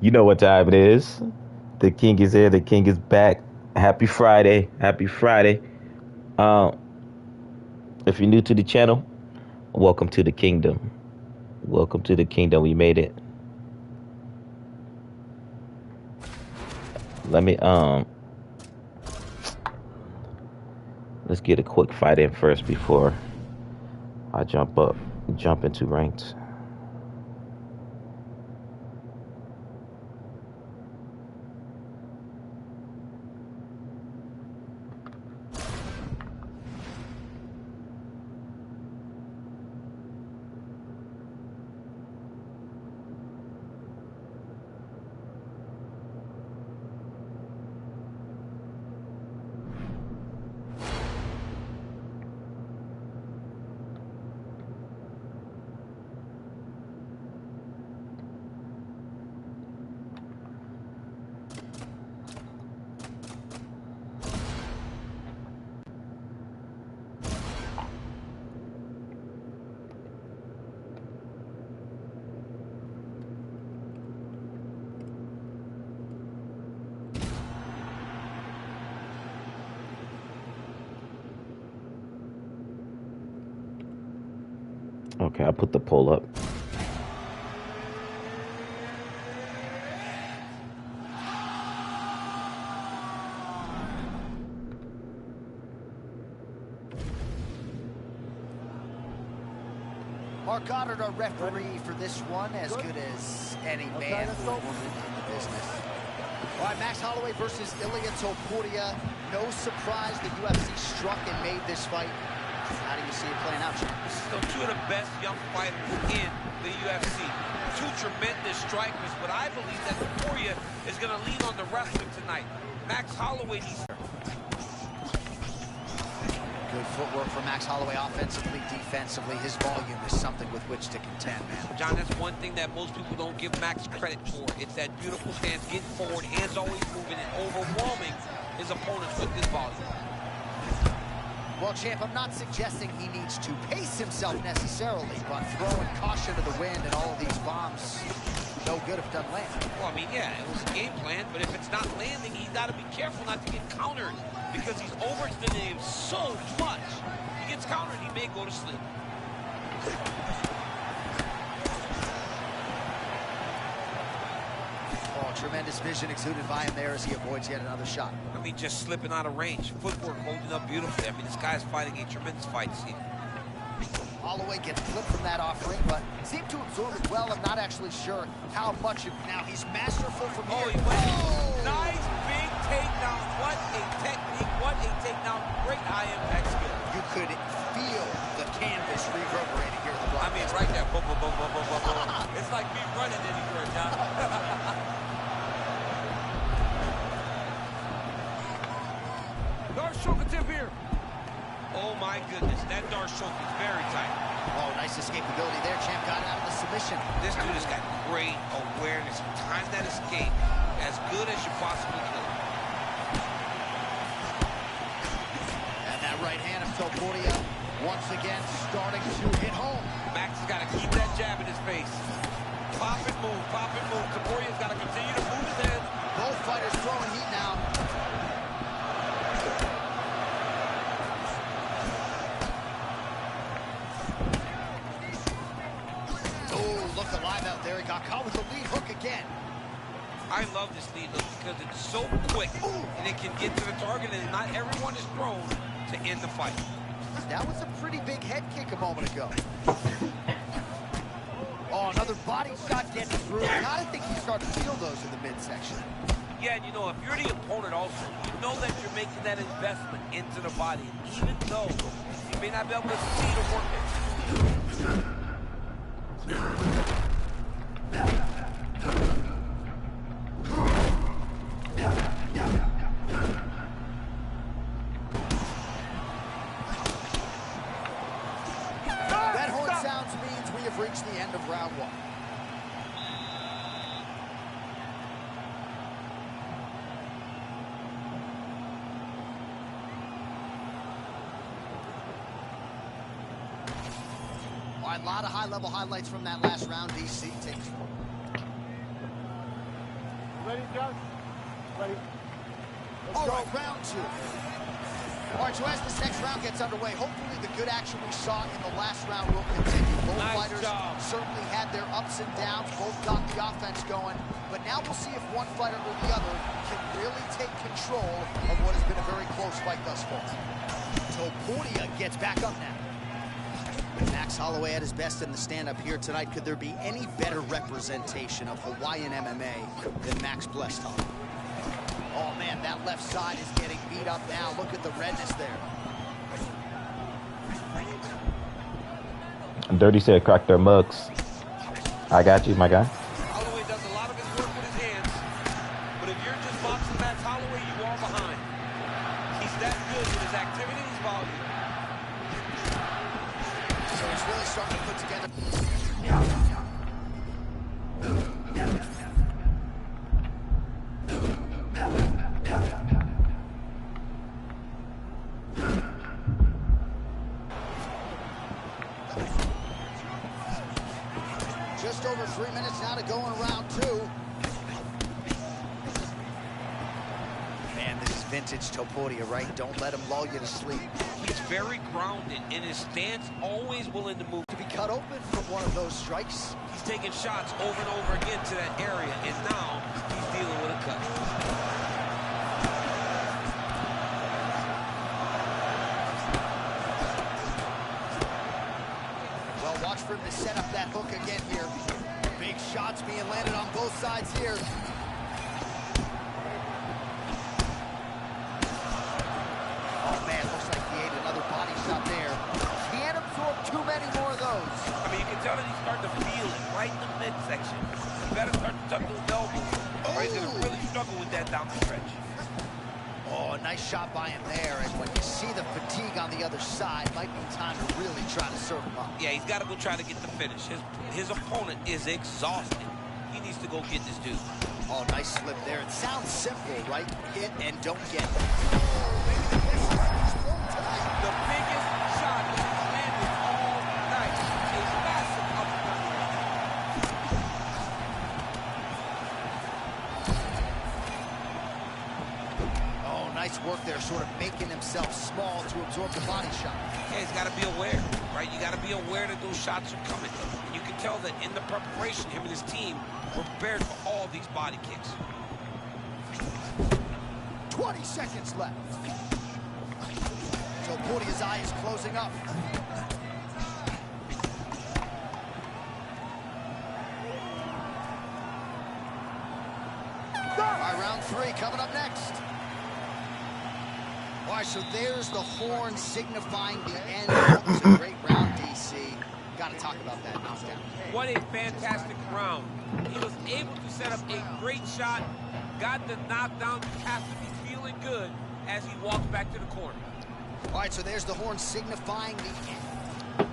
You know what time it is. The king is here. The king is back. Happy Friday. Happy Friday. Um, if you're new to the channel, welcome to the kingdom. Welcome to the kingdom. We made it. Let me let's get a quick fight in first before I jump into ranked. Okay, I put the poll up. Mark Goddard, our referee for this one, as good as any man or woman in the business. All right, Max Holloway versus Ilia Topuria. No surprise the UFC struck and made this fight. How do you see it playing out, Champ? Still two of the best young fighters in the UFC. Two tremendous strikers, but I believe that Topuria is going to lean on the wrestling tonight. Max Holloway needs... Good footwork for Max Holloway offensively, defensively. His volume is something with which to contend, man. John, that's one thing that most people don't give Max credit for. It's that beautiful stance, getting forward, hands always moving, and overwhelming his opponents with this volume. Well, Champ, I'm not suggesting he needs to pace himself necessarily, but throwing caution to the wind and all of these bombs, no good if it doesn't land. Well, I mean, yeah, it was a game plan, but if it's not landing, he's got to be careful not to get countered because he's overextending him so much. He gets countered, he may go to sleep. Oh, tremendous vision exuded by him there as he avoids yet another shot. I mean, just slipping out of range. Footwork holding up beautifully. I mean, this guy's fighting a tremendous fight this evening. Holloway gets flipped from that offering, but seemed to absorb it well. I'm not actually sure how much of now he's masterful from here. He went. Oh. Nice big takedown. What a technique. What a takedown. Great high impact skill. You could feel the canvas reverberating here in the block. I mean, right there. Boom, boom, boom, boom, boom, boom, boom. It's like me running anywhere, John. Dark tip here. Oh my goodness, that Dark choke is very tight. Oh, nice escapability there. Champ got out of the submission. This dude has got great awareness. He timed that escape as good as you possibly could. And that right hand of Topuria once again starting to hit home. Max has got to keep that jab in his face. Pop and move, pop and move. Topuria's got to continue to move his head. Both fighters throwing heat now. There he got caught with the lead hook again. I love this lead hook because it's so quick and it can get to the target, and not everyone is thrown to end the fight. That was a pretty big head kick a moment ago. Oh, another body shot gets through. I think he started to feel those in the midsection. Yeah, and you know, if you're the opponent also, you know that you're making that investment into the body, even though you may not be able to see the work it. That horn sounds means we have reached the end of round one. All right, a lot of high-level highlights from that last round, DC. Ready, John? Ready. All right, round 2. All right, so as this next round gets underway, hopefully the good action we saw in the last round will continue. Both fighters certainly had their ups and downs, both got the offense going, but now we'll see if one fighter or the other can really take control of what has been a very close fight thus far. Topuria gets back up now. Max Holloway at his best in the stand-up here tonight. Could there be any better representation of Hawaiian MMA than Max blessed Holloway? Oh, man, that left side is getting beat up now. Look at the redness there. Dirty said crack their mugs. I got you, my guy. Holloway does a lot of his work with his hands, but if you're just boxing Max Holloway, you are behind. He's that good with his activity and his volume. So he's really starting to put together. Just over 3 minutes now to go in round 2. Man, this is vintage Topuria, right? Don't let him lull you to sleep. He's very grounded in his stance, always willing to move. To be cut open from one of those strikes. He's taking shots over and over again to that area, and now he's dealing with a cut. Well, watch for him to set up that hook again here. Big shots being landed on both sides here. Oh, man, looks like he ate another body shot there. Can't absorb too many more of those. I mean, you can tell that he's starting to feel it right in the midsection. You better start to tuck those elbows, or he's going to really struggle with that down the stretch. Oh, a nice shot by him there. And when you see the fatigue on the other side, might be time to really try to serve him up. Yeah, he's got to go try to get the finish. His opponent is exhausted. He needs to go get this dude. Oh, nice slip there. It sounds simple, right? Hit and don't get it. The biggest shot he's landed all night. A massive uppercut. Oh, nice work there, sort of making himself small to absorb the body shot. Yeah, he's got to be aware, right? You got to be aware that those shots are coming. And you can tell that in the preparation, him and his team were prepared for all these body kicks. 20 seconds left. Topuria's eye is closing up. All right, round 3 coming up next. All right, so there's the horn signifying the end. That was a great round, DC. Got to talk about that knockdown. What a fantastic round. He was able to set up a great shot, got the knockdown. You have to be feeling good as he walks back to the corner. All right, so there's the horn signifying the end.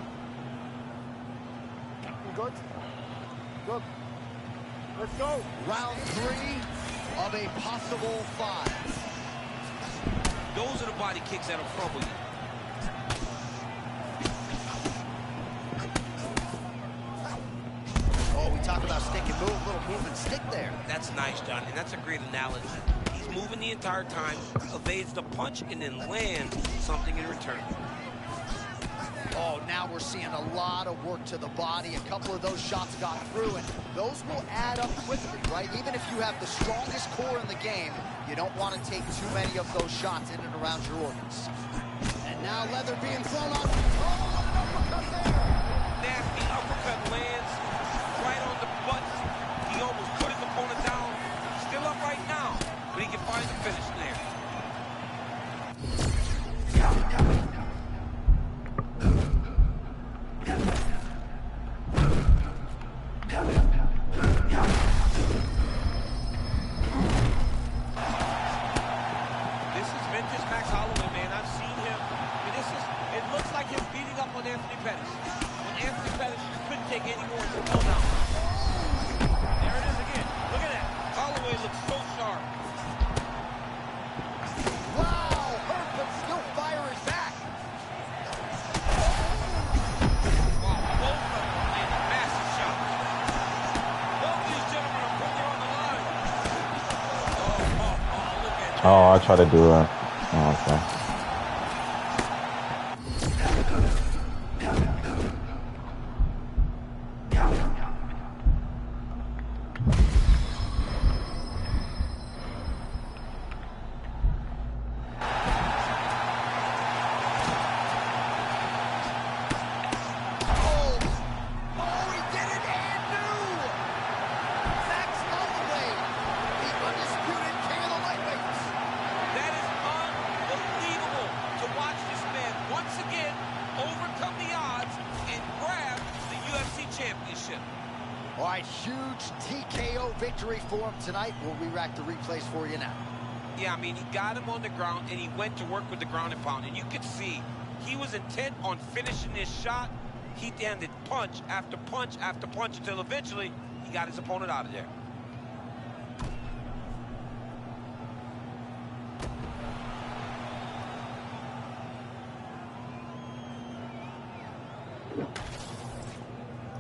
Good? Good. Let's go. Round 3 of a possible 5. Those are the body kicks that'll crumble you. Oh, we talk about stick and move, little move and stick there. That's nice, John, and that's a great analogy. He's moving the entire time, evades the punch, and then lands something in return. Oh, now we're seeing a lot of work to the body. A couple of those shots got through, and those will add up quickly, right? Even if you have the strongest core in the game, you don't want to take too many of those shots in and around your organs. And now leather being thrown on. Oh, an uppercut there. Nasty uppercut lands right on the butt. He almost put his opponent down. Still up right now, but he can find the finish there. This is vintage Max Holloway, man. I've seen him. I mean, it looks like him beating up on Anthony Pettis. When Anthony Pettis couldn't take any more until now. There it is again. Look at that. Holloway looks so sharp. Wow, hurt but still firing back. Wow, both of them landed massive shots. Both these gentlemen are putting it on the line. Oh, I try to do that. Oh, okay. All right, huge TKO victory for him tonight. We'll re-rack the replays for you now. Yeah, I mean, he got him on the ground, and he went to work with the ground and pound. And you could see he was intent on finishing this shot. He landed punch after punch after punch until eventually he got his opponent out of there.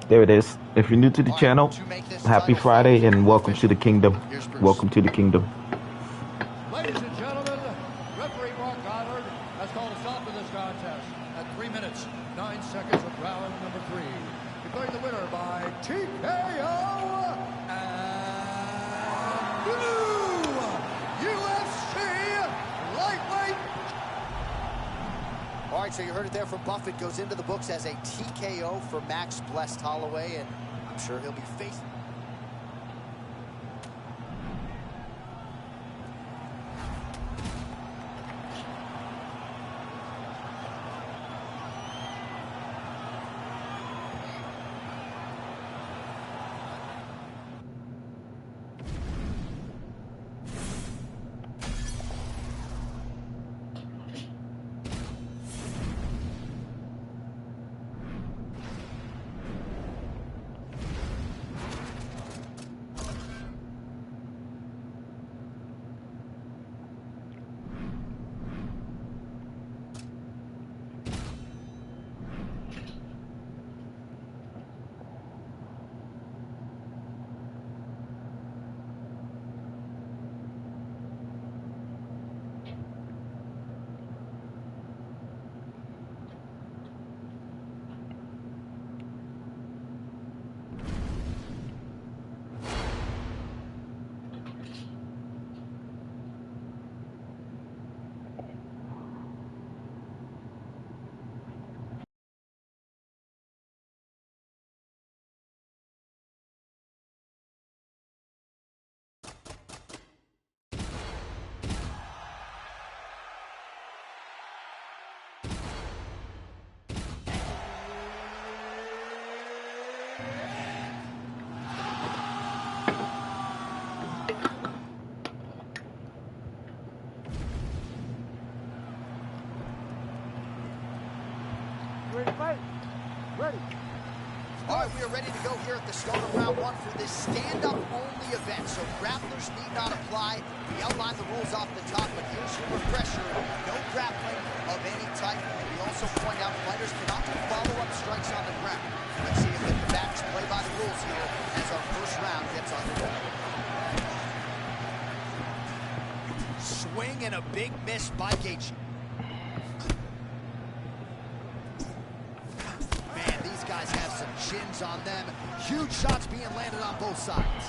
There it is. If you're new to the channel, happy Friday and welcome to the kingdom. Welcome to the kingdom. Ladies and gentlemen, referee Mark Goddard has called a stop to this contest at 3 minutes, 9 seconds of round number 3. Declaring the winner by TKO and new UFC lightweight. All right, so you heard it there from Buffett. Goes into the books as a TKO for Max Blessed Holloway, and I'm sure he'll be facing. Ready to fight? Ready. All right, we are ready to go here at the start of round 1 for this stand-up only event. So grapplers need not apply. We outlined the rules off the top, but here's your refresher. No grappling of any type. We also point out fighters cannot do follow-up strikes on the ground. Let's see if the combatants play by the rules here as our first round gets underway. Swing and a big miss by Gaethje. Guys have some chins on them. Huge shots being landed on both sides.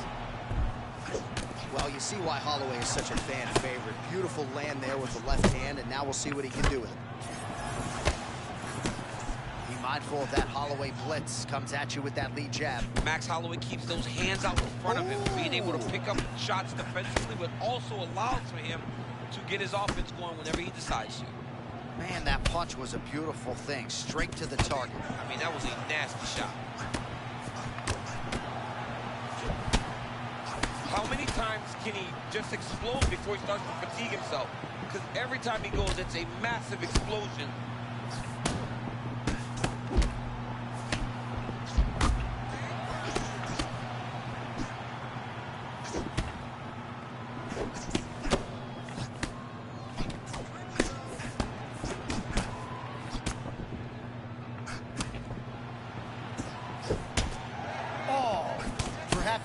Well, you see why Holloway is such a fan favorite. Beautiful land there with the left hand, and now we'll see what he can do with it. Be mindful of that Holloway blitz. Comes at you with that lead jab. Max Holloway keeps those hands out in front of him, being able to pick up shots defensively, but also allows for him to get his offense going whenever he decides to. Man, that punch was a beautiful thing. Straight to the target. I mean, that was a nasty shot. How many times can he just explode before he starts to fatigue himself? Because every time he goes, it's a massive explosion.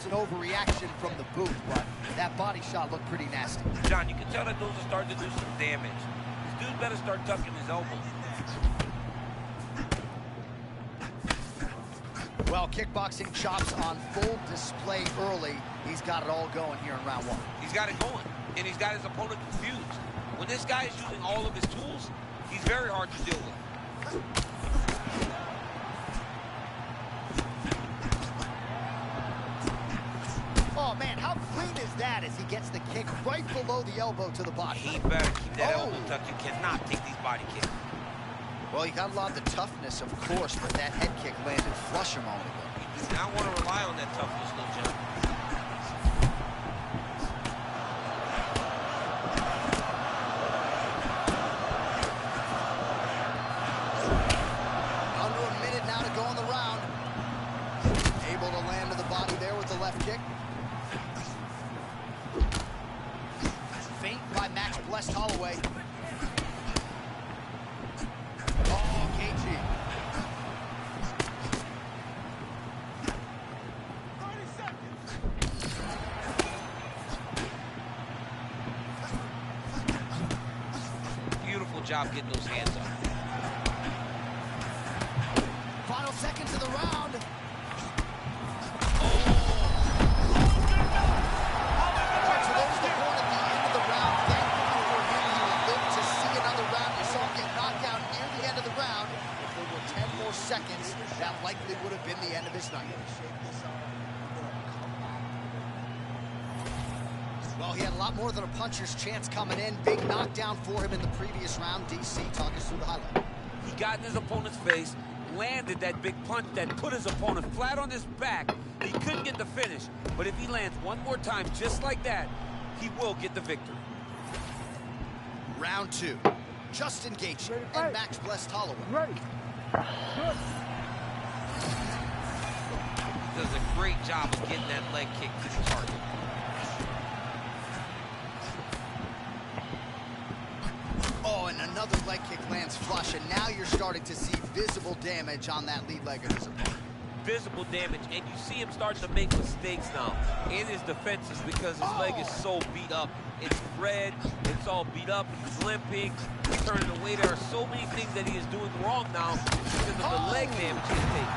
it's an overreaction from the booth, but that body shot looked pretty nasty. John, you can tell that those are starting to do some damage. This dude better start tucking his elbows. Well, kickboxing chops on full display early. He's got it all going here in round one. He's got it going, and he's got his opponent confused. When this guy is using all of his tools, he's very hard to deal with. Oh, man, how clean is that as he gets the kick right below the elbow to the body? He better keep that elbow tucked. You cannot take these body kicks. Well, he got a lot of the toughness, of course, but that head kick landed flush a moment ago. You do not want to rely on that toughness, though, John. Under a minute now to go in the round. Able to land to the body there with the left kick. Feint by Max Blessed Holloway. Oh, KG. 30 seconds. Beautiful job getting those hands up. Final seconds of the round. Oh, So that was the point at the end of the round. Thankfully for him, he will live to see another round. You saw him get knocked down near the end of the round. If there were 10 more seconds, that likely would have been the end of his night. Well, he had a lot more than a puncher's chance coming in. Big knockdown for him in the previous round. DC, talk us through the highlight. he got in his opponent's face, landed that big punch that put his opponent flat on his back. He couldn't get the finish, but if he lands one more time just like that, he will get the victory. Round two. Justin Gaethje and Max Blessed Holloway. Ready. Good. Does a great job of getting that leg kick to the target. Oh, and another leg kick lands flush, and now you're starting to see visible damage on that lead leg of his opponent. Visible damage, and you see him start to make mistakes now in his defenses because his leg is so beat up. It's red, it's all beat up, he's limping, he's turning away. There are so many things that he is doing wrong now because of the leg damage he's taking.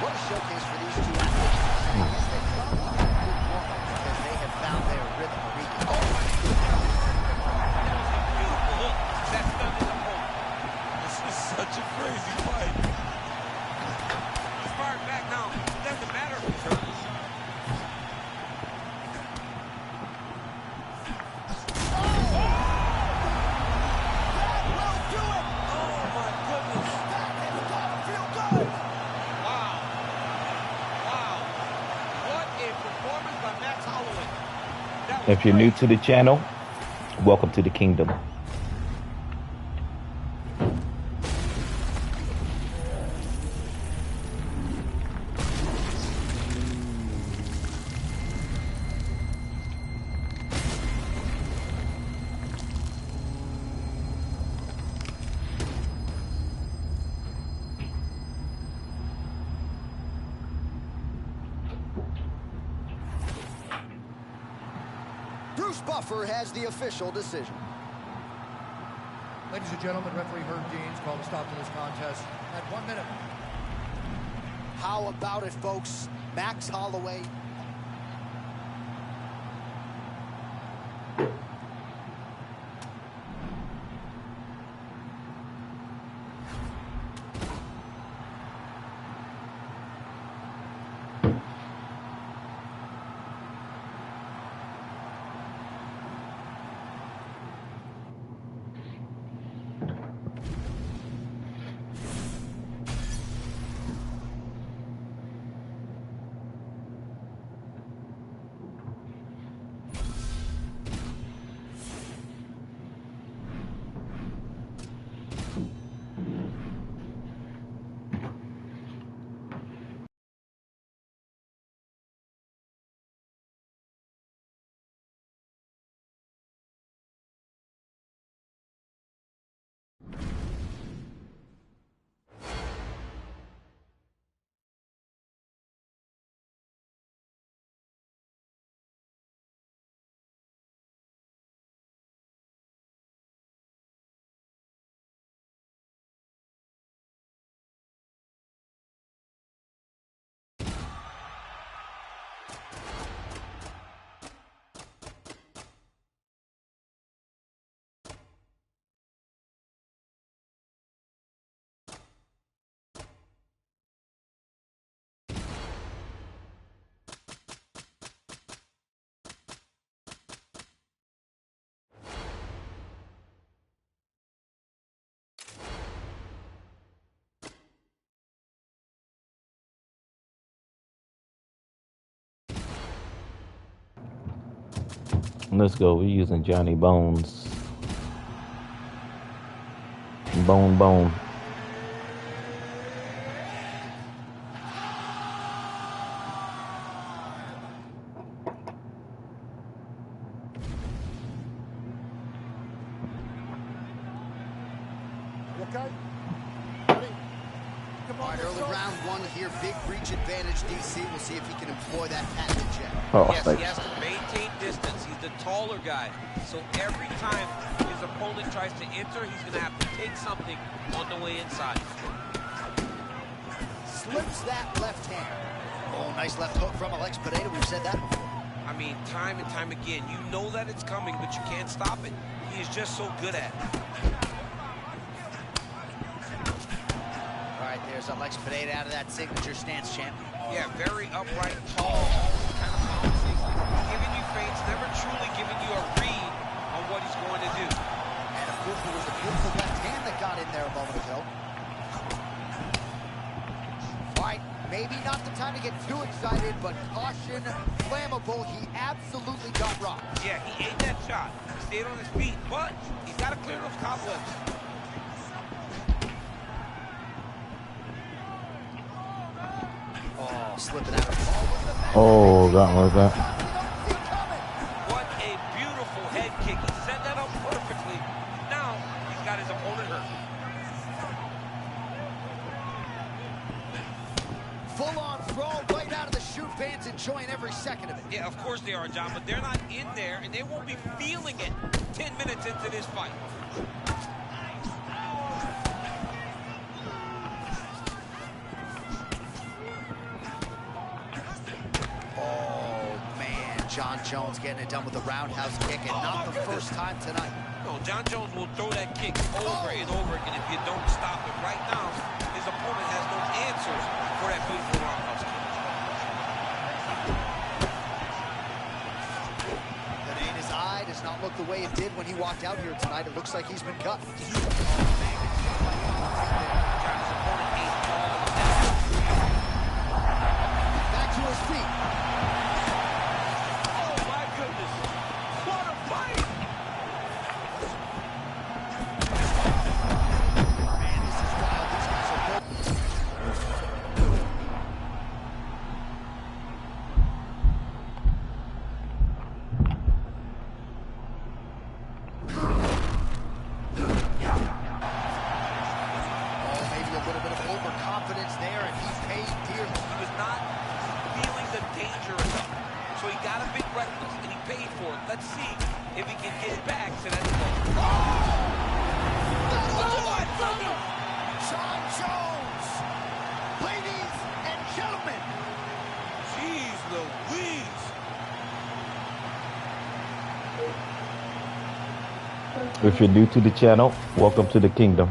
What a showcase for these two athletes. I guess they probably had a good warm-up because they have found their rhythm of recon. Beautiful hook that stunned his opponent. This is such a crazy fight. He's fired back now. It doesn't matter if he's hurt. Oh my goodness. Wow. Wow. What a performance by Max Holloway. That was If you're new to the channel, welcome to the kingdom. Bruce Buffer has the official decision. Ladies and gentlemen, referee Herb Deans called a stop to this contest at 1 minute. How about it, folks? Max Holloway. Let's go. We're using Johnny Bones. Bone. You okay? All right, early round one here. Big reach advantage, DC. We'll see if he can employ that patented jet. Oh, Yes, thanks. he has to maintain distance. He's the taller guy. So every time his opponent tries to enter, he's going to have to take something on the way inside. Slips that left hand. Oh, nice left hook from Alex Pineda. We've said that before. I mean, time and time again, you know that it's coming, but you can't stop it. He is just so good at it. All right, there's Alex Pineda out of that signature stance, champ. Yeah, very upright, tall, kind of bouncing, giving you feints, never truly giving you a read on what he's going to do. And of course, there was a beautiful left hand that got in there a moment ago. All right, maybe not the time to get too excited, but caution, flammable. He absolutely got rocked. Yeah, he ate that shot. He stayed on his feet, but he's got to clear those cobwebs. Oh, slipping out of the ball. Oh, that was that. What a beautiful head kick. He set that up perfectly. Now he's got his opponent hurt. Full-on brawl right out of the shoot. Fans enjoying every second of it. Yeah, of course they are, John, but they're not in there, and they won't be feeling it 10 minutes into this fight. Oh, man. John Jones getting it done with a roundhouse kick, and not the first time tonight. No, John Jones will throw that kick over and over again if you don't stop it. Right now, his opponent has no answers for that beautiful roundhouse kick. Pineda's eye does not look the way it did when he walked out here tonight. It looks like he's been cut. John, his opponent ate all of that. Back to his feet. Oh, my goodness. What a fight. Man, this is wild. These guys are both. Oh, maybe a little bit of overconfidence there, and he paid dearly. He was not feeling the danger enough. So he got a bit reckless, and he paid for it. Let's see if he can get it back to that goal. John Jones, ladies and gentlemen. Jeez Louise. If you're new to the channel, welcome to the kingdom.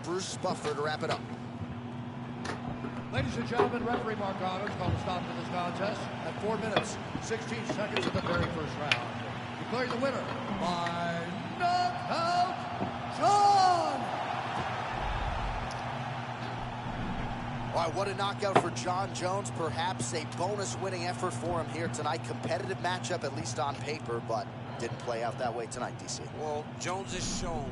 Bruce Buffer to wrap it up. Ladies and gentlemen, referee Mark Goddard called a stop to this contest at 4 minutes, 16 seconds of the very first round. Declaring the winner by knockout, John! All right, what a knockout for John Jones. Perhaps a bonus winning effort for him here tonight. Competitive matchup, at least on paper, but didn't play out that way tonight, DC. Well, Jones has shown.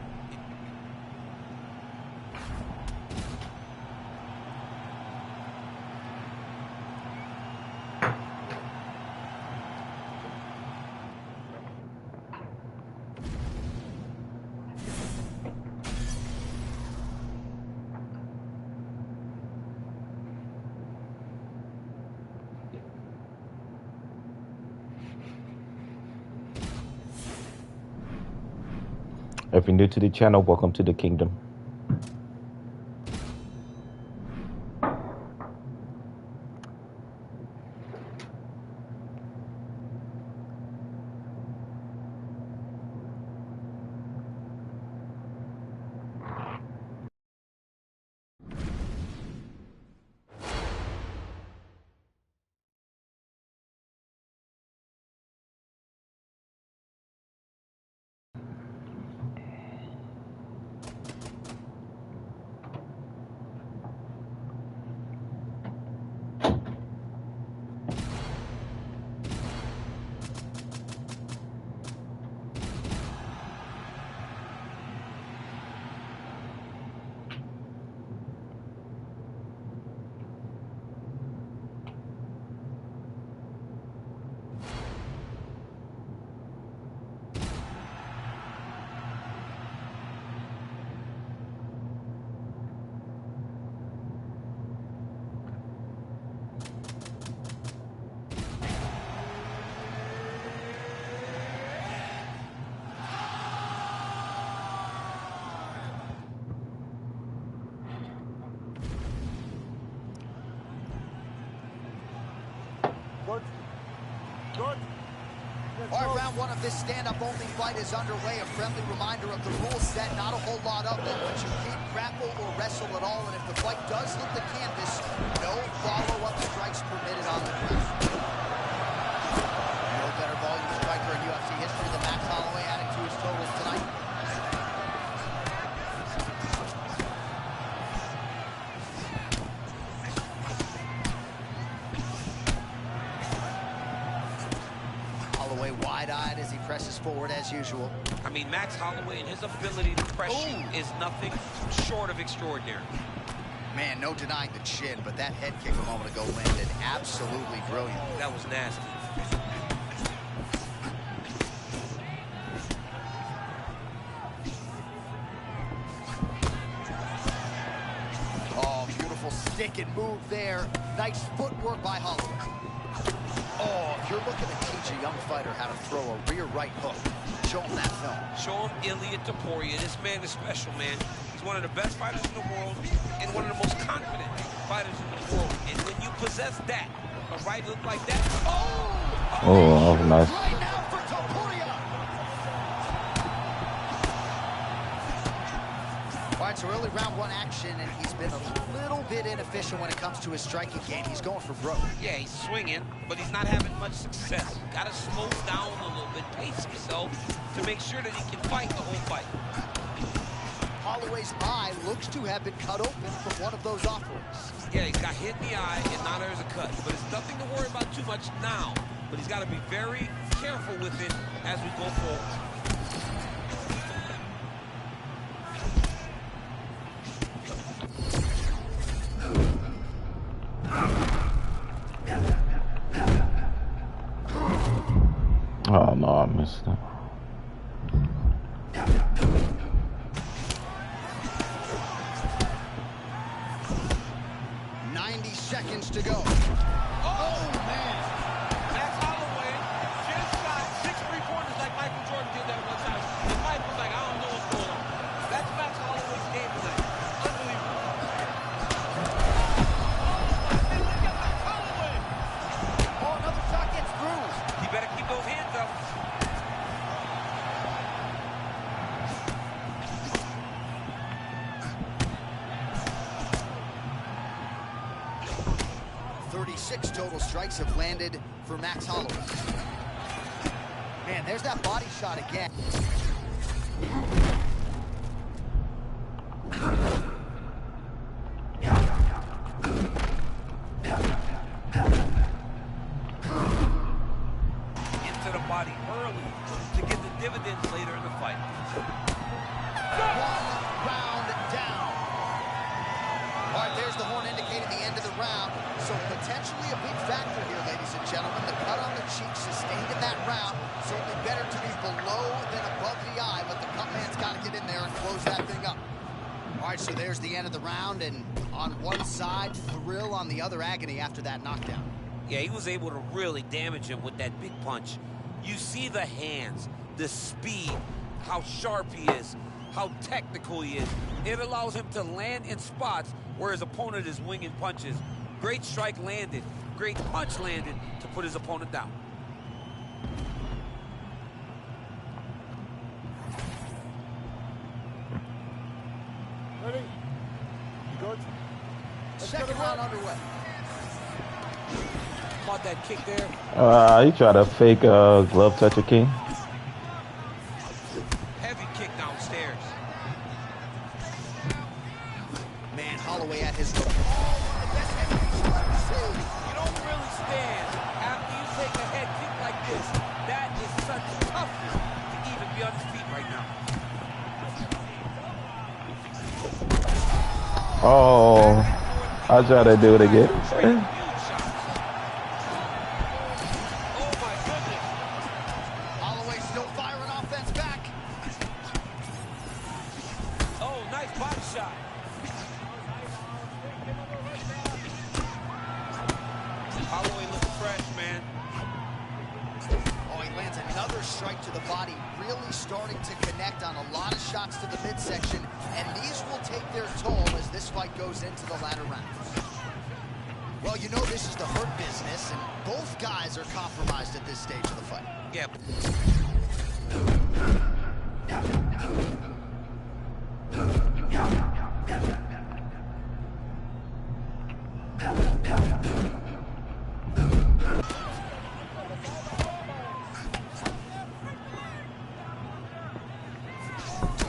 If you're new to the channel, welcome to the kingdom. Good. Good. All right, round one of this stand-up-only fight is underway. A friendly reminder of the rule set, not a whole lot of them, but you can't grapple or wrestle at all, and if the fight does hit the canvas, no follow-up strikes permitted on the ground. No better volume striker in UFC history than Max Holloway, adding to his totals tonight. Wide-eyed as he presses forward as usual. I mean, Max Holloway and his ability to press you is nothing short of extraordinary. Man, no denying the chin, but that head kick a moment ago landed absolutely brilliant. That was nasty. Oh, beautiful stick and move there. Nice footwork by Holloway. Oh, if you're looking to teach a young fighter how to throw a rear right hook, show him that film. Show him Ilia Topuria. This man is special, man. He's one of the best fighters in the world and one of the most confident fighters in the world. And when you possess that, a right hook like that, Oh, that was nice. Right now for Topuria. All right, so early round one action, and he's been a little bit inefficient when it comes to his striking game. He's going for broke. yeah, he's swinging, but he's not having much success. Got to slow down a little bit, pace himself to make sure that he can fight the whole fight. Holloway's eye looks to have been cut open from one of those offerings. Yeah, he's got hit in the eye, and now there's a cut. But it's nothing to worry about too much now. But he's got to be very careful with it as we go forward. Oh no, I missed it. 90 seconds to go. Oh, man. Max Holloway just shot 6 3-pointers like Michael Jordan did that one time. And Mike was like, I don't know what's going on. That's Max Holloway's game tonight. Unbelievable. Max Holloway. Oh, another shot gets through. He better keep those hands up. Six total strikes have landed for Max Holloway. Man, there's that body shot again. Into the body early to get the dividends later in the fight. One round down. All right, there's the horn indicating the end of the round. So potentially a big factor here, ladies and gentlemen. The cut on the cheek sustained in that round. Certainly better to be below than above the eye, but the cut man's got to get in there and close that thing up. All right, so there's the end of the round, and on one side, thrill, on the other, agony after that knockdown. Yeah, he was able to really damage him with that big punch. You see the hands, the speed, how sharp he is, how technical he is. It allows him to land in spots where his opponent is winging punches. Great strike landed, great punch landed to put his opponent down. Ready? You good? Second round underway. Caught that kick there. He tried to fake glove touch a king. Heavy kick downstairs. Man, Holloway at his... You don't really stand after you take a head kick like this. That is such toughness to even be on his feet right now. Oh, I'll try to do it again. Oh my goodness. Holloway still firing offense back. Oh, nice body shot. Holloway looking fresh, man. Oh, he lands another strike to the body, really starting to connect on a lot of shots to the midsection, and these will take their toll as this fight goes into the latter rounds. Well, Well, you know this is the hurt business, and both guys are compromised at this stage of the fight. Yeah.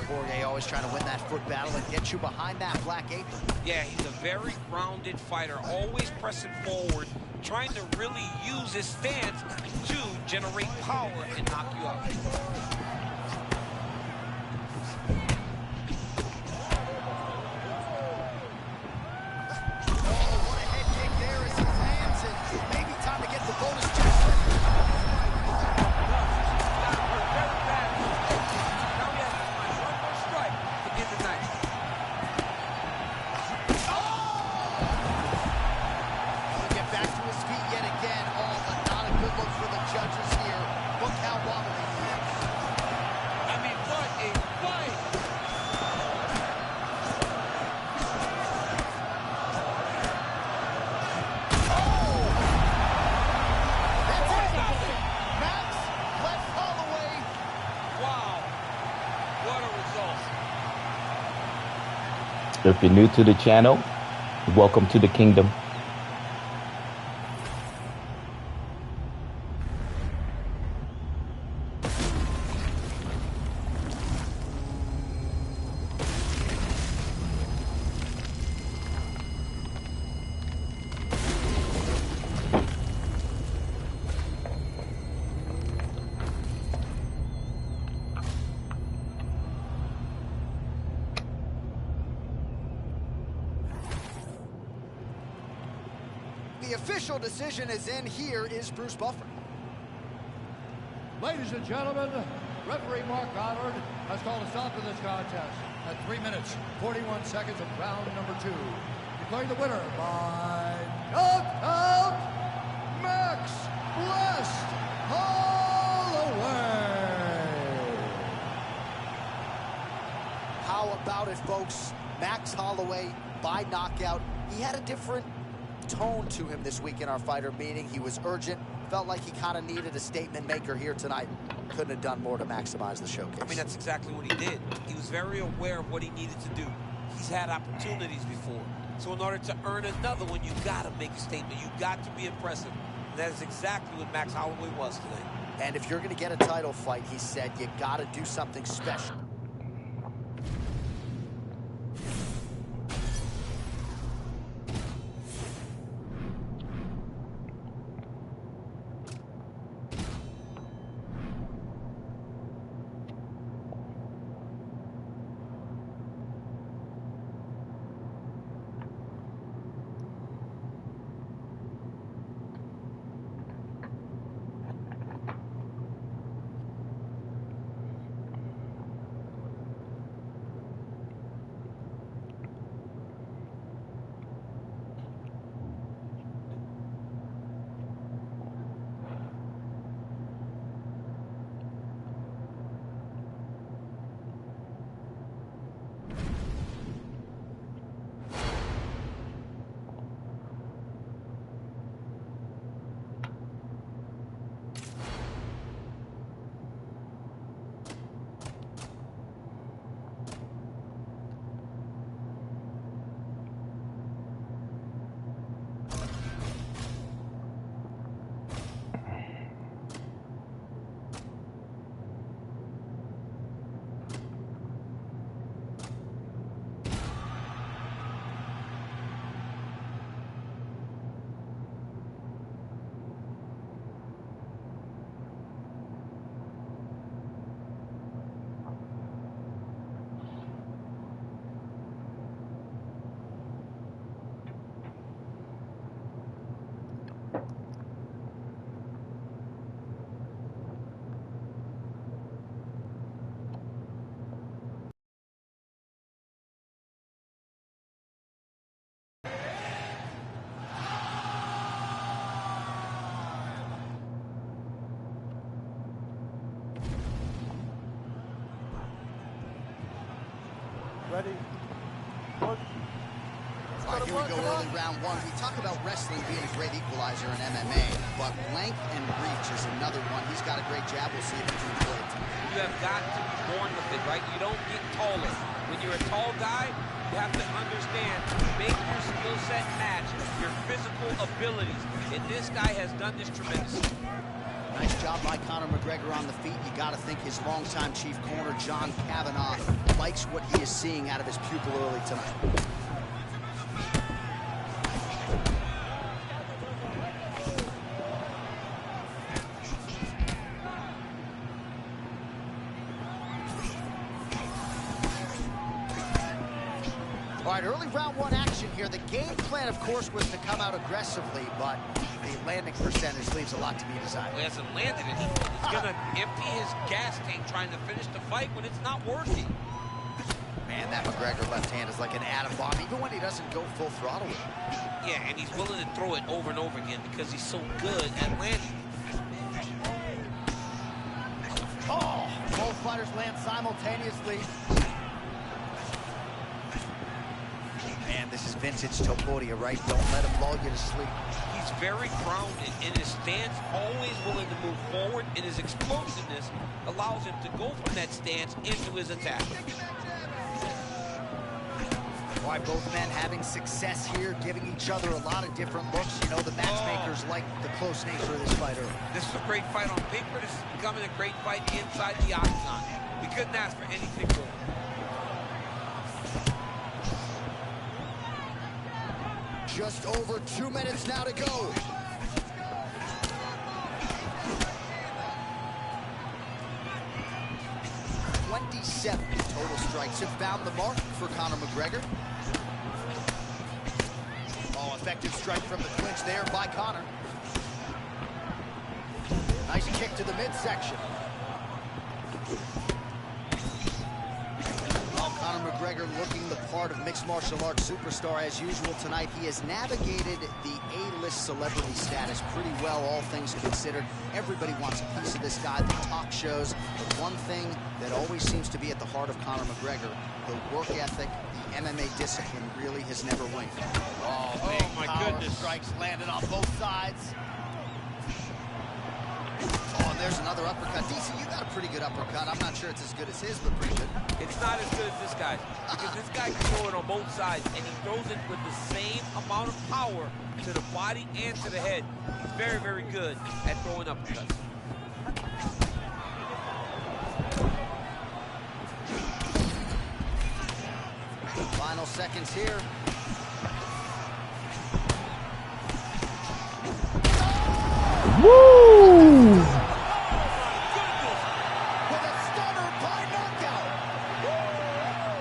Poirier always trying to win that foot battle and get you behind that black apron. Yeah, he's a very grounded fighter, always pressing forward, trying to really use his stance to generate power and knock you out. What a head kick there as he lands, and maybe time to get the bonus check. If you're new to the channel, welcome to the kingdom. The official decision is in. Here is Bruce Buffer. Ladies and gentlemen, referee Mark Goddard has called a stop to this contest at 3 minutes, 41 seconds of round number 2. Declaring the winner by knockout, Max Blessed Holloway. How about it, folks? Max Holloway by knockout. He had a different tone to him this week in our fighter meeting. He was urgent, felt like he kind of needed a statement maker here tonight. Couldn't have done more to maximize the showcase. I mean, that's exactly what he did. He was very aware of what he needed to do. He's had opportunities before. So in order to earn another one, you got to make a statement. You got to be impressive. And that is exactly what Max Holloway was today. And if you're going to get a title fight, he said, you got to do something special. Ready? Good. All right, here we go, early round one. We talk about wrestling being a great equalizer in MMA, but length and reach is another one. He's got a great jab. We'll see if he can employ it tonight. You have got to be born with it, right? You don't get taller. When you're a tall guy, you have to understand, make your skill set match your physical abilities. And this guy has done this tremendously. Nice job by Conor McGregor on the feet. You got to think his longtime chief corner, John Kavanagh, likes what he is seeing out of his pupil early tonight. All right, early round one action here. The game plan, of course, was to come out aggressively, but the landing percentage leaves a lot to be desired. He hasn't landed it. He's going to empty his gas tank trying to finish the fight when it's not working. Man, that McGregor left hand is like an atom bomb, even when he doesn't go full throttle with it. Yeah, and he's willing to throw it over and over again because he's so good at landing. Oh, both fighters land simultaneously. Man, this is vintage Topuria, right? Don't let him lull you to sleep. He's very grounded in his stance, always willing to move forward, and his explosiveness allows him to go from that stance into his attack. All right, both men having success here, giving each other a lot of different looks. You know, the matchmakers like the close nature of this fight early. This is a great fight on paper. This is becoming a great fight inside the octagon. We couldn't ask for anything more. Just over 2 minutes now to go. "27 total strikes have found the mark for Conor McGregor. Oh, effective strike from the clinch there by Conor. Nice kick to the midsection. Conor McGregor looking the part of mixed martial arts superstar as usual tonight. He has navigated the A-list celebrity status pretty well, all things considered. Everybody wants a piece of this guy, the talk shows. But one thing that always seems to be at the heart of Conor McGregor, the work ethic, the MMA discipline really has never waned. Oh, my goodness. Strikes landed on both sides. Oh, and there's another uppercut. DC, you got a pretty good uppercut. I'm not sure it's as good as his, but pretty good. It's not as good as this guy's, because this guy can throw it on both sides, and he throws it with the same amount of power to the body and to the head. He's very, very good at throwing uppercuts. Final seconds here. Woo!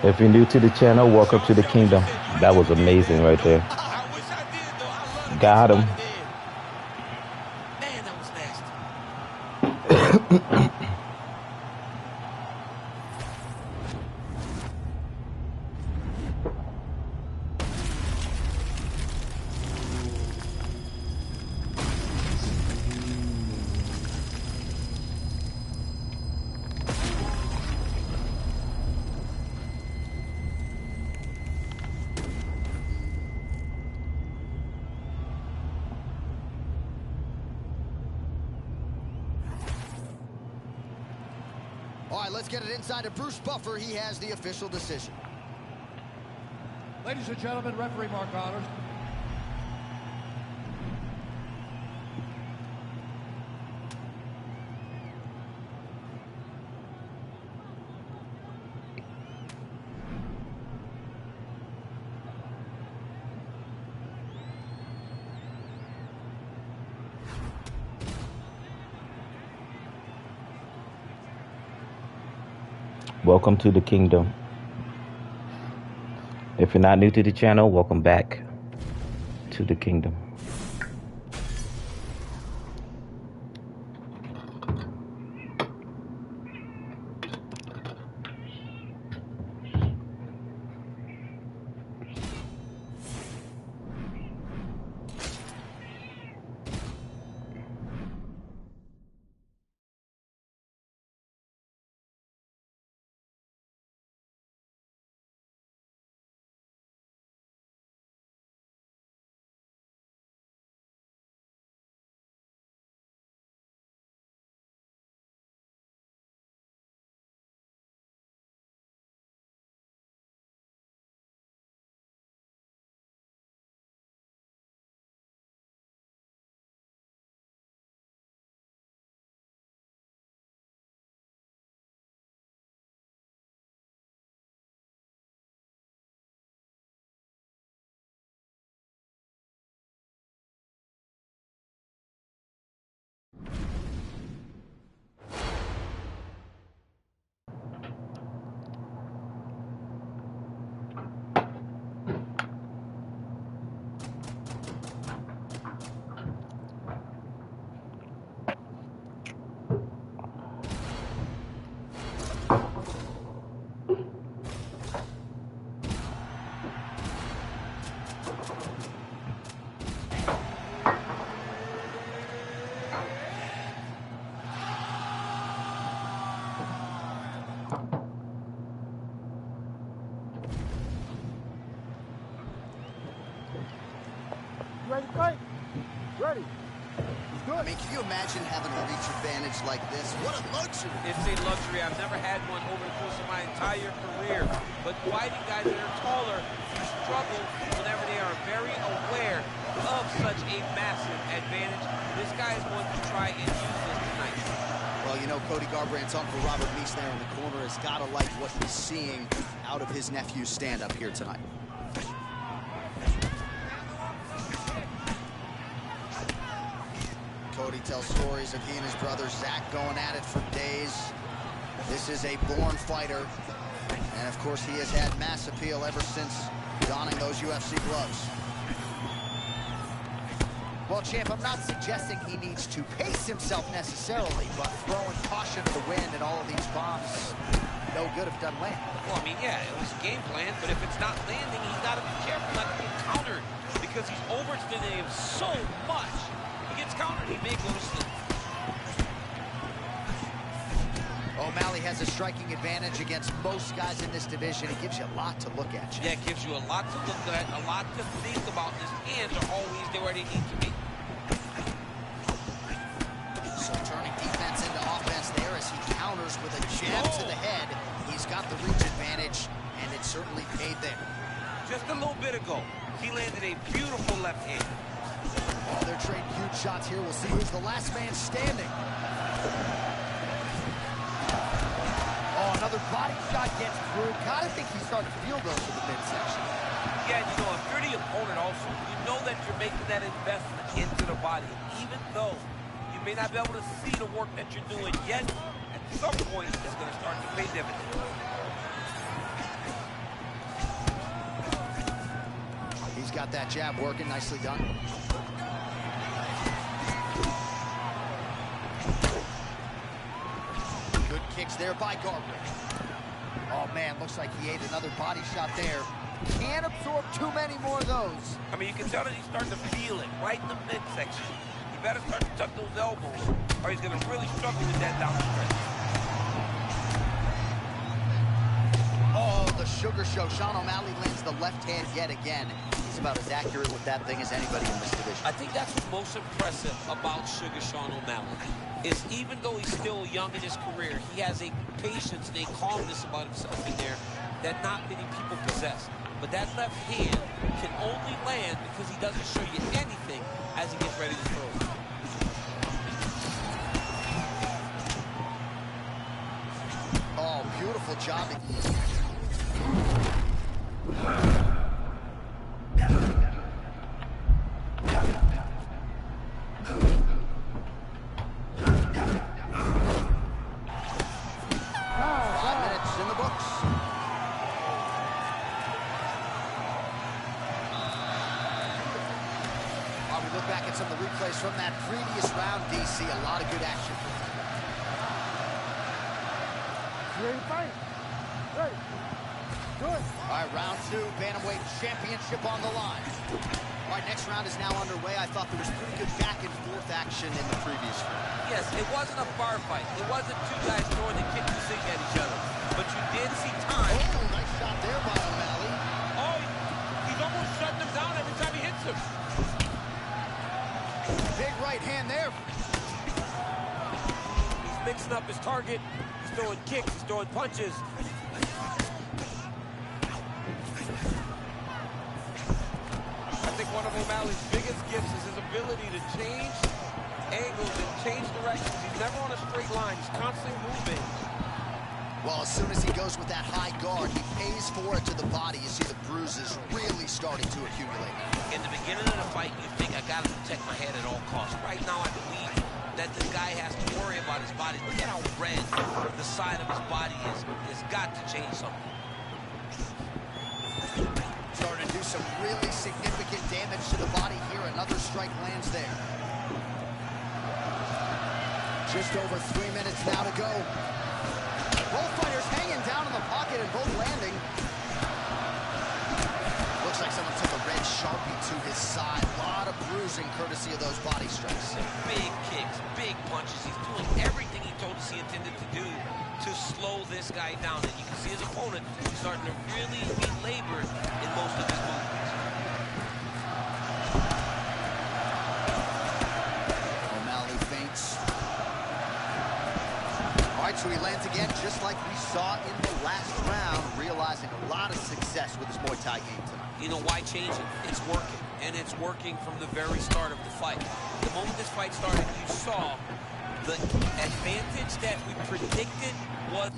If you're new to the channel, welcome to the kingdom. That was amazing right there. Got him. Man, that was nasty. All right, let's get it inside to Bruce Buffer. He has the official decision. Ladies and gentlemen, referee Mark Goddard. Welcome to the kingdom. If you're not new to the channel, welcome back to the kingdom. Ready. I mean, can you imagine having a reach advantage like this? What a luxury. It's a luxury. I've never had one over the course of my entire career. But fighting guys that are taller, you struggle whenever they are very aware of such a massive advantage. This guy is going to try and use this tonight. Well, you know, Cody Garbrandt's Uncle Robert Meese there in the corner has got to like what he's seeing out of his nephew's stand-up here tonight. Cody tells stories of he and his brother Zach going at it for days. This is a born fighter. And of course, he has had mass appeal ever since donning those UFC gloves. Well, champ, I'm not suggesting he needs to pace himself necessarily, but throwing caution to the wind and all of these bombs, no good if it doesn't land. Well, I mean, yeah, it was a game plan, but if it's not landing, he's got to be careful not to get countered because he's overextending him so much. Gets countered, he may go to sleep. O'Malley has a striking advantage against most guys in this division. He gives you a lot to look at. Yeah, it gives you a lot to look at, a lot to think about. His hands are always there where they need to be. So turning defense into offense there as he counters with a jab to the head. He's got the reach advantage, and it certainly paid there. Just a little bit ago, he landed a beautiful left hand. Oh, they're trading huge shots here. We'll see who's the last man standing. Oh, another body shot gets through. Gotta think he's starting to feel those in the midsection. Yeah, you know, if you're the opponent also, you know that you're making that investment into the body. Even though you may not be able to see the work that you're doing yet, at some point, it's going to start to pay dividends. He's got that jab working. Nicely done. Good kicks there by Garbrandt. Oh, man, looks like he ate another body shot there. Can't absorb too many more of those. I mean, you can tell that he's starting to feel it right in the midsection. You better start to tuck those elbows, or he's going to really struggle with that down stretch. Oh, the sugar show. Sean O'Malley lands the left hand yet again. He's about as accurate with that thing as anybody in this division. I think that's what's most impressive about Sugar Sean O'Malley, is even though he's still young in his career, he has a patience and a calmness about himself in there that not many people possess. But that left hand can only land because he doesn't show you anything as he gets ready to throw. Oh, beautiful job. Some of the replays from that previous round, DC. A lot of good action. You ready to fight? Ready. Good. All right, round two, bantamweight championship on the line. All right, next round is now underway. I thought there was pretty good back and forth action in the previous round. Yes, it wasn't a bar fight. It wasn't two guys throwing the kick and sing at each other. But you did see time. Oh, nice shot there by O'Malley. Oh, he's almost shutting him down every time he hits him. Big right hand there. He's mixing up his target. He's throwing kicks. He's throwing punches. I think one of O'Malley's biggest gifts is his ability to change angles and change directions. He's never on a straight line. He's constantly moving. Well, as soon as he goes with that high guard, he pays for it to the body. You see the bruises really starting to accumulate. In the beginning of the fight, you think, I got to protect my head at all costs. Right now, I believe that this guy has to worry about his body. Look at how red the side of his body is. It's got to change something. Starting to do some really significant damage to the body here. Another strike lands there. Just over 3 minutes now to go. Both fighters hanging down in the pocket and both landing. Looks like someone took a red Sharpie to his side. A lot of bruising courtesy of those body strikes. Big kicks, big punches. He's doing everything he told us he intended to do to slow this guy down. And you can see his opponent starting to really be labored in most of his movements. So he lands again, just like we saw in the last round, realizing a lot of success with his Muay Thai game tonight. You know, why change it? It's working, and it's working from the very start of the fight. The moment this fight started, you saw the advantage that we predicted was...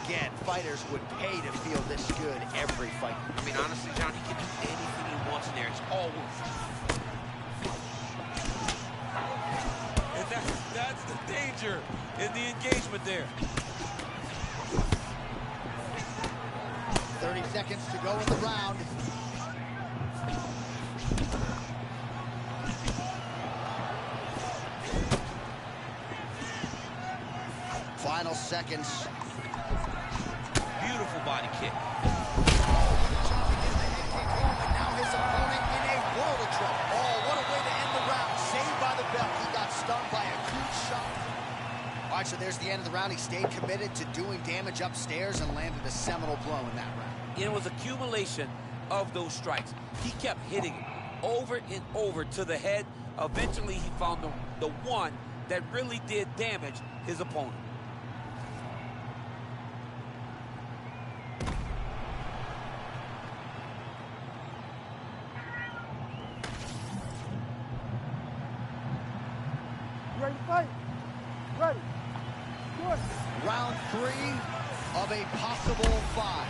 Again, fighters would pay to feel this good every fight. I mean, honestly, John, he can do anything he wants in there. It's all worth it. And that's the danger in the engagement there. 30 seconds to go in the round. Final seconds. Beautiful body kick. Now his opponent in a world of trouble. Oh, what a way to end the round. Saved by the bell. He got stung by a huge shot. All right, so there's the end of the round. He stayed committed to doing damage upstairs and landed a seminal blow in that round. It was accumulation of those strikes. He kept hitting it over and over to the head. Eventually, he found the one that really did damage his opponent. Ready to fight? Ready. Good. Round 3 of a possible 5.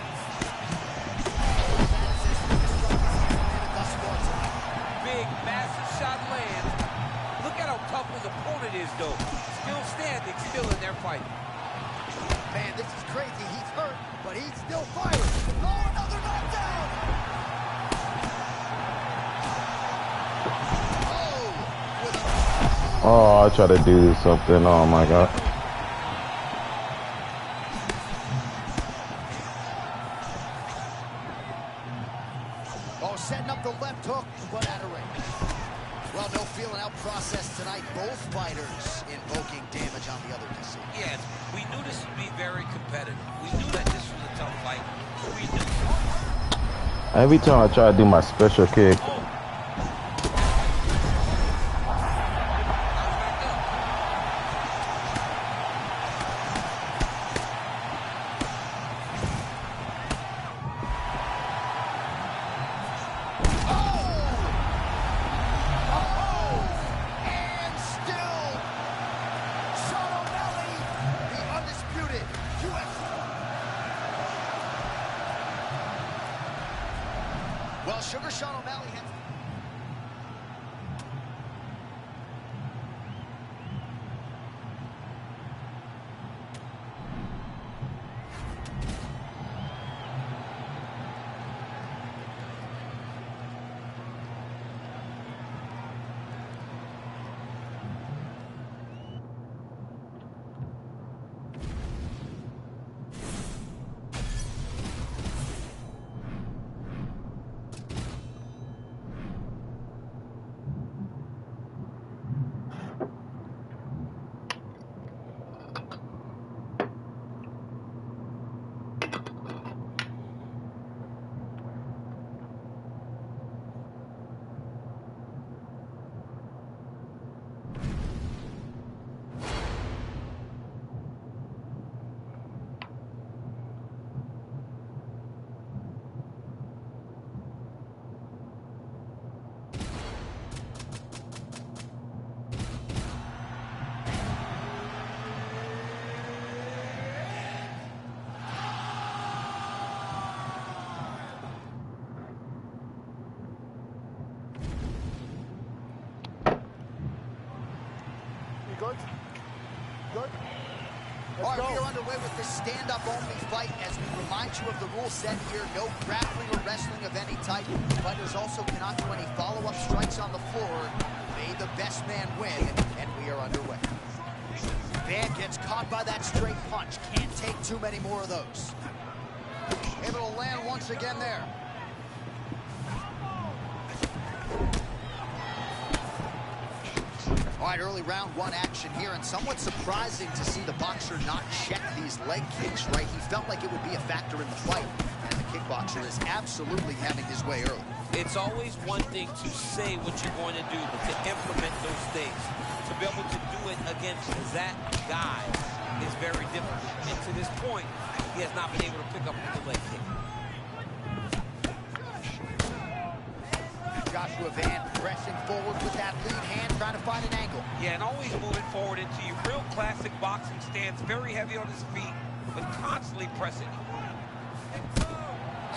Big, massive shot lands. Look at how tough his opponent is, though. Still standing, still in there fighting. Man, this is crazy. He's hurt, but he's still fighting. Oh, another knockdown! Oh, I try to do something. Oh my God. Oh, setting up the left hook, but out of range. Well, no feeling out process tonight. Both fighters invoking damage on the other DC. Yes, we knew this would be very competitive. We knew that this was a tough fight. We knew. Every time I try to do my special kick, Oh. Well, Sugar Sean O'Malley has... Good? Good? All right, we are underway with this stand-up only fight as we remind you of the rule set here. No grappling or wrestling of any type. Fighters also cannot do any follow-up strikes on the floor. May the best man win, and we are underway. Van gets caught by that straight punch. Can't take too many more of those. Able to land once again there. All right, early round one action here, and somewhat surprising to see the boxer not check these leg kicks, right? He felt like it would be a factor in the fight, and the kickboxer is absolutely having his way early. It's always one thing to say what you're going to do, but to implement those things, to be able to do it against that guy is very different. And to this point, he has not been able to pick up the leg kick. Joshua Van pressing forward with that lead hand, trying to find an angle. Yeah, and always moving forward into your real classic boxing stance, very heavy on his feet, but constantly pressing.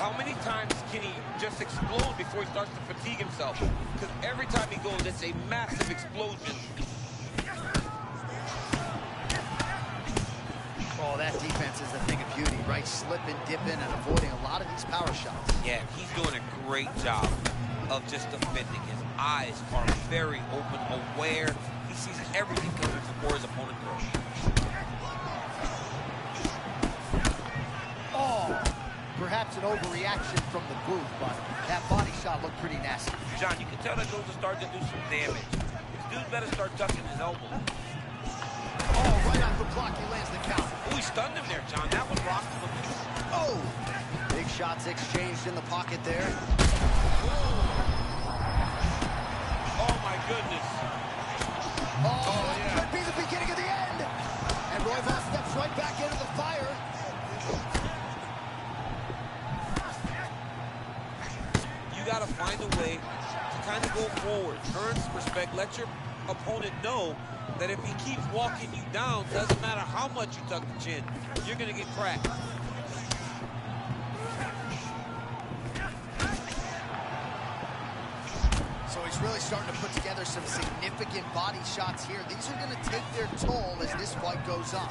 How many times can he just explode before he starts to fatigue himself? Because every time he goes, it's a massive explosion. Oh, that defense is a thing of beauty, right? Slipping, dipping, and avoiding a lot of these power shots. Yeah, he's doing a great job of just defending. His eyes are very open, aware. He sees everything coming before his opponent throws. Oh, perhaps an overreaction from the booth, but that body shot looked pretty nasty. John, you can tell that those are starting to do some damage. This dude better start ducking his elbow. Oh, right off the block, he lands the count. Oh, he stunned him there, John. That was rocked him a bit. Oh, big shots exchanged in the pocket there. Oh, my goodness. Oh, yeah. Could be the beginning of the end. And Royval steps right back into the fire. You got to find a way to kind of go forward, earn some respect, let your opponent know that if he keeps walking you down, doesn't matter how much you tuck the chin, you're going to get cracked. So he's really starting to put together some significant body shots here. These are going to take their toll as this fight goes on.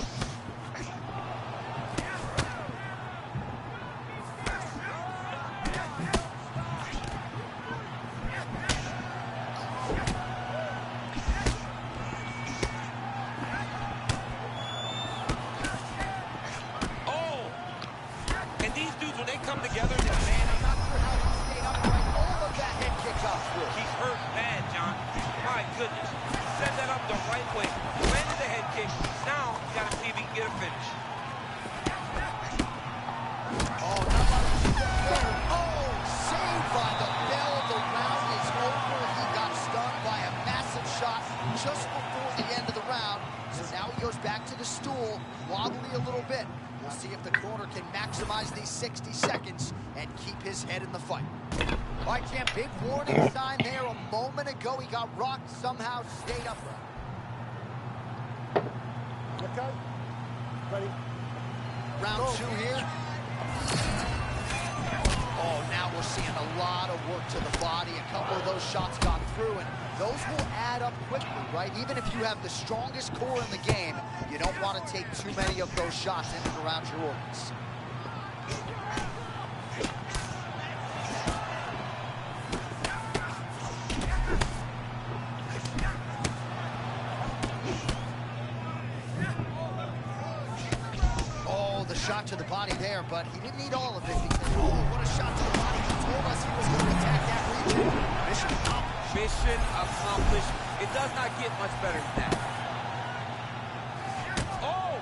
Just before the end of the round. So now he goes back to the stool, wobbly a little bit. We'll see if the corner can maximize these 60 seconds and keep his head in the fight. All right, champ, big warning sign there a moment ago. He got rocked, somehow stayed upright. Okay, ready. Round two here. Oh, now we're seeing a lot of work to the body. A couple of those shots got through, and those will add up quickly, right? Even if you have the strongest core in the game, you don't want to take too many of those shots in and around your organs. Oh, the shot to the body there, but he didn't need all of it. Oh, what a shot to the body. He told us he was going to attack that region. Mission accomplished. Mission accomplished. It does not get much better than that. Oh!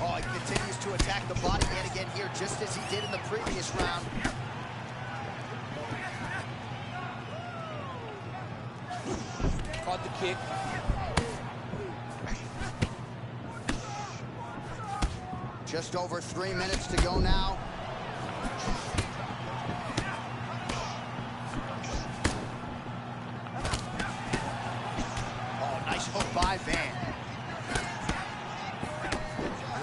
Oh, he continues to attack the body yet again here, just as he did in the previous round. Caught the kick. Just over 3 minutes to go now. Oh, nice hook by Van.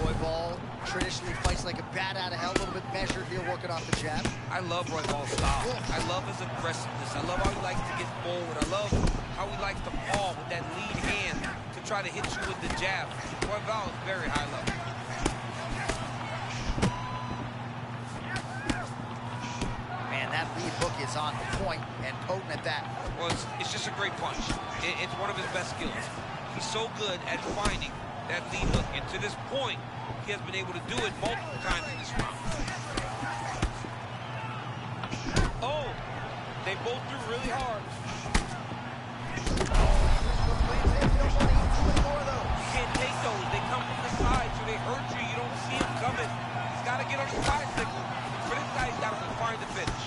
Royval traditionally fights like a bat out of hell, a little bit measured here, working off the jab. I love Royval's style. I love his aggressiveness. I love how he likes to get forward. I love how he likes to paw with that lead hand to try to hit you with the jab. Royval is very high level. point and potent at that. Well, it's just a great punch. It's one of his best skills. He's so good at finding that lead hook. And to this point, he has been able to do it multiple times in this round. Oh, they both threw really hard. You can't take those. They come from the side, so they hurt you. You don't see them coming. He's got to get on the side signal. For this guy, he's got to find the finish.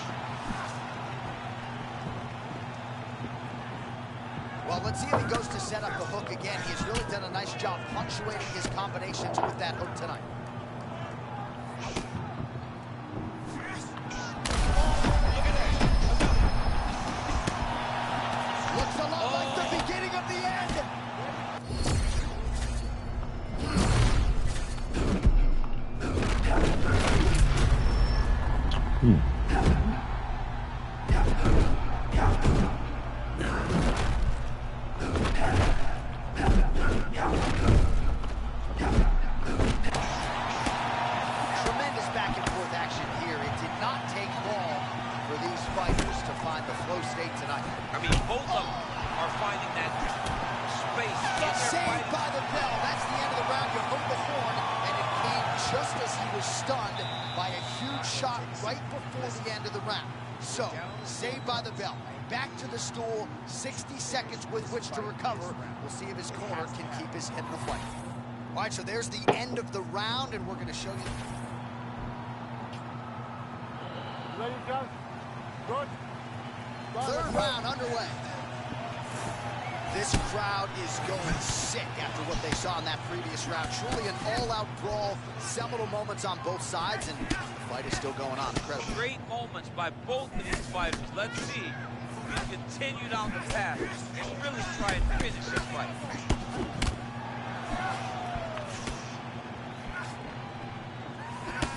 Well, let's see if he goes to set up the hook again. He's really done a nice job punctuating his combinations with that hook tonight. Looks a lot like the beginning of the end. Tremendous back and forth action here. It did not take long for these fighters to find the flow state tonight. I mean, both of them are finding that space. Saved by the bell. That's the end of the round. You heard the horn, and it came just as he was stunned by a huge shot right before the end of the round. So, saved by the bell. Back to the stool, 60 seconds with which to recover. We'll see if his corner can keep his head in the fight. All right, so there's the end of the round, and we're going to show you. Ready, John? Good. Third round underway. This crowd is going sick after what they saw in that previous round. Truly an all-out brawl, seminal moments on both sides, and the fight is still going on. Incredible. Great moments by both of these fighters. Let's see who can continue down the path and really try and finish this fight.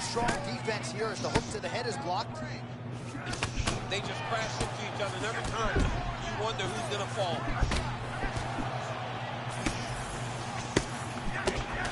Strong defense here as the hook to the head is blocked. They just crash into each other, and every time you wonder who's going to fall.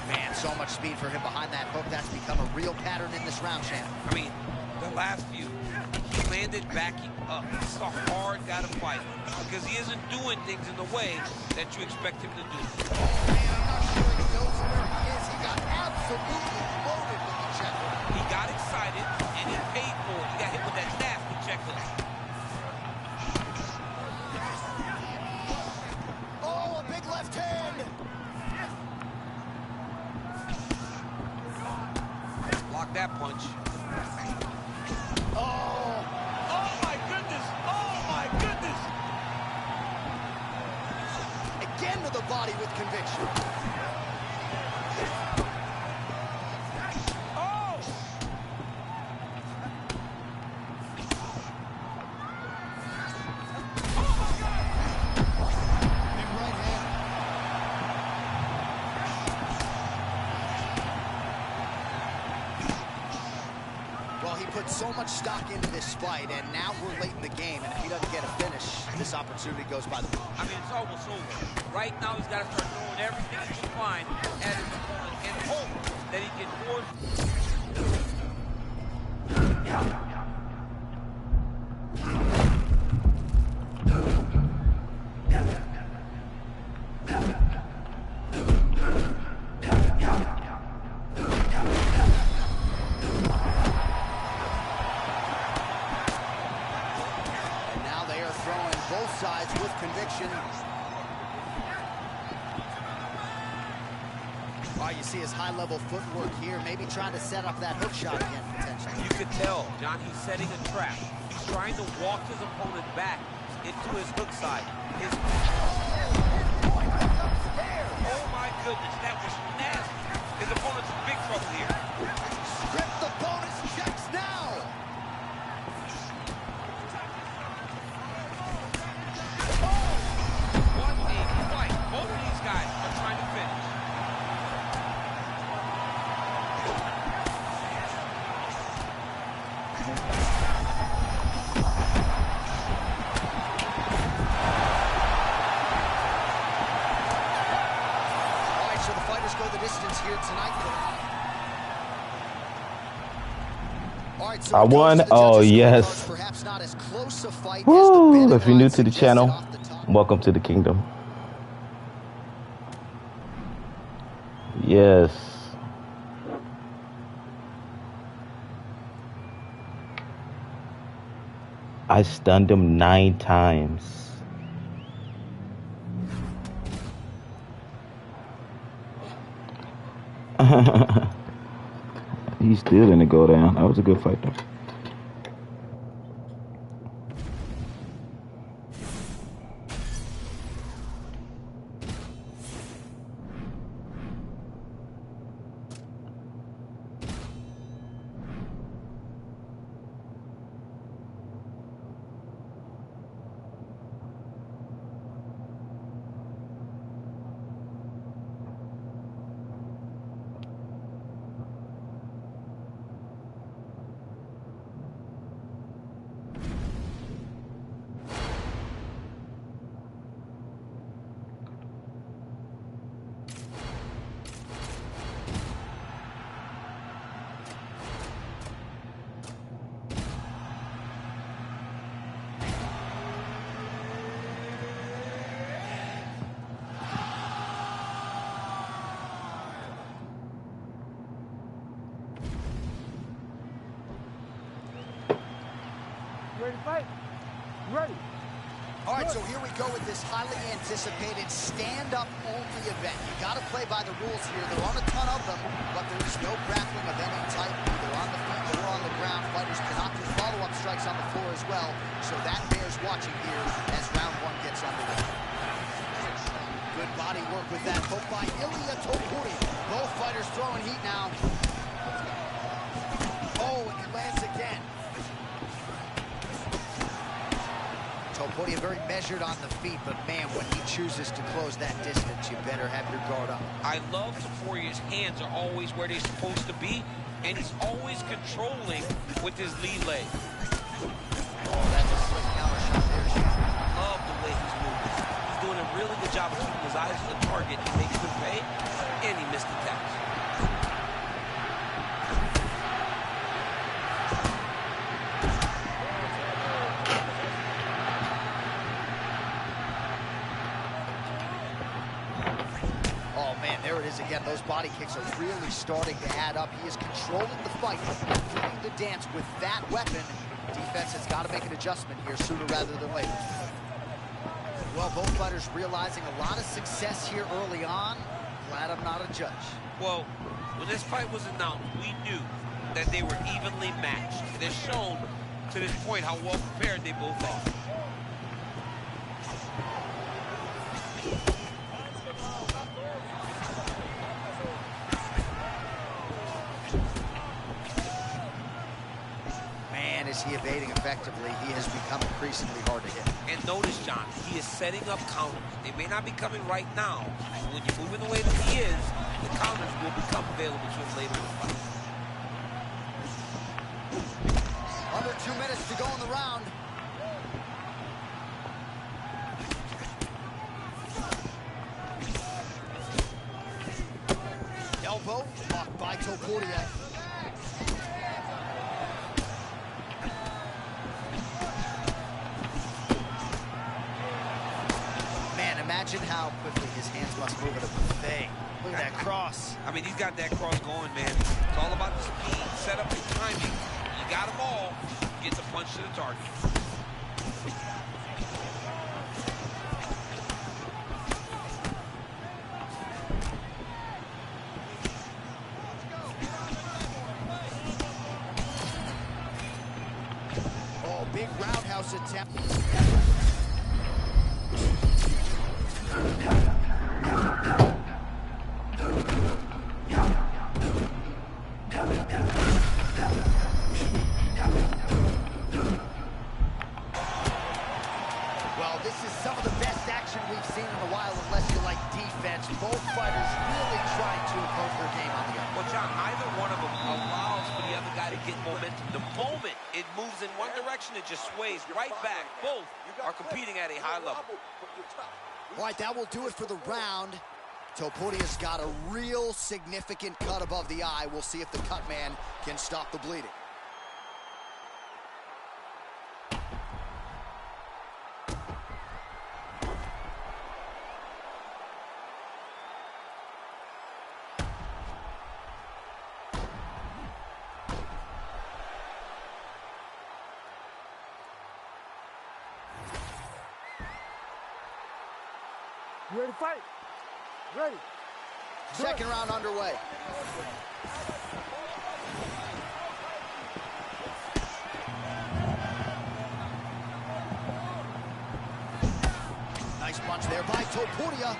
Man, so much speed for him behind that hook. That's become a real pattern in this round, champ. I mean, the last few, he landed backing up. This is a hard guy to fight because he isn't doing things in the way that you expect him to do. Man, I'm not sure he knows where he is. He got absolutely loaded with the check hook. He got excited, and he paid for it. He got hit with that nasty check hook. Oh, a big left hand. Block that punch. Oh. Oh, my goodness. Oh, my goodness. Again to the body with conviction. Oh! Big right hand. Well, he put so much stock into this fight, and now we're late in the game, and if he doesn't get a finish, this opportunity goes by the book. I mean, it's almost over. Right now, he's got to start throwing everything he can find at his opponent and hope that he can force. And now they are throwing both sides with conviction. Oh, you see his high-level footwork here, maybe trying to set up that hook shot again, potentially. You could tell, John, he's setting a trap. He's trying to walk his opponent back into his hook side. Oh, my goodness, that was nasty. His opponent's in big trouble here. Strip the bonus checks now. What a fight. Both of these guys are trying to finish. All right, so the fighters go the distance here tonight. All right, so I it goes won. to the Oh, judges' yes. scorecards. Perhaps not as close a fight as the Woo! betting If you're new line to the suggested channel, off the top. welcome to the kingdom. Yes. I stunned him 9 times. He still didn't go down. That was a good fight, though. You ready to fight? You ready? All right, so here we go with this highly anticipated stand-up only event. You got to play by the rules here. There aren't a ton of them, but there's no grappling of any type, either on the feet or on the ground. Fighters cannot do follow-up strikes on the floor as well, so that bears watching here as round one gets underway. Good body work with that hook by Ilia Topuria. Both fighters throwing heat now. Oh, and he lands again. Topuria very measured on the feet, but man, when he chooses to close that distance, you better have your guard up. I love Topuria's hands are always where they're supposed to be, and he's always controlling with his lead leg. Oh, that's a slick counter shot there, Shane. I love the way he's moving. He's doing a really good job of keeping his eyes on the target and making him pay, and he missed the taps. Oh, man, there it is again. Those body kicks are really starting to add up. He is controlling the fight, leading the dance with that weapon. Defense has got to make an adjustment here sooner rather than later. Well, both fighters realizing a lot of success here early on. Glad I'm not a judge. Well, when this fight was announced, we knew that they were evenly matched. It has shown to this point how well prepared they both are. Man, is he evading effectively. He has become increasingly hard to hit. And notice, John, he is setting up counters. They may not be coming right now, but when you're moving the way that he is, the counters will become available to him later in the fight. Under 2 minutes to go in the round. Elbow blocked by Topuria. Man, imagine how quickly his hands must move at a buffet. Look at that cross. I mean, he's got that cross going, man. It's all about the speed, setup, and timing. You got them all. Gets a punch to the target. Oh, big roundhouse attempt. Well, this is some of the best action we've seen in a while, unless you like defense. Both fighters really trying to impose their game on the other. Well, John, either one of them allows for the other guy to get momentum. The moment it moves in one direction, it just sways right back. Both are competing at a high level. All right, that will do it for the round. Topuria's got a real significant cut above the eye. We'll see if the cut man can stop the bleeding. You ready to fight? Ready. Second round underway. Nice punch there by Topuria.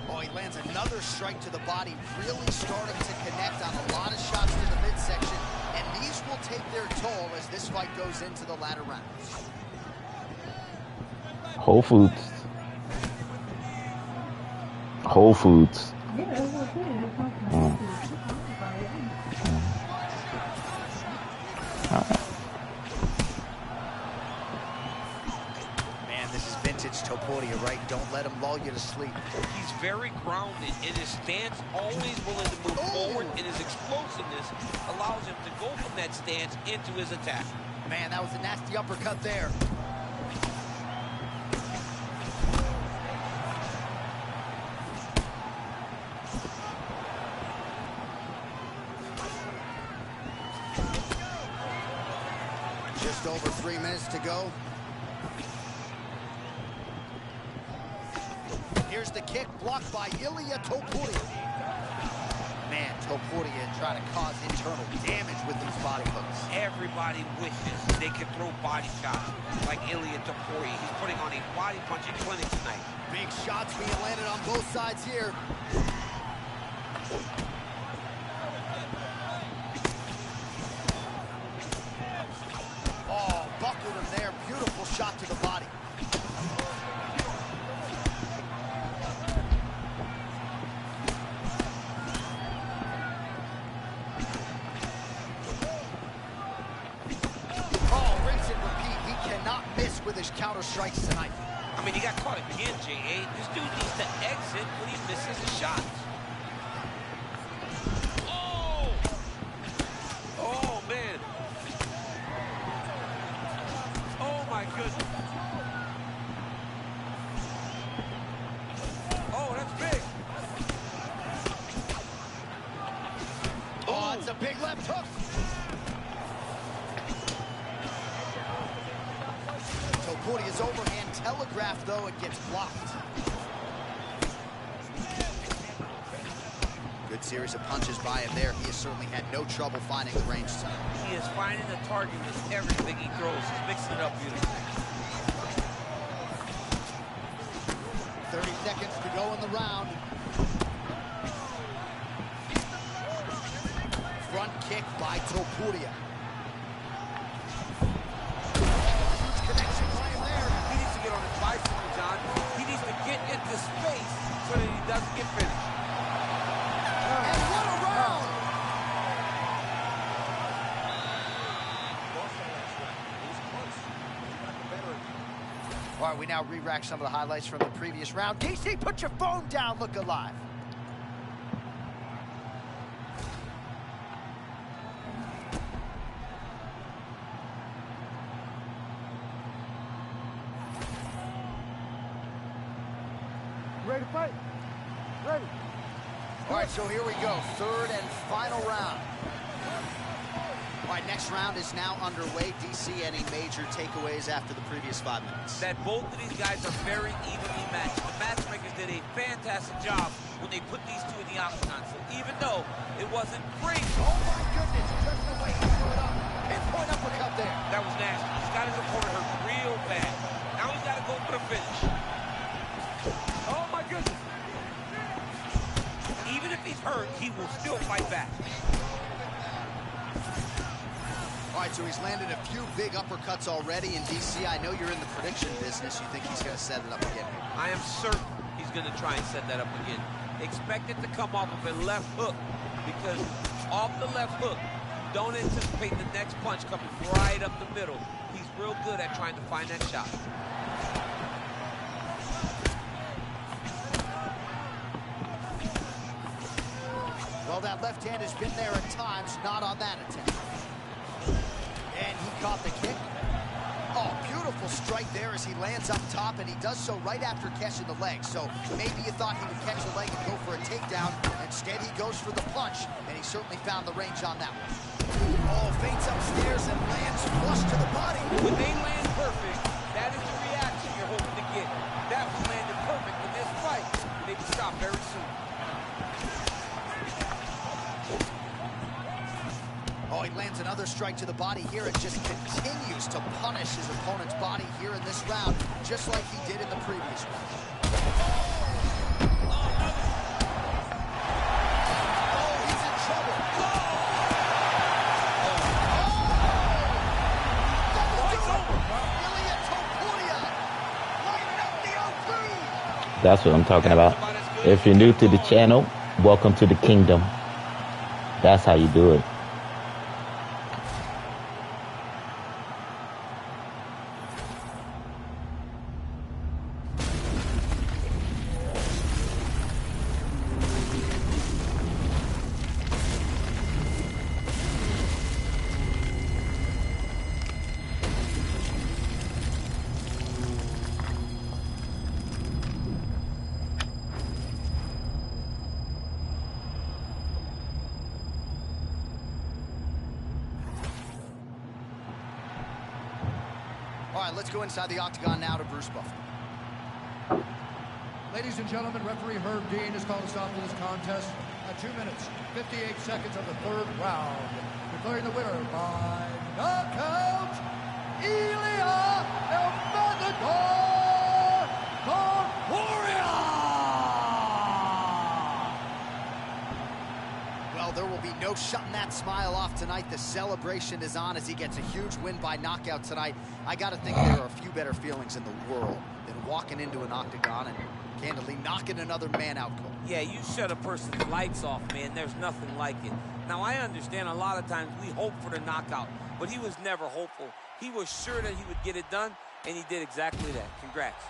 Oh, he lands another strike to the body, really starting to connect on a lot of shots to the midsection, and these will take their toll as this fight goes into the latter rounds. Whole Foods. Whole Foods. Man, this is vintage Topuria, right? Don't let him lull you to sleep. He's very grounded in his stance, always willing to move forward, and his explosiveness allows him to go from that stance into his attack. Man, that was a nasty uppercut there. Just over 3 minutes to go. Here's the kick blocked by Ilia Topuria. Man, Topuria trying to cause internal damage with these body hooks. Everybody wishes they could throw body shots like Ilia Topuria. He's putting on a body punching clinic tonight. Big shots being landed on both sides here. Oh, buckled him there. Beautiful shot to the body. Oh, rinse and repeat. He cannot miss with his counter strikes tonight. I mean, he got caught again, J.A. This dude needs to exit when he misses his shots. Oh! Oh, man. Oh, my goodness. Oh, that's big. Oh, it's a big left hook. Topuria's overhand telegraph, though, it gets blocked. Good series of punches by him there. He has certainly had no trouble finding the range tonight. He is finding the target with everything he throws. He's mixing it up beautifully. 30 seconds to go in the round. Front kick by Topuria. Huge connection by him there. He needs to get on his bicycle, John. He needs to get into space so that he doesn't get finished. And what a round! All right, we now re-rack some of the highlights from the previous round. DC, put your phone down, look alive. Ready to fight? Ready. All right, so here we go. Third and final round. All right, next round is now underway. DC, any major takeaways after the previous 5 minutes? That both of these guys are very evenly matched. The matchmakers did a fantastic job when they put these two in the octagon. So even though it wasn't crazy, Oh my goodness, just the way he threw it up. Pinpoint uppercut there. that was nasty. He's got his opponent hurt real bad. Now he's got to go for the finish. Oh my goodness. Even if he's hurt, he will still fight back. All right, so he's landed a few big uppercuts already. And DC, I know you're in the prediction business. You think he's going to set it up again here? I am certain he's going to try and set that up again. Expect it to come off of a left hook, because off the left hook, don't anticipate the next punch coming right up the middle. He's real good at trying to find that shot. Well, that left hand has been there at times, not on that attempt. And he caught the kick. Oh, beautiful strike there as he lands up top, and he does so right after catching the leg. So maybe you thought he would catch the leg and go for a takedown. Instead, he goes for the punch, and he certainly found the range on that one. Oh, feints upstairs and lands flush to the body. When they land perfect, that is the reality. Another strike to the body here, and just continues to punish his opponent's body here in this round, just like he did in the previous one. Oh, he's in trouble. That's what I'm talking about. If you're new to the channel, welcome to the kingdom. That's how you do it. All right, let's go inside the octagon now to Bruce Buffer. Ladies and gentlemen, referee Herb Dean has called a stop to this contest at 2 minutes, 58 seconds of the third round. Declaring the winner by knockout, Ilya Matador Topuria! Well, there will be no shutting that smile off tonight. The celebration is on as he gets a huge win by knockout tonight. I got to think there are a few better feelings in the world than walking into an octagon and candidly knocking another man out cold. Yeah, you shut a person's lights off, man. There's nothing like it. Now, I understand a lot of times we hope for the knockout, but he was never hopeful. He was sure that he would get it done, and he did exactly that. Congrats.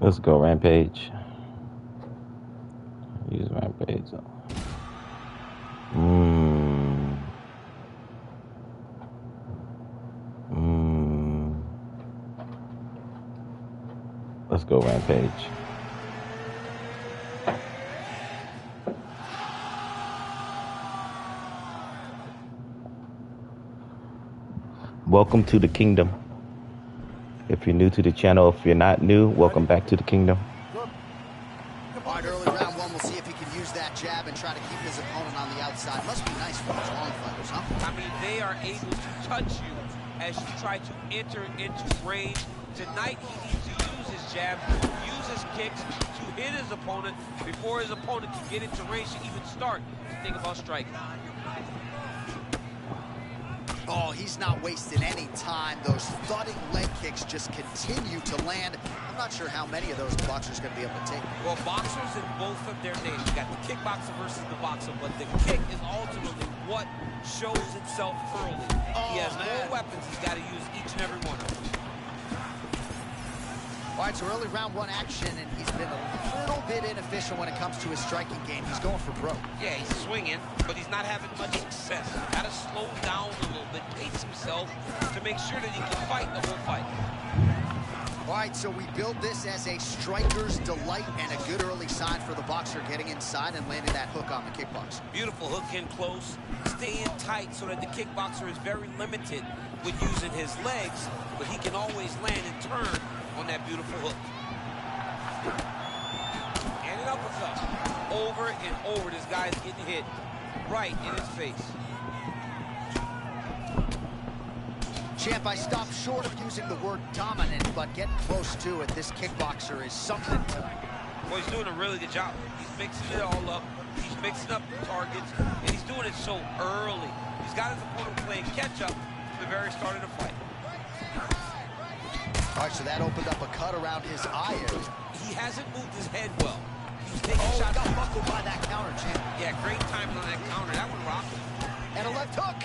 Let's go, Rampage. Use Rampage. Let's go, Rampage. Welcome to the kingdom. If you're new to the channel, if you're not new, welcome back to the kingdom. All right, early round one, we'll see if he can use that jab and try to keep his opponent on the outside. Must be nice for those long fighters, huh? I mean, they are able to touch you as you try to enter into range. Tonight, he needs to use his jab, use his kicks to hit his opponent before his opponent can get into range to even start to think about striking. Oh, he's not wasting any time. Those thudding leg kicks just continue to land. I'm not sure how many of those boxers are going to be able to take. Well, boxers in both of their names. You got the kickboxer versus the boxer, but the kick is ultimately what shows itself early. Oh, he has man. more weapons. He's got to use each and every one of them. All right, so early round one action, and he's been a little bit inefficient when it comes to his striking game. He's going for broke. Yeah, he's swinging, but he's not having much success. Got to slow down a little bit, pace himself to make sure that he can fight the whole fight. All right, so we build this as a striker's delight and a good early sign for the boxer getting inside and landing that hook on the kickboxer. Beautiful hook in close, staying tight so that the kickboxer is very limited with using his legs, but he can always land and turn on that beautiful hook. And an uppercut. Over and over, this guy's getting hit right in his face. Champ, I stopped short of using the word dominant, but getting close to it. This kickboxer is something tonight. Well, he's doing a really good job. He's mixing it all up. He's mixing up the targets, and he's doing it so early. He's got his opponent playing catch-up from the very start of the fight. All right, so that opened up a cut around his eye area. He hasn't moved his head well. He's taking shots. Got buckled by that counter, champ. Yeah, great timing on that counter. That one rocked. And a left hook.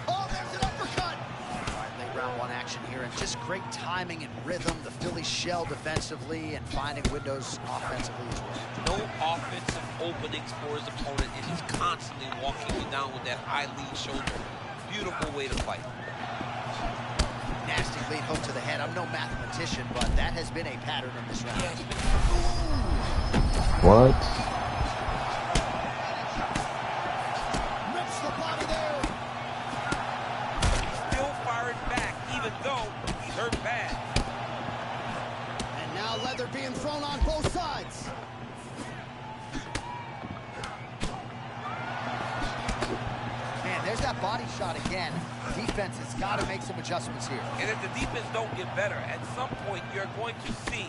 Oh, there's an uppercut. All right, late round one action here, and just great timing and rhythm. The Phillies shell defensively and finding windows offensively as well. No offensive openings for his opponent, and he's constantly walking you down with that high lead shoulder. Beautiful way to fight. Nasty lead hook to the head. I'm no mathematician, but that has been a pattern in this round. What? Rips the body there. Still firing back, even though he's hurt bad. And now leather being thrown on both sides. Man, there's that body shot again. Defense has got to make some adjustments here. And if the defense don't get better, at some point you're going to see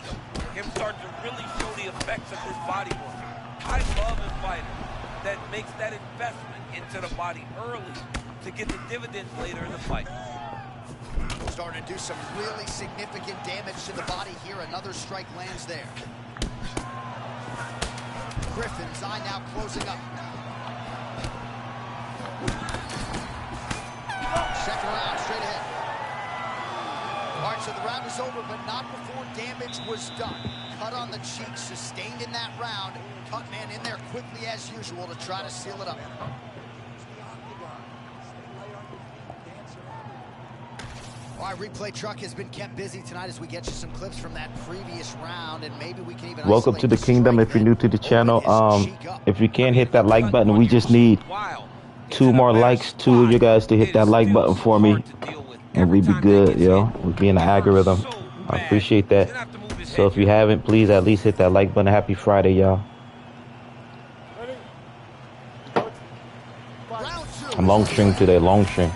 him start to really show the effects of his body work. I love a fighter that makes that investment into the body early to get the dividends later in the fight. Starting to do some really significant damage to the body here. Another strike lands there. Griffin's eye now closing up. Second round, straight ahead. All right, so the round is over, but not before damage was done. Cut on the cheek, sustained in that round. Cut man in there quickly as usual to try to seal it up. All right, replay truck has been kept busy tonight as we get you some clips from that previous round, and maybe we can even Welcome to the kingdom. If you're new to the channel, if you can't hit that like button, we just need 2 more likes, 2 of you guys to hit that like button for me, and we be good, yo. We'll be in the algorithm. I appreciate that. So if you haven't, please at least hit that like button. Happy Friday, y'all. I'm long string today, long string.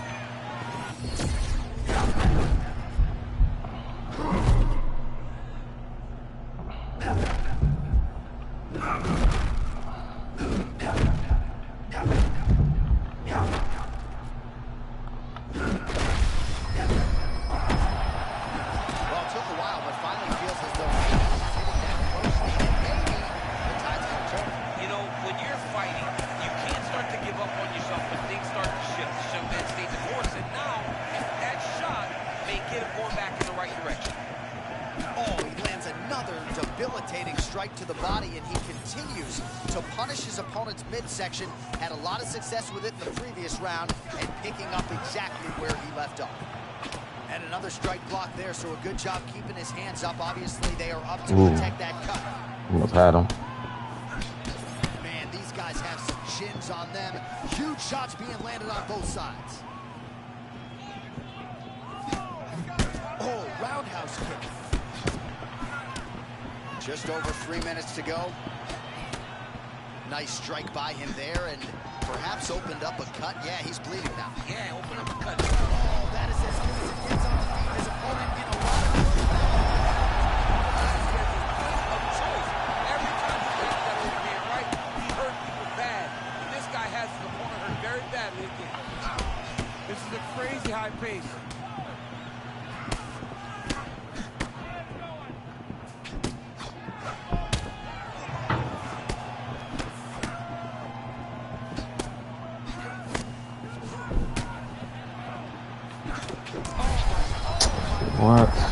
Strike to the body, and he continues to punish his opponent's midsection. Had a lot of success with it in the previous round and picking up exactly where he left off. And another strike block there, so a good job keeping his hands up. Obviously, they are up to protect that cut. Almost had him. Man, these guys have some chins on them. Huge shots being landed on both sides. Oh, roundhouse kick. Just over 3 minutes to go. Nice strike by him there, and perhaps opened up a cut. Yeah, he's bleeding now. Yeah, open up a cut. Oh, that is as good as it gets on the feet. His opponent in a lot of choice. Every time he gets that overhand right, he hurt people bad. And this guy has his opponent hurt very badly again. Very high pace. What?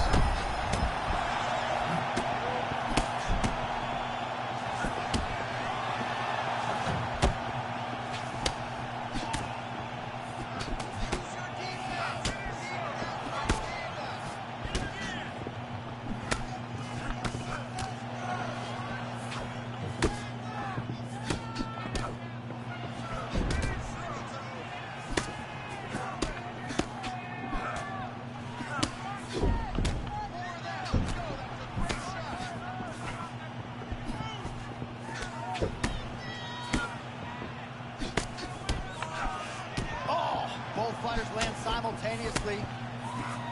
Both fighters land simultaneously.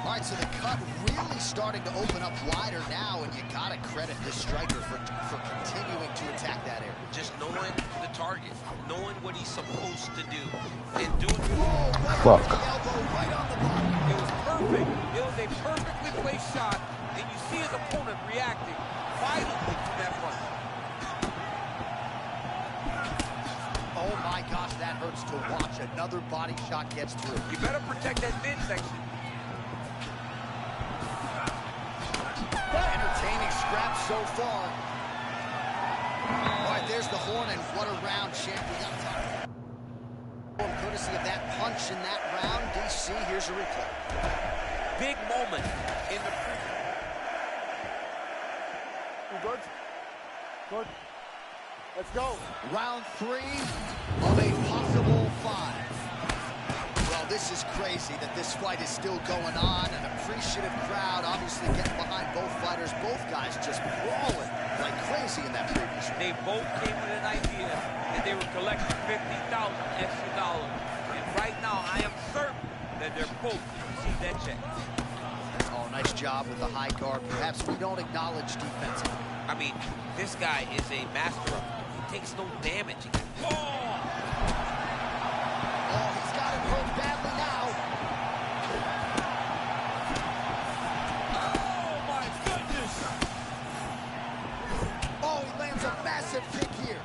All right, so the cut really starting to open up wider now, and you gotta credit this striker for continuing to attack that area. Just knowing the target, knowing what he's supposed to do, and doing Fuck. Right on the body. it was perfect. It was a perfectly placed shot, and you see his opponent reacting violently from that punch. Oh my gosh, that hurts to watch. Another body shot gets through. You better protect that midsection. Entertaining scrap so far. All right, there's the horn, and what a round, champ. We got time. Courtesy of that punch in that round, DC, here's a replay. Big moment in the You good? Good. Let's go. Round 3 of a possible 5. Well, this is crazy that this fight is still going on. An appreciative crowd obviously getting behind both fighters. Both guys just brawling like crazy in that previous round. They both came with an idea that they were collecting 50,000 extra dollars. And right now, I am certain that they're both going to receive that check. Oh, nice job with the high guard. Perhaps we don't acknowledge defensively. I mean, this guy is a master of it. He takes no damage. Oh! Oh, he's got him hurt badly now. Oh, my goodness! Oh, he lands a massive kick here.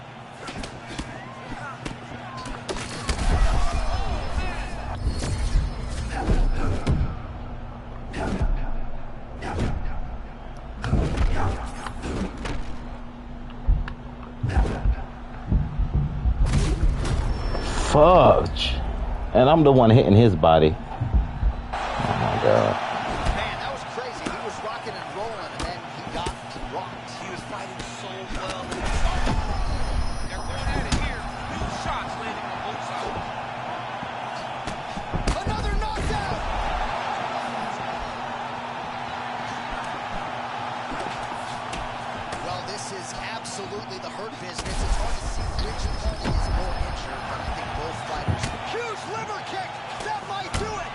Fudge. And I'm the one hitting his body. Oh my God. Man, that was crazy. He was rocking and rolling, and then he got rocked. He was fighting so well. They're going at it here. Huge shots landing on both sides. Another knockdown! Well, this is absolutely the hurt business. It's hard to see which opponent is more injured, but I think both fighters. Huge liver kick! That might do it!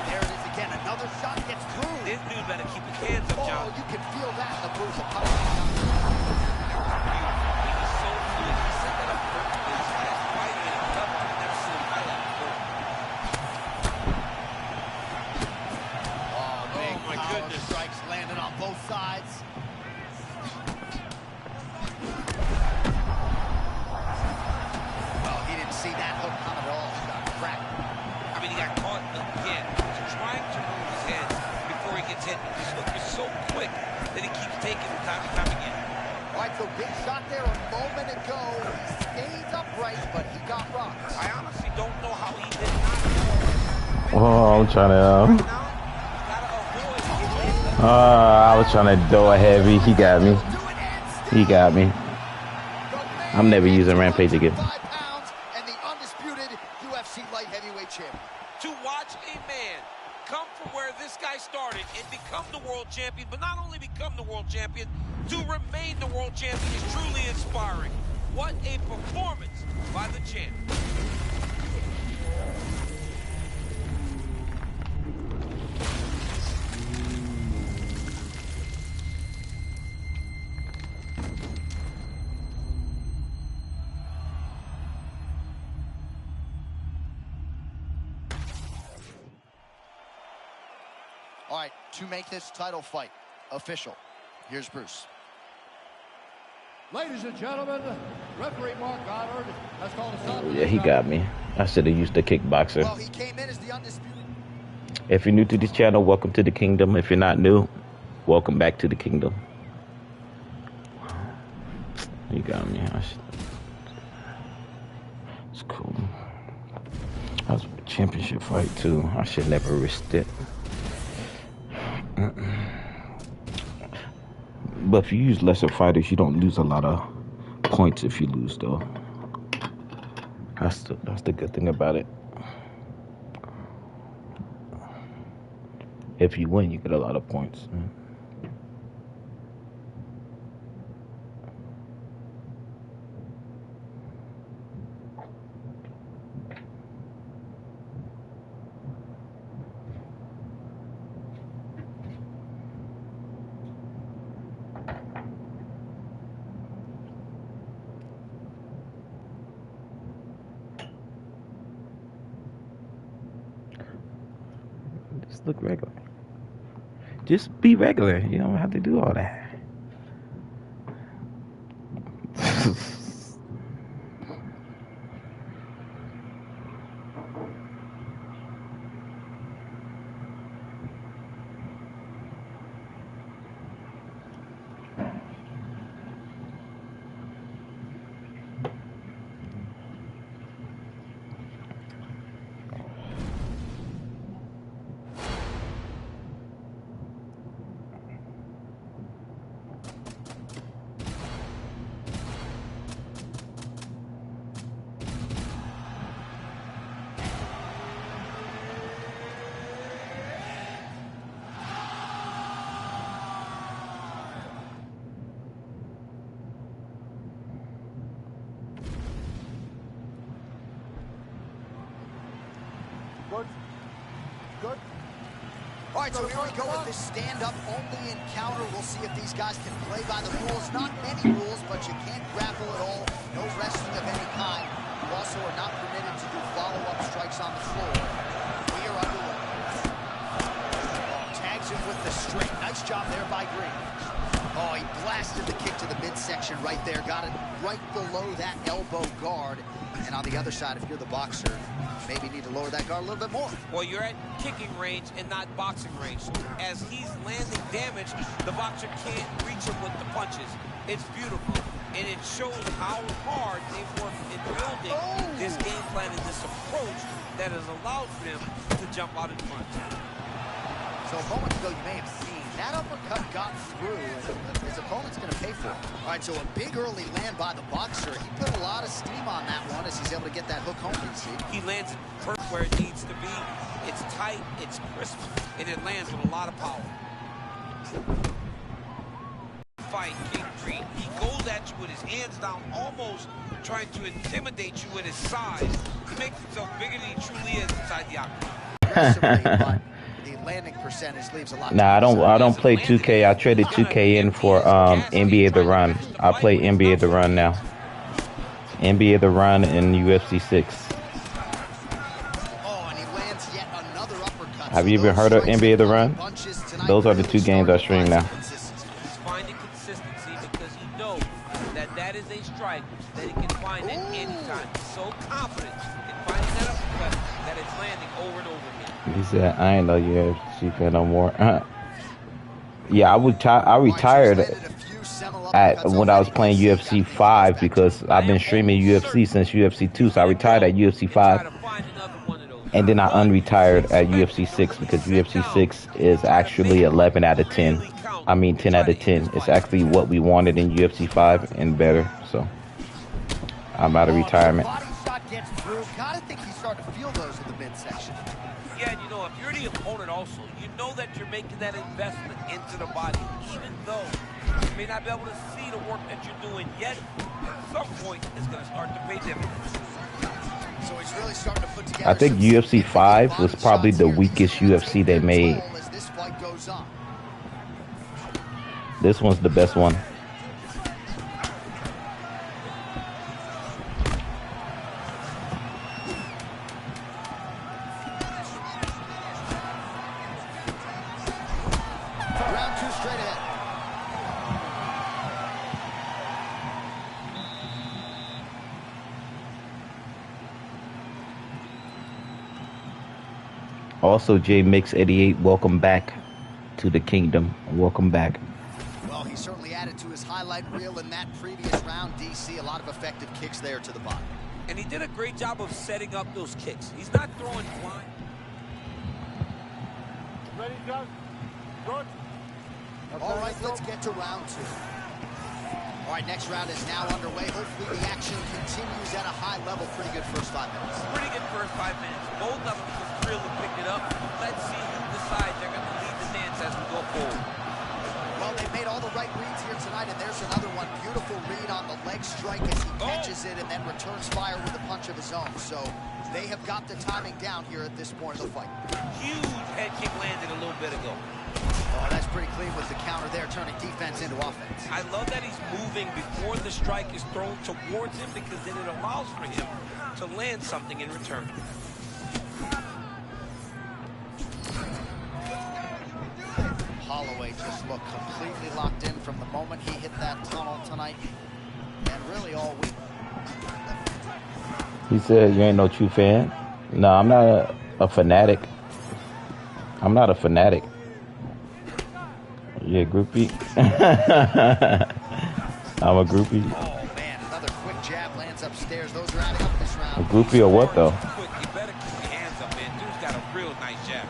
There it is again. Another shot gets through. This dude better keep his hands up, John. Oh, you can feel that in the booth. He was so fluid. He set that up perfectly. His last fight in a level I've never seen him fight like before. Oh, big my power goodness. strikes landed on both sides. Well, he didn't see that hook coming at all. He got cracked. I mean, he got caught again, trying to move his hands before he gets hit. This hook is so quick that he keeps taking it time and time again. All right, so big shot there a moment ago. He stays upright, but he got rocked. I honestly don't know how he did not know. Oh, I'm trying to. Right now, he's gotta avoid getting I was trying to throw a heavy. He got me. He got me. I'm never using Rampage again. 5 pounds and the undisputed UFC light heavyweight champion. to watch a man come from where this guy started and become the world champion, but not only become the world champion, to remain the world champion is truly inspiring. What a performance by the champ. All right, to make this title fight official, here's Bruce. Ladies and gentlemen, referee Mark Goddard has called a stop. Oh, yeah, he got me. I should have used the kickboxer. Well, he came in as the undisputed. If you're new to this channel, welcome to the kingdom. If you're not new, welcome back to the kingdom. He got me. It's cool. That was a championship fight too. I should never risked it. But if you use lesser fighters, you don't lose a lot of points if you lose, though. That's the good thing about it. If you win, you get a lot of points. Just look regular. Just be regular. You don't have to do all that. Good. All right, so here we go with this stand-up only encounter. We'll see if these guys can play by the rules. Not many rules, but you can't grapple at all. No wrestling of any kind. You also are not permitted to do follow-up strikes on the floor. We are underway. Tags him with the straight. Nice job there by Green. Oh, he blasted the kick to the midsection right there. Got it right below that elbow guard. And on the other side, if you're the boxer, maybe need to lower that guard a little bit more. Well, you're at kicking range and not boxing range. So as he's landing damage, the boxer can't reach him with the punches. It's beautiful, and it shows how hard they've worked in building this game plan and this approach that has allowed for them to jump out in front. So a moment ago, you may have seen that uppercut got through, and his opponent's going to pay for it. All right, so a big early land by the boxer. He put a lot of steam on that one as he's able to get that hook home, you see. He lands it perfect where it needs to be. It's tight, it's crisp, and it lands with a lot of power. Fight King Green. He goes at you with his hands down, almost trying to intimidate you with his size. He makes himself bigger than he truly is inside the octagon. The landing percentage leaves a lot. Nah, I don't play 2K. I traded 2K in for NBA The Run. I play NBA The Run now. NBA The Run and UFC 6. Oh, and he lands yet another uppercut. Have you ever heard of NBA The Run? Those are the two games I stream now. He's finding consistency because he knows that that is a strike that he can find at any time. He's so confident in finding that uppercut that it's landing over and over again. He said, I ain't know UFC fan no more. Yeah, I retired when I was playing UFC 5 because I've been streaming UFC since UFC 2, so I retired at UFC 5. And then I unretired at UFC 6 because UFC 6 is actually 11 out of 10. I mean 10 out of 10. It's actually what we wanted in UFC 5 and better, so I'm out of retirement. Body shot gets through. Gotta think he's starting to feel those in the midsection. Yeah, and you know, if you're the opponent also, you know that you're making that investment into the body, even though you may not be able to see the work that you're doing yet. At some point, it's going to start to pay dividends. So he's really starting to put together. I think UFC 5 was probably the weakest UFC they made. This one's the best one. Also, J Mix 88, welcome back to the kingdom. Welcome back. Well, he certainly added to his highlight reel in that previous round, DC. A lot of effective kicks there to the body. And he did a great job of setting up those kicks. He's not throwing blind. Ready, John? Good. All right, let's get to round 2. All right, next round is now underway. Hopefully the action continues at a high level. Pretty good first 5 minutes. Pretty good first 5 minutes. Both of them just really picked it up. Let's see who decides they're going to lead the dance as we go forward. Well, they made all the right reads here tonight, and there's another one. Beautiful read on the leg strike as he catches it and then returns fire with a punch of his own. So they have got the timing down here at this point of the fight. Huge head kick landed a little bit ago. Oh, that's pretty clean with the counter there, turning defense into offense. I love that he's moving before the strike is thrown towards him, because then it allows for him to land something in return. Holloway just looked completely locked in from the moment he hit that tunnel tonight, and really all week. He said, you ain't no true fan. No, I'm not a fanatic. I'm not a fanatic. Yeah, groupie. I'm a groupie. Oh, man, another quick jab lands upstairs. Those are adding up this round. A groupie or what, though? Quick, you better keep your hands up, man. Dude's got a real nice jab.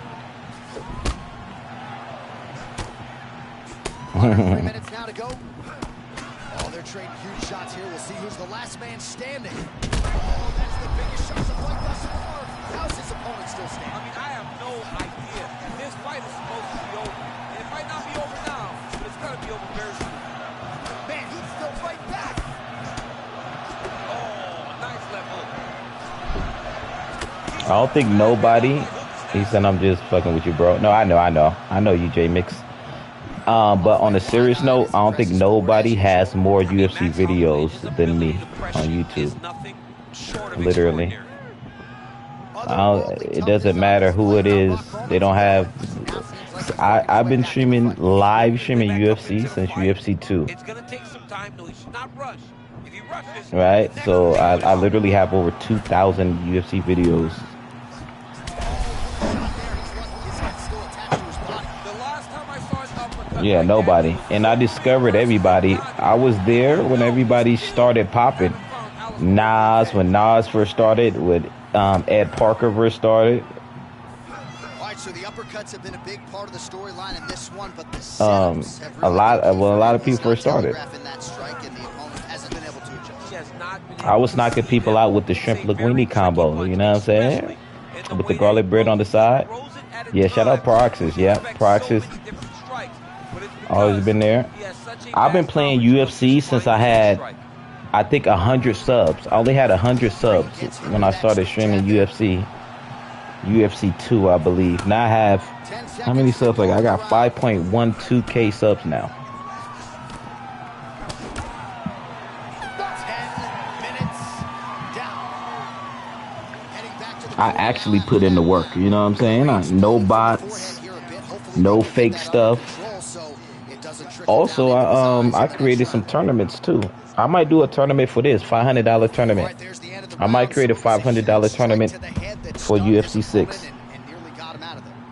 3 minutes now to go. Oh, they're trading huge shots here. We'll see who's the last man standing. Oh, that's the biggest shot of the fight thus far. How's his opponent still standing? I mean, I have no idea. This fight is supposed to be over. And it might not be over now, but it's going to be over very soon. Man, he's still fighting back. Oh, nice left hook. I don't think nobody. He said, I'm just fucking with you, bro. No, I know you, J Mix. But on a serious note, I don't think nobody has more UFC videos than me on YouTube. Literally. It doesn't matter who it is. They don't have. I've been live streaming UFC since UFC 2. It's going to take some time, though. He should not rush. If he rushes, right? So I literally have over 2,000 UFC videos. Yeah, nobody. And I discovered everybody. I was there when everybody started popping. Nas, when Nas first started, when Ed Parker first started. All right, so the uppercuts have been a big part of the storyline in this one, but the a lot of people first started. I was knocking people out with the shrimp linguine combo, you know what I'm saying? With the garlic bread on the side. Yeah, shout out Proxys. Yeah, Proxys. Always been there. I've been playing UFC since I had, I think, 100 subs. I only had 100 subs when I started streaming UFC. UFC 2, I believe. Now I have, how many subs? Like, I got 5.12K subs now. 10 minutes down. I actually put in the work, you know what I'm saying? No bots, no fake stuff. Also, I created some tournaments too. I might do a tournament for this $500 tournament. I might create a $500 tournament for UFC 6.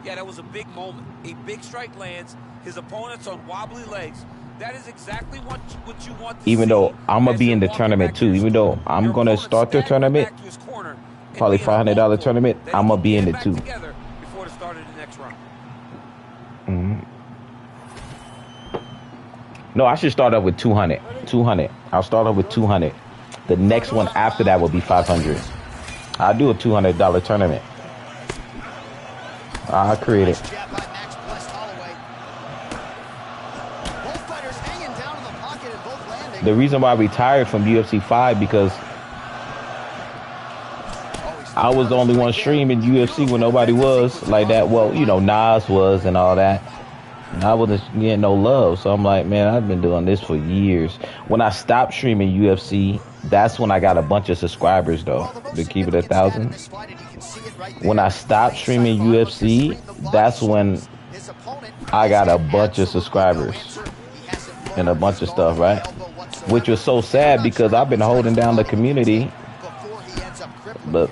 Yeah, that was a big moment. A big strike lands. His opponent's on wobbly legs. That is exactly what you want to see. Even though I'm gonna be in the tournament too. Even though I'm gonna start the tournament, probably $500 tournament, I'm gonna be in it too. Before the start of the next round. No, I should start off with 200. 200. I'll start off with 200. The next one after that will be 500. I'll do a $200 tournament. I'll create it. The reason why I retired from UFC 5 because I was the only one streaming UFC when nobody was like that. Well, you know, Nas was and all that. And I wasn't getting no love. So I'm like, man, I've been doing this for years. When I stopped streaming UFC, that's when I got a bunch of subscribers, though, to keep it 1,000. When I stopped streaming UFC, that's when I got a bunch of subscribers and a bunch of stuff, right? Which was so sad because I've been holding down the community. But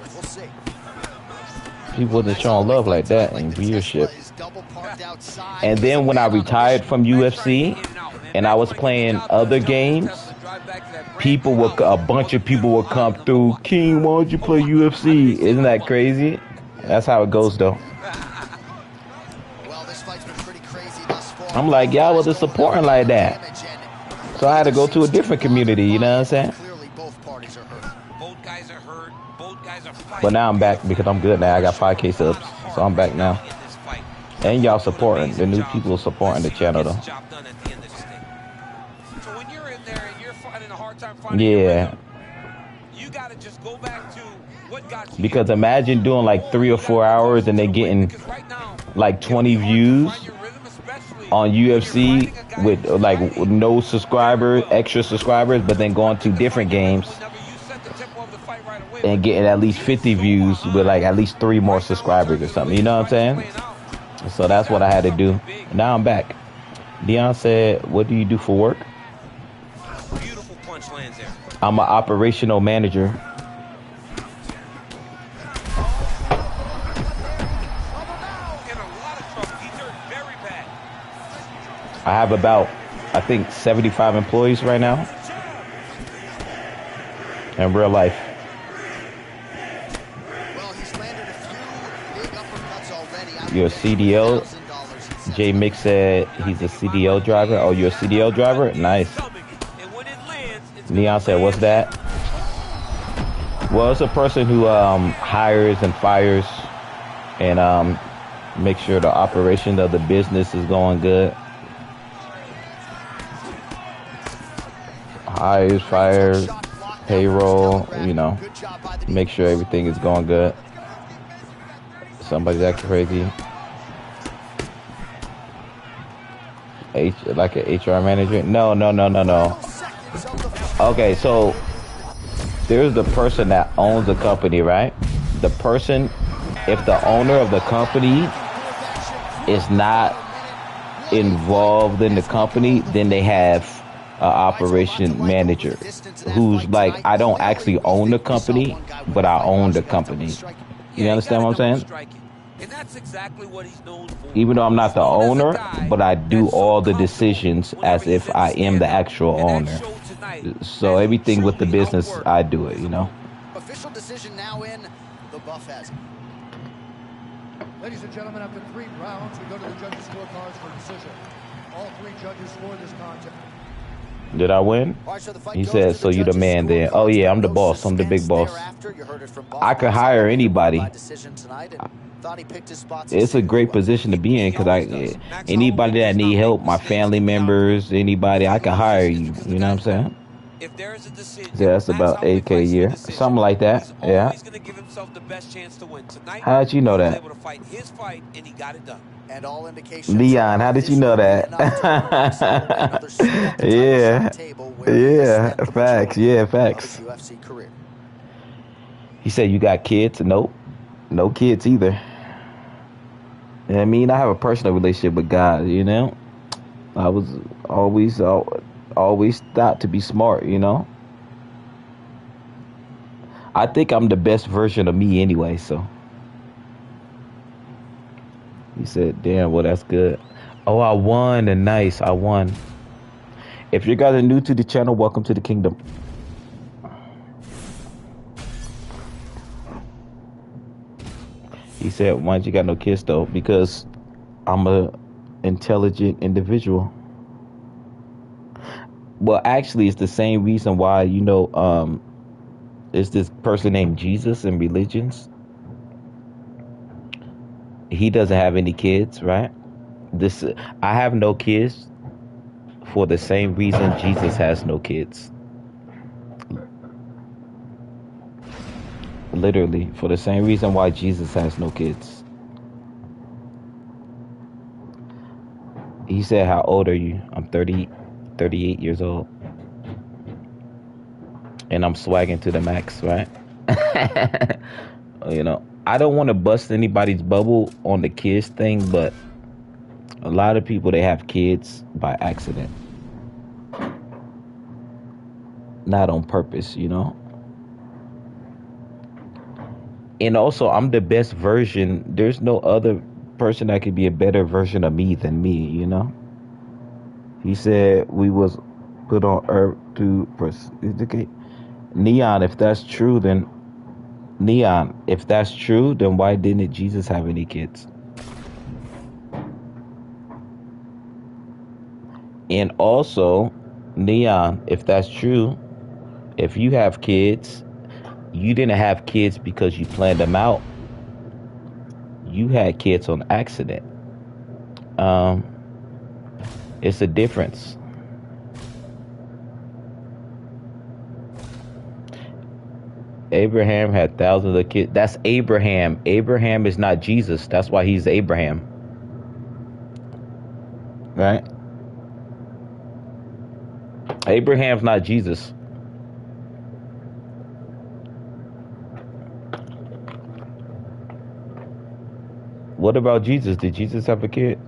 People wasn't showing love like that in viewership. Is double parked outside. And then when I retired from UFC and I was playing other games, a bunch of people would come through. King, why don't you play UFC? Isn't that crazy? That's how it goes, though. Well, this fight's been pretty crazy thus far. I'm like, y'all wasn't supporting like that. So I had to go to a different community, you know what I'm saying? Clearly, both parties are hurt. Both guys are hurt. Both guys are fighting. But now I'm back because I'm good now. I got 5K subs, so I'm back now. And y'all supporting, the new people supporting the channel, though. So when you're in there and you're finding a hard time finding Yeah. you gotta just go back to what got you. Because imagine doing like 3 or 4 hours and then getting like 20 views on UFC with like no subscribers, extra subscribers, but then going to different games and getting at least 50 views with like at least 3 more subscribers or something. You know what I'm saying? So that's what I had to do. Now I'm back. Dion said, what do you do for work? Beautiful punch lands there. I'm an operational manager. I have about, I think, 75 employees right now in real life. Well, he's landed a few big uppercuts already. You're a CDL? J Mix said he's a CDL driver. Oh, you're a CDL driver? Nice. Neon said, what's that? Well, it's a person who hires and fires and makes sure the operation of the business is going good. Hires, fires, payroll, you know, make sure everything is going good. Somebody's acting crazy. Like an HR manager? No. Okay, so there's the person that owns the company, right? The person, if the owner of the company is not involved in the company, then they have an operation manager who's like, I don't actually own the company, but I own the company. You understand what I'm saying? And that's exactly what he's known for. Even though I'm not the owner, but I do all the decisions as if I am the actual owner. So everything with the business, I do it, you know. Official decision now in. The buff has it. Ladies and gentlemen, after 3 rounds, we go to the judges' scorecards for a decision. All 3 judges scored this contest. Did I win? He said, so you the man then. Oh yeah, I'm the boss. I'm the big boss. I could hire anybody. It's a great position to be in because anybody that need help, my family members, anybody, I can hire you. You know what I'm saying? If there is a decision, yeah, that's about 8K a year. Something like that. Yeah. How'd you know that? And all indications Leon, how did you know that? Yeah, facts. Yeah, facts. He said, you got kids? Nope. No kids either. You know what I mean? I have a personal relationship with God, you know? I was always thought to be smart, you know? I think I'm the best version of me anyway, so. He said, damn, well, that's good. Oh, I won, and nice, I won. If you guys are new to the channel, welcome to the kingdom. He said, why don't you got no kids, though? Because I'm a intelligent individual. Well, actually, it's the same reason why, you know, it's this person named Jesus in religions. He doesn't have any kids, right? I have no kids for the same reason Jesus has no kids. Literally, for the same reason why Jesus has no kids. He said, how old are you? I'm 38 years old. And I'm swagging to the max, right? You know, I don't want to bust anybody's bubble on the kids thing, but a lot of people, they have kids by accident. Not on purpose, you know? And also, I'm the best version. There's no other person that could be a better version of me than me, you know? He said we was put on earth to persecute. Neon, if that's true, then why didn't Jesus have any kids? And also, Neon, if that's true, if you have kids, you didn't have kids because you planned them out. You had kids on accident. It's a difference. Abraham had thousands of kids. That's Abraham. Abraham is not Jesus. That's why he's Abraham. Right? Abraham's not Jesus. What about Jesus? Did Jesus have a kid?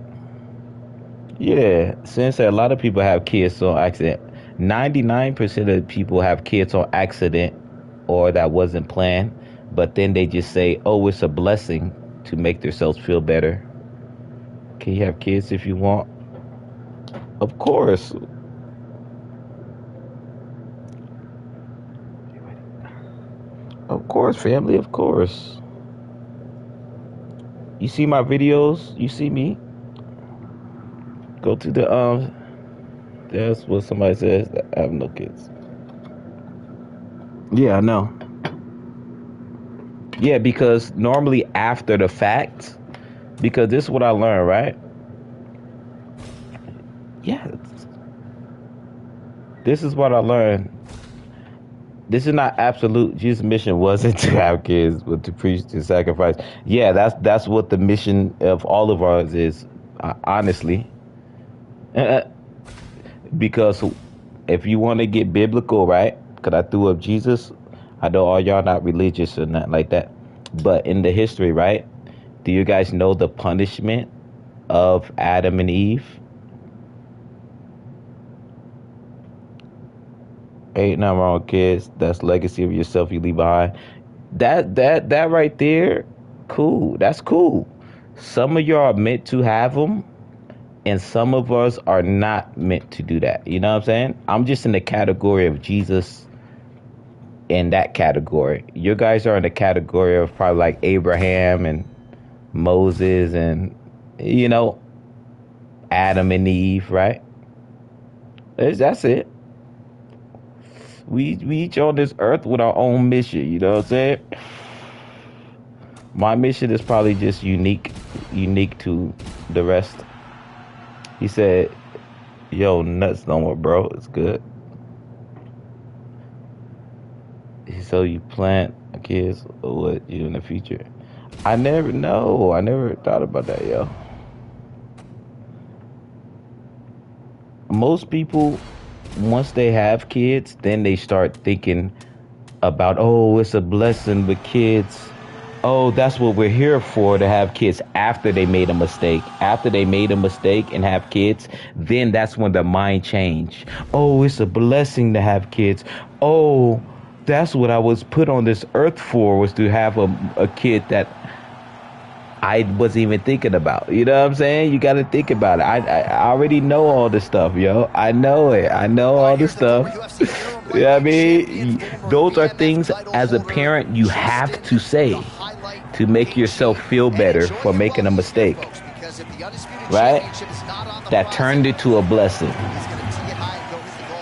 Yeah, since a lot of people have kids on accident. 99% of people have kids on accident or that wasn't planned, but then they just say, oh, it's a blessing to make themselves feel better. Can you have kids if you want? Of course. Of course, family, of course. You see my videos? You see me? Go to the that's what somebody says. I have no kids. Yeah, I know. Yeah, because normally after the fact, because this is what I learned, right? Yeah. This is what I learned. This is not absolute. Jesus' mission wasn't to have kids, but to preach and sacrifice. Yeah, that's what the mission of all of ours is, honestly. Because if you want to get biblical, right? Because I threw up Jesus. I know all y'all not religious or nothing like that. But in the history, right? Do you guys know the punishment of Adam and Eve? Ain't nothing wrong with kids. That's legacy of yourself you leave behind. That right there, cool. That's cool. Some of y'all are meant to have them, and some of us are not meant to do that. You know what I'm saying? I'm just in the category of Jesus. In that category, you guys are in the category of probably like Abraham and Moses and Adam and Eve, right? That's it. We each on this earth with our own mission, you know what I'm saying? My mission is probably just unique to the rest. He said, yo, nuts no more, bro. It's good. So you plant kids or what you in the future? I never thought about that, yo. Most people, once they have kids, then they start thinking about, oh, it's a blessing with kids. Oh, that's what we're here for, to have kids after they made a mistake. After they made a mistake and have kids, then that's when their mind changed. Oh, it's a blessing to have kids. Oh, that's what I was put on this earth for, was to have a kid that I wasn't even thinking about. You know what I'm saying? You got to think about it. I already know all this stuff, yo. I know it. I know all this stuff. You know what I mean? Those are things as a parent you have to say to make yourself feel better for making a mistake. Right? That turned into a blessing.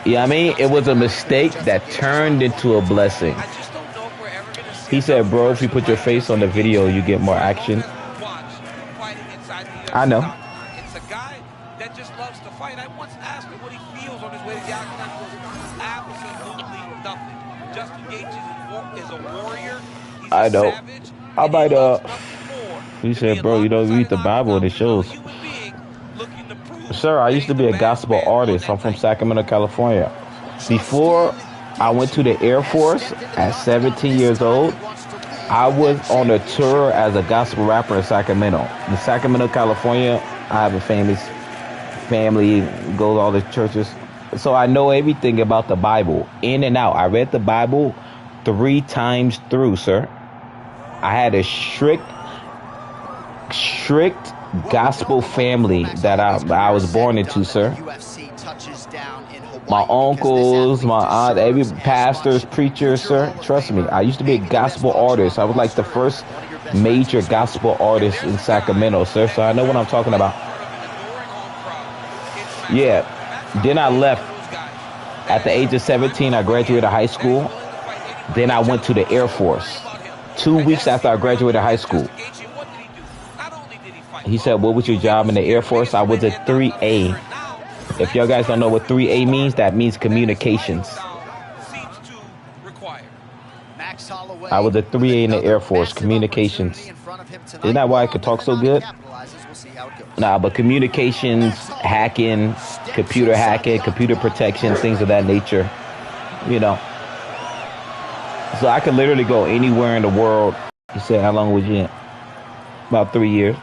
You know what I mean? It was a mistake that turned into a blessing. He said, bro, if you put your face on the video, you get more action. I know. It's a guy that just loves to fight. I once asked him what he feels on his way to the octagon. He goes, absolutely nothing. Justin Gaethje is a warrior. He's I know. savage. I might He said, bro, you don't read the Bible and it shows. Sir, I used to be a gospel artist. I'm from Sacramento, California. Before I went to the Air Force at 17 years old, I was on a tour as a gospel rapper in Sacramento. In Sacramento, California, I have a family, goes to all the churches. So I know everything about the Bible, in and out. I read the Bible 3 times through, sir. I had a strict gospel family that I was born into, sir. My uncles, my aunt, every pastors, preachers, sir. Trust me, I used to be a gospel artist. I was like the first major gospel artist in Sacramento, sir. So I know what I'm talking about. Yeah. Then I left at the age of 17. I graduated high school. Then I went to the Air Force. 2 weeks after I graduated high school, he said, what was your job in the Air Force? I was a 3A. If y'all guys don't know what 3A means, that means communications. I was a 3A in the Air Force, communications. Isn't that why I could talk so good? Nah, but communications, hacking, computer protection, things of that nature. You know. So I could literally go anywhere in the world. He said, how long was you in? About 3 years.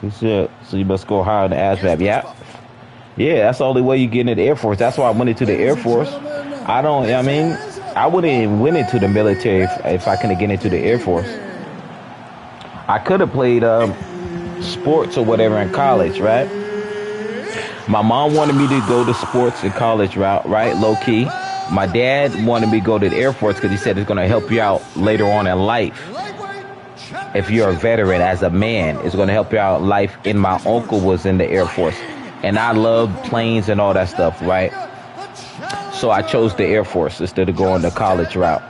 He said, so you must go higher in the ASVAB. Yeah. Yeah, that's the only way you get into the Air Force. That's why I went into the Air Force. I wouldn't even went into the military if I couldn't get into the Air Force. I could have played sports or whatever in college, right? My mom wanted me to go to sports in college route, right? Low key. My dad wanted me to go to the Air Force because he said it's going to help you out later on in life. If you're a veteran as a man, it's going to help you out in life. And my uncle was in the Air Force. And I love planes and all that stuff, right? So I chose the Air Force instead of going the college route,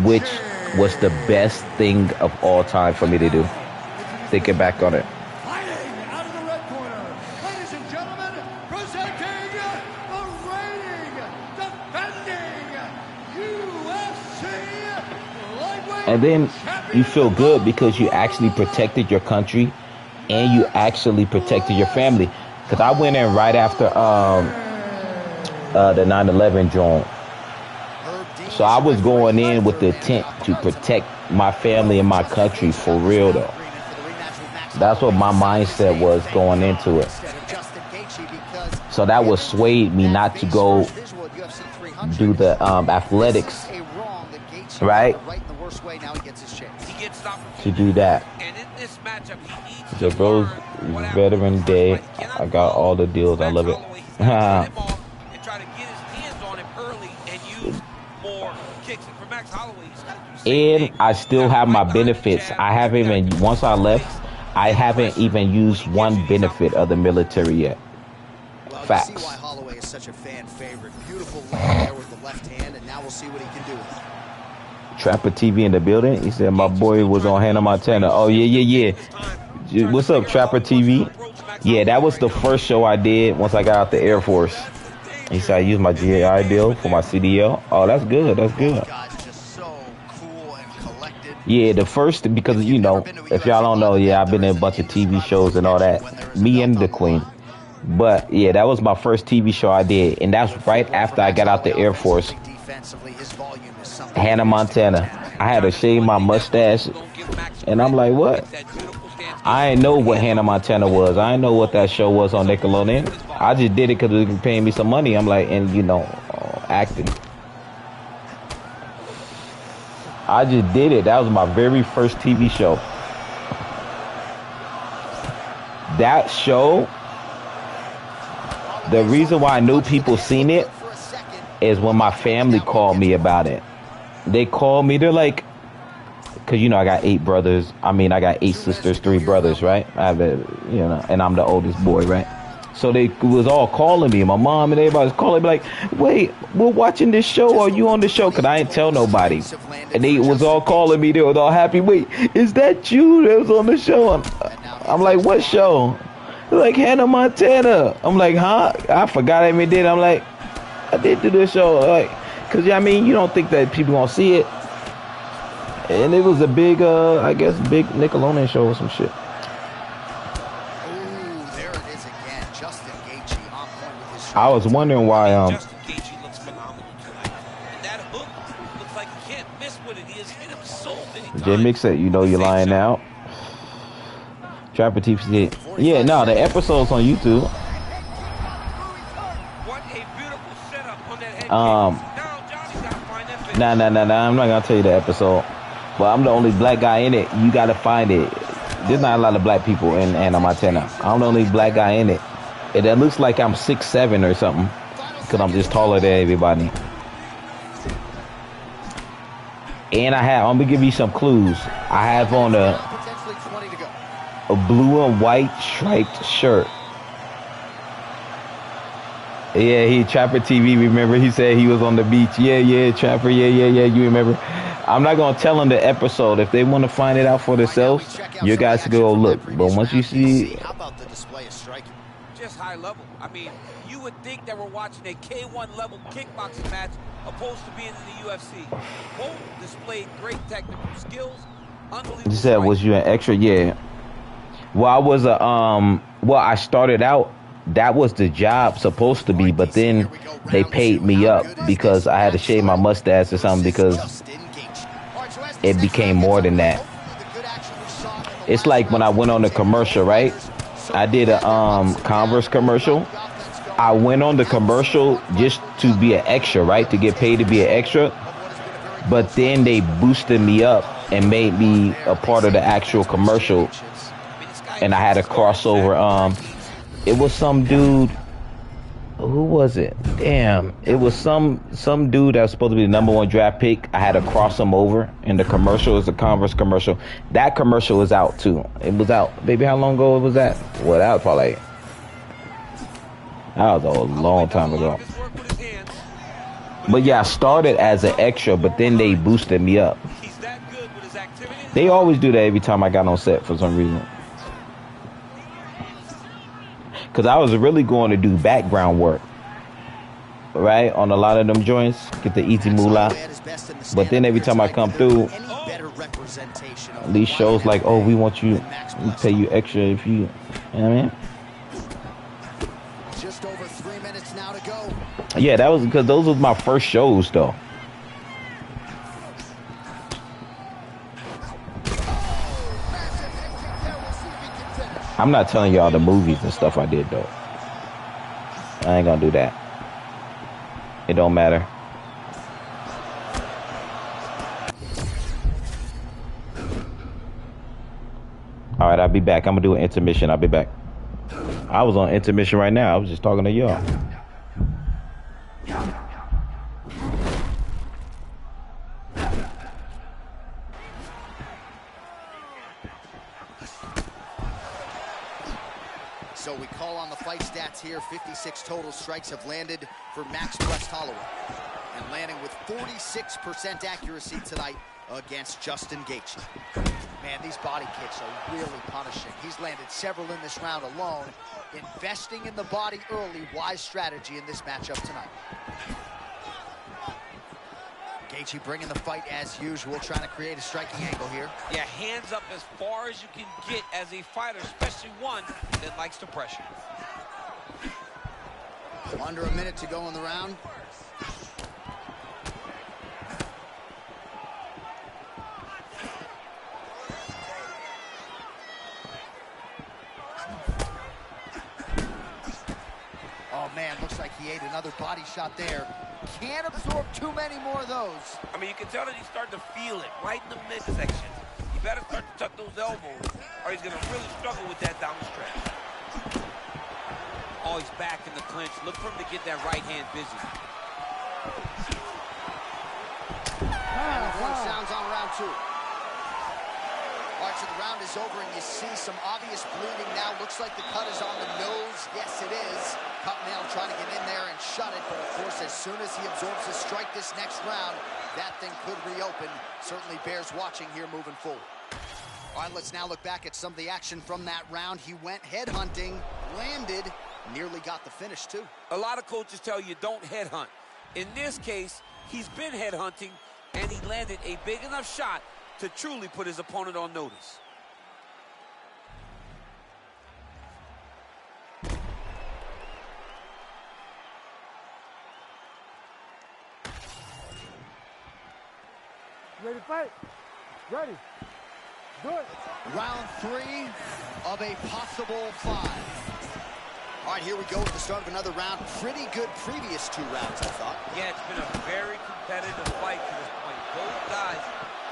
which was the best thing of all time for me to do. Thinking back on it. And then you feel good because you actually protected your country and you actually protected your family. Because I went in right after the 9/11 drone. So I was going in with the intent to protect my family and my country for real, though. That's what my mindset was going into it. So that was swayed me not to go do the athletics, right? To do that. The Bros Veteran Day. I got all the deals. I love it. And I still have my benefits. I haven't even, once I left, I haven't even used one benefit of the military yet. Facts. Holloway is such a fan favorite. Beautiful leg there with the left hand, and now we'll see what he can do with it. Trapper TV in the building. He said my boy was on Hannah Montana. Oh yeah. What's up, Trapper TV? Yeah, that was the first show I did once I got out the Air Force. He said I used my GI Bill for my CDL. Oh, that's good. That's good. Yeah, the first, because, you know, if y'all don't know, yeah, I've been in a bunch of TV shows and all that. Me and the Queen. But, yeah, that was my first TV show I did. And that's right after I got out the Air Force. Hannah Montana. I had to shave my mustache. And I'm like, what? I didn't know what Hannah Montana was. I didn't know what that show was on Nickelodeon. I just did it because it was paying me some money. I'm like, and, you know, acting. I just did it. That was my very first TV show. That show, the reason why I knew people seen it is when my family called me about it. They called me. They're like, because, you know, I got 8 brothers. I mean, I got 8 sisters, 3 brothers, right? I have a, you know, and I'm the oldest boy, right? So they was all calling me. My mom and everybody was calling me like, wait, we're watching this show. Are you on the show? Because I didn't tell nobody. And they was all calling me. They was all happy. Wait, is that you that was on the show? I'm like, what show? They're like, Hannah Montana. I'm like, huh? I forgot I even did. I'm like, I did do this show. Like, because, I mean, you don't think that people gonna see it. And it was a big, I guess, big Nickelodeon show or some shit. I was wondering why Justin Gaethje looks phenomenal tonight. And that hook looks like he can't miss what it is. Hit him so many times. J Mix said, you know you're lying now. Trapper TV said, yeah, no, the episode's on YouTube. Nah. I'm not gonna tell you the episode. Well, I'm the only black guy in it. You gotta find it. There's not a lot of black people in Anna Montana. I'm the only black guy in it. It looks like I'm 6'7" or something, because I'm just taller than everybody. And I'm gonna give you some clues. I have on a blue and white striped shirt. Yeah, he Trapper TV. Remember, he said he was on the beach. Yeah, Trapper. Yeah. You remember? I'm not gonna tell them the episode. If they want to find it out for themselves, you guys can go look. But once you see, how about the display of striking? Just high level. I mean, you would think that we're watching a K1 level kickboxing match opposed to being in the UFC. Both displayed great technical skills. Unbelievable. you said, was you an extra? Yeah. Well, I was I started out. That was the job supposed to be, but then they paid me up because I had to shave my mustache or something, because it became more than that. It's like when I went on the commercial, right? I did a Converse commercial. I went on the commercial just to be an extra, right? To get paid to be an extra. But then they boosted me up and made me a part of the actual commercial. And I had a crossover. It was some dude. Who was it? Damn. It was some dude that was supposed to be the #1 draft pick. I had to cross him over. And the commercial is a Converse commercial. That commercial was out too. It was out. Baby, how long ago was that? Well, that was probably... That was a long time ago. But yeah, I started as an extra, but then they boosted me up. They always do that every time I got on set for some reason. Because I was really going to do background work, right, on a lot of them joints, get the easy moolah. But then every time I come through, these shows like, oh, we want you, we pay you extra if you know what I mean? Just over 3 minutes now to go. Yeah, that was because those was my first shows, though. I'm not telling y'all the movies and stuff I did, though. I ain't gonna do that. It don't matter. All right, I'll be back. I'm gonna do an intermission. I'll be back. I was on intermission right now. I was just talking to y'all. So we call on the fight stats here. 56 total strikes have landed for Max West Holloway. And landing with 46% accuracy tonight against Justin Gaethje. Man, these body kicks are really punishing. He's landed several in this round alone. Investing in the body early, wise strategy in this matchup tonight. Gaethje bringing the fight as usual, trying to create a striking angle here. Yeah, hands up as far as you can get as a fighter, especially one that likes to pressure. Under a minute to go in the round. Oh man, looks like he ate another body shot there. Can't absorb too many more of those. I mean, you can tell that he's starting to feel it right in the midsection. You better start to tuck those elbows, or he's going to really struggle with that down the stretch. Oh, he's back in the clinch. Look for him to get that right hand busy. And the horn sounds on round two. All right, so the round is over, and you see some obvious bleeding now. Looks like the cut is on the nose. Yes, it is. Cutnell trying to get in there and shut it, but of course, as soon as he absorbs a strike this next round, that thing could reopen. Certainly bears watching here moving forward. All right, let's now look back at some of the action from that round. He went headhunting, landed, nearly got the finish, too. A lot of coaches tell you don't headhunt. In this case, he's been headhunting, and he landed a big enough shot to truly put his opponent on notice. Ready to fight? Ready. Do it. Round three of a possible 5. All right, here we go at the start of another round. Pretty good previous 2 rounds, I thought. Yeah, it's been a very competitive fight to this point. Both guys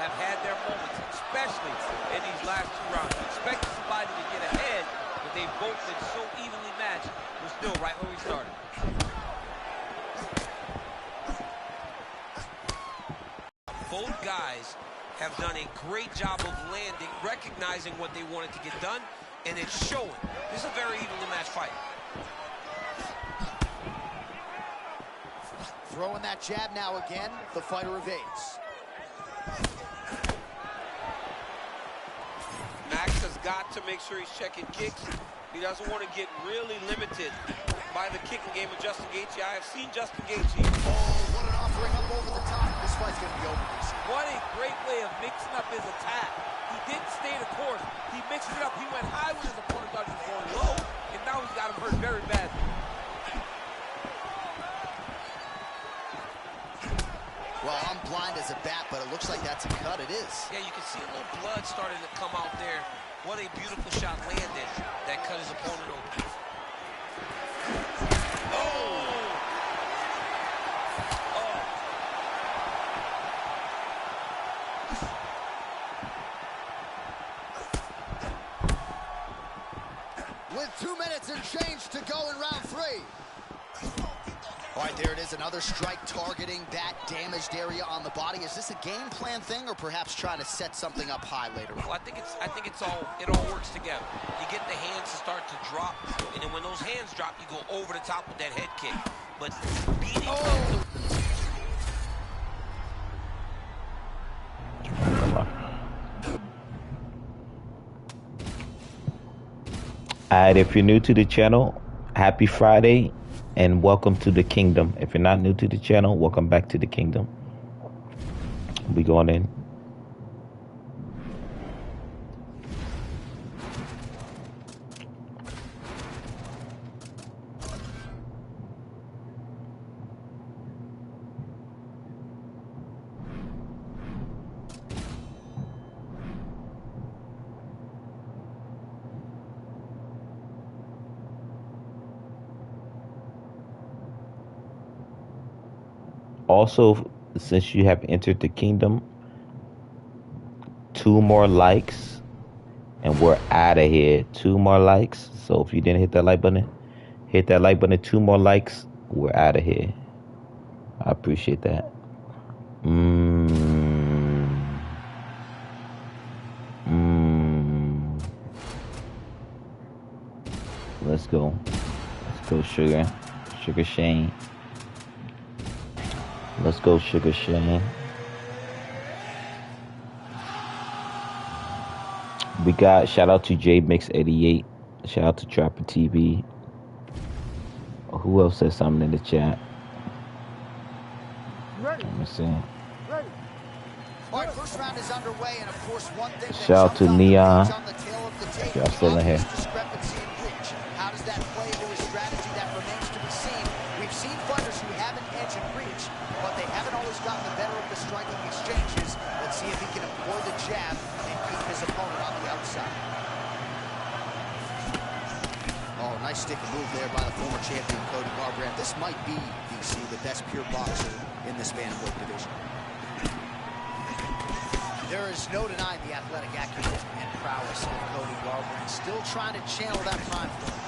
have had their moments, especially in these last 2 rounds. You expected somebody to get ahead, but they've both been so evenly matched. We're still right where we started. Both guys have done a great job of landing, recognizing what they wanted to get done, and it's showing. This is a very evenly matched fight. Throwing that jab now again. The fighter evades. Max has got to make sure he's checking kicks. He doesn't want to get really limited by the kicking game of Justin Gaethje. I have seen Justin Gaethje. Oh, what an offering up over the top. This fight's going to be over. What a great way of mixing up his attack. He didn't stay the course. He mixed it up. He went high when his opponent thought he was going low, and now he's got him hurt very badly. Well, I'm blind as a bat, but it looks like that's a cut. It is. Yeah, you can see a little blood starting to come out there. What a beautiful shot landed that cut his opponent open. With 2 minutes and change to go in round 3. All right, there it is, another strike targeting that damaged area on the body. Is this a game plan thing, or perhaps trying to set something up high later on? Well, I think it all works together. You get the hands to start to drop, and then when those hands drop, you go over the top with that head kick. But beating Alright, if you're new to the channel, happy Friday and welcome to the kingdom. If you're not new to the channel, welcome back to the kingdom. We going in. Also, since you have entered the kingdom, 2 more likes and we're out of here. 2 more likes. So if you didn't hit that like button, hit that like button. 2 more likes, we're out of here. I appreciate that. Let's go. Let's go, Sugar. Sugar Shane. Let's go, Sugar Shane. We got shout out to JMix88. Shout out to Trapper TV. Who else said something in the chat? Ready. Let me see. Ready. All right, first round is underway, and of course, one thing that Shout out to jumps out Neon. the page on the tail of the tape, Y'all still in here. discrepancy in reach. How does that play into his strategy? That remains to be seen. We've seen fighters who have an edge in reach, but they haven't always gotten the better of the striking exchanges. Let's see if he can employ the jab and keep his opponent on the outside. Oh, nice stick and move there by the former champion, Cody Garbrandt. This might be, DC, the best pure boxer in this bantamweight division. There is no denying the athletic acumen and prowess of Cody Garbrandt. Still trying to channel that prime form.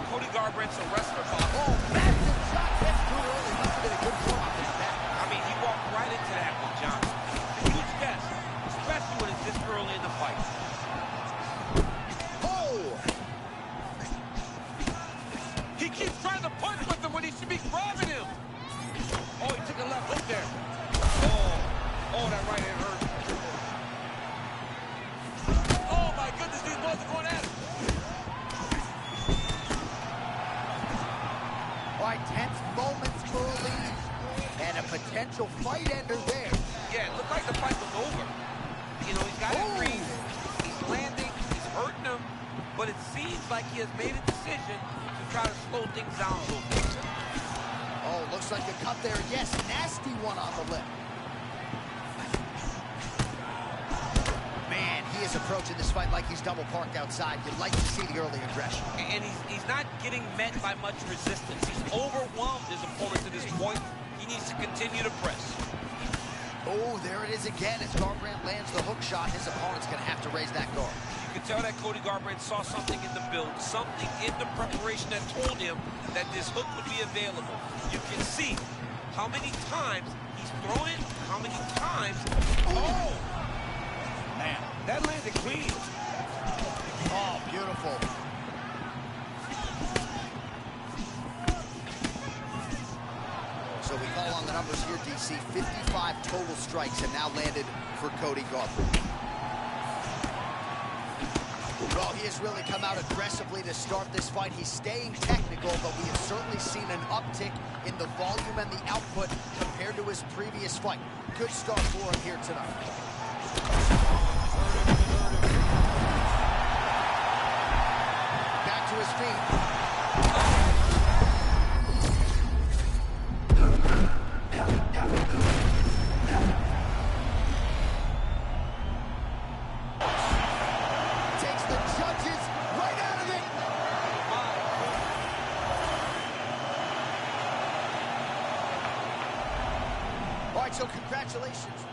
Cody Garbrandt's a wrestler, Bob. Oh, massive shot. Gets too early. Must have been a good throw off his back. I mean, he walked right into that one, John. It's a huge test, especially when it's this early in the fight. Oh! He keeps trying to punch with him when he should be grabbing him. Oh, he took a left hook there. Oh, that right hand hurt. Oh, my goodness, these boys are going at it. All right, tense moments early, and a potential fight ender there. Yeah, it looked like the fight was over. You know, he's got his breathe. He's landing. He's hurting him. But it seems like he has made a decision to try to slow things down a little bit. Oh, looks like a cut there. Yes, nasty one on the lip. Man, he is approaching this fight like he's double parked outside. You'd like to see the early aggression. And he's not getting met by much resistance. He's overwhelmed his opponent to this point. He needs to continue to press. Oh, there it is again. As Garbrandt lands the hook shot, his opponent's going to have to raise that guard. You can tell that Cody Garbrandt saw something in the build, something in the preparation that told him that this hook would be available. You can see how many times he's thrown it, how many times. Oh! Man. That landed clean. Oh, beautiful. So we call on the numbers here, DC. 55 total strikes have now landed for Cody Garbrandt. Well, he has really come out aggressively to start this fight. He's staying technical, but we have certainly seen an uptick in the volume and the output compared to his previous fight. Good start for him here tonight. Back to his feet. All right, so congratulations.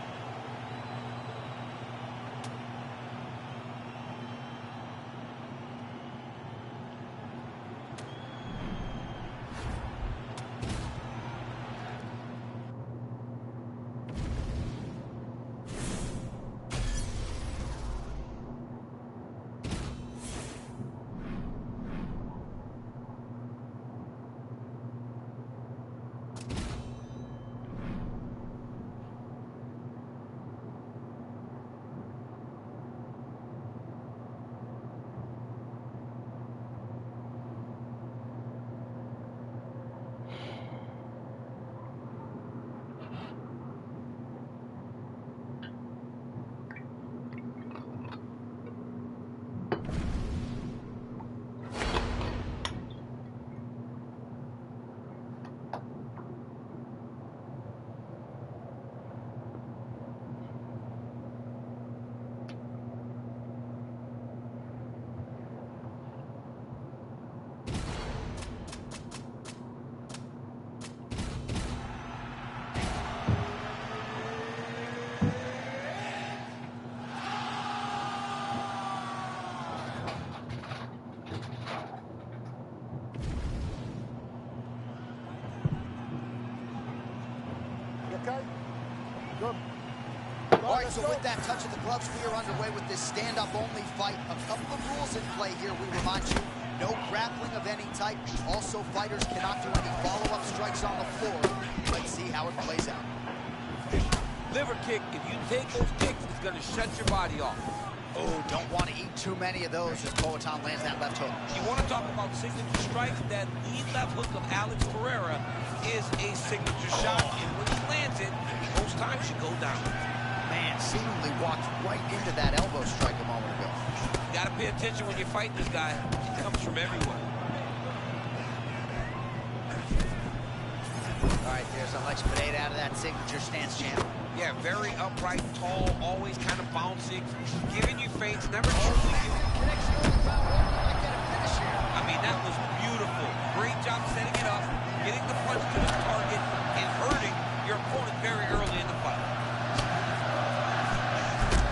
Okay? Good. All right, so with that touch of the gloves, we are underway with this stand-up-only fight. A couple of rules in play here, we remind you. No grappling of any type. Also, fighters cannot do any follow-up strikes on the floor. Let's see how it plays out. Liver kick, if you take those kicks, it's going to shut your body off. Oh, don't want to eat too many of those as Poatan lands that left hook. You want to talk about signature strikes? That lead left hook of Alex Pereira is a signature shot, and when he lands it, most times you go down. Man, seemingly walked right into that elbow strike a moment ago. You got to pay attention when you fight this guy. It comes from everywhere. All right, there's Alex Pereira out of that signature stance, champ. Yeah, very upright, tall, always kind of bouncing, giving you feints, never truly giving. Connection on the ground, might get a finish here. I mean, that was beautiful. Great job setting it up, getting the punch to the target, and hurting your opponent very early in the fight.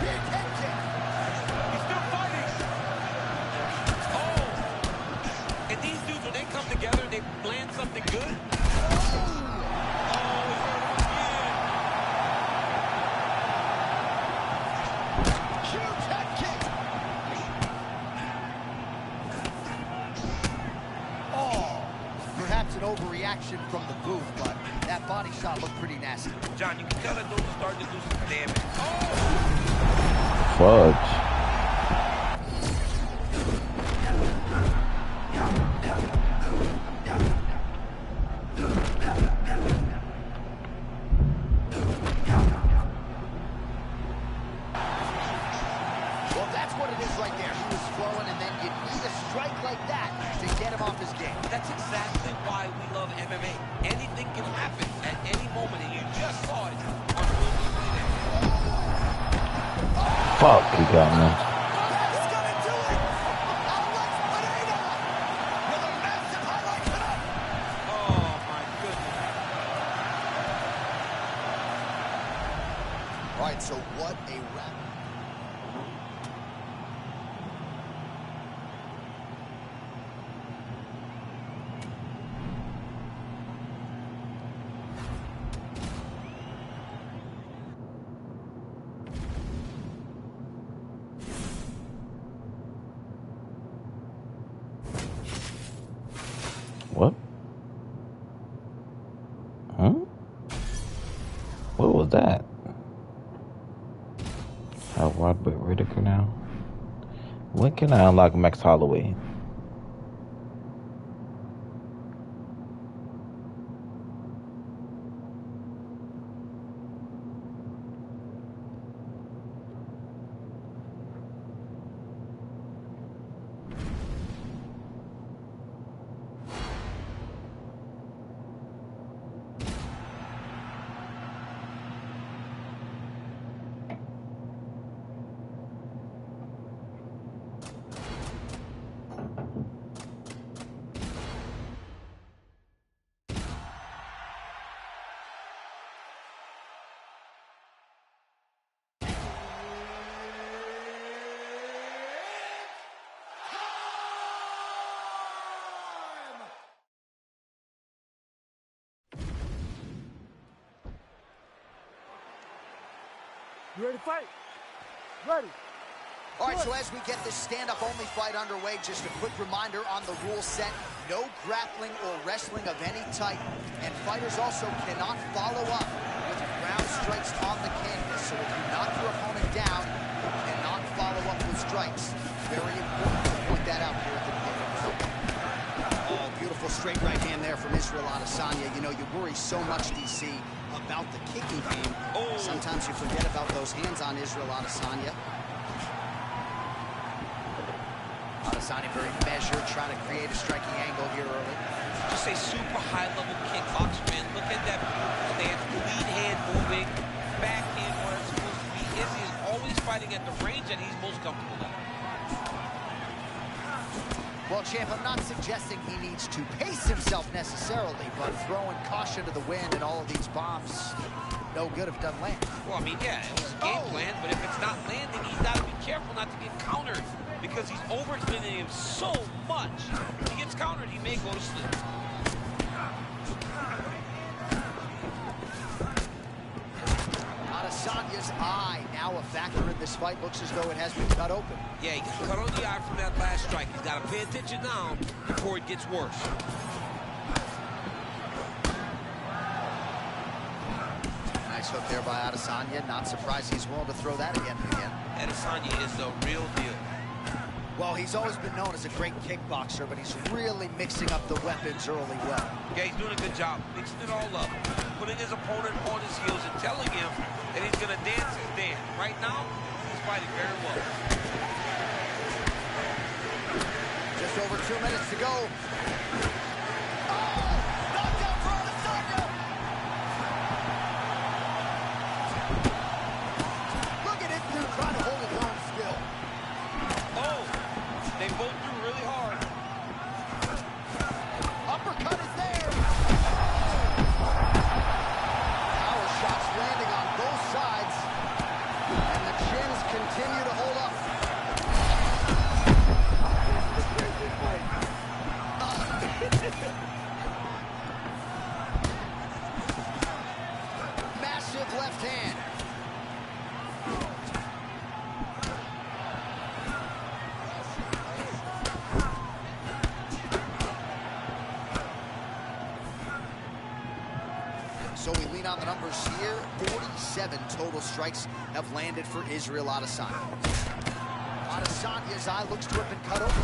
Big head kick. He's still fighting. Oh! And these dudes, when they come together and they land something good. An overreaction from the booth, but that body shot looked pretty nasty. John, you can tell that those are starting to do some damage. Fudge. Well, that's what it is right there. He was flowing, and then you need a strike like that to get him off his game. That's exactly why we love MMA. Anything can happen at any moment, and you just saw it on Will Today. Fuck, he got me. That's gonna do it! Alex Pereira with a massive highlight tonight! Oh, my goodness. All right, so what a wrap. What? Huh? What was that? How wide but Whitaker now? When can I unlock Max Holloway? You ready to fight? Ready. All right, so as we get this stand-up only fight underway, just a quick reminder on the rule set. No grappling or wrestling of any type. And fighters also cannot follow up with ground strikes on the canvas. So if you knock your opponent down, you cannot follow up with strikes. Very important to point that out here at the beginning of the round. Oh, beautiful straight right hand there from Israel Adesanya. You know, you worry so much, DC, about the kicking game. Oh. Sometimes you forget about those hands on Israel Adesanya. Adesanya very measured, trying to create a striking angle here early. Just a super high-level kickboxer, man. Look at that beautiful stance. Lead hand moving, backhand where it's supposed to be. Izzy is always fighting at the range that he's most comfortable at. Well, champ, I'm not suggesting he needs to pace himself necessarily, but throwing caution to the wind and all of these bombs, no good if it doesn't land. Well, I mean, yeah, it was a game plan, but if it's not landing, he's got to be careful not to get countered because he's overextending him so much. If he gets countered, he may go to sleep. Adesanya's eye now a factor in this fight. Looks as though it has been cut open. Yeah, he got cut on the eye from that last strike. He's got to pay attention now before it gets worse. Nice hook there by Adesanya. Not surprised he's willing to throw that again and again. Adesanya is the real deal. Well, he's always been known as a great kickboxer, but he's really mixing up the weapons early well. Yeah, he's doing a good job mixing it all up, putting his opponent on his heels and telling him that he's going to dance his dance. Right now, he's fighting very well. Just over 2 minutes to go. Oh! Knockdown for Adesanya! Look at it, dude, trying to hold his own still. Oh, they both threw really hard. Uppercut is there. Power shots landing on both sides. And the chins continue to hold up. Massive left hand. So we lean on the numbers here. 47 total strikes have landed for Israel Adesanya. Adesanya's eye looks to have been cut open.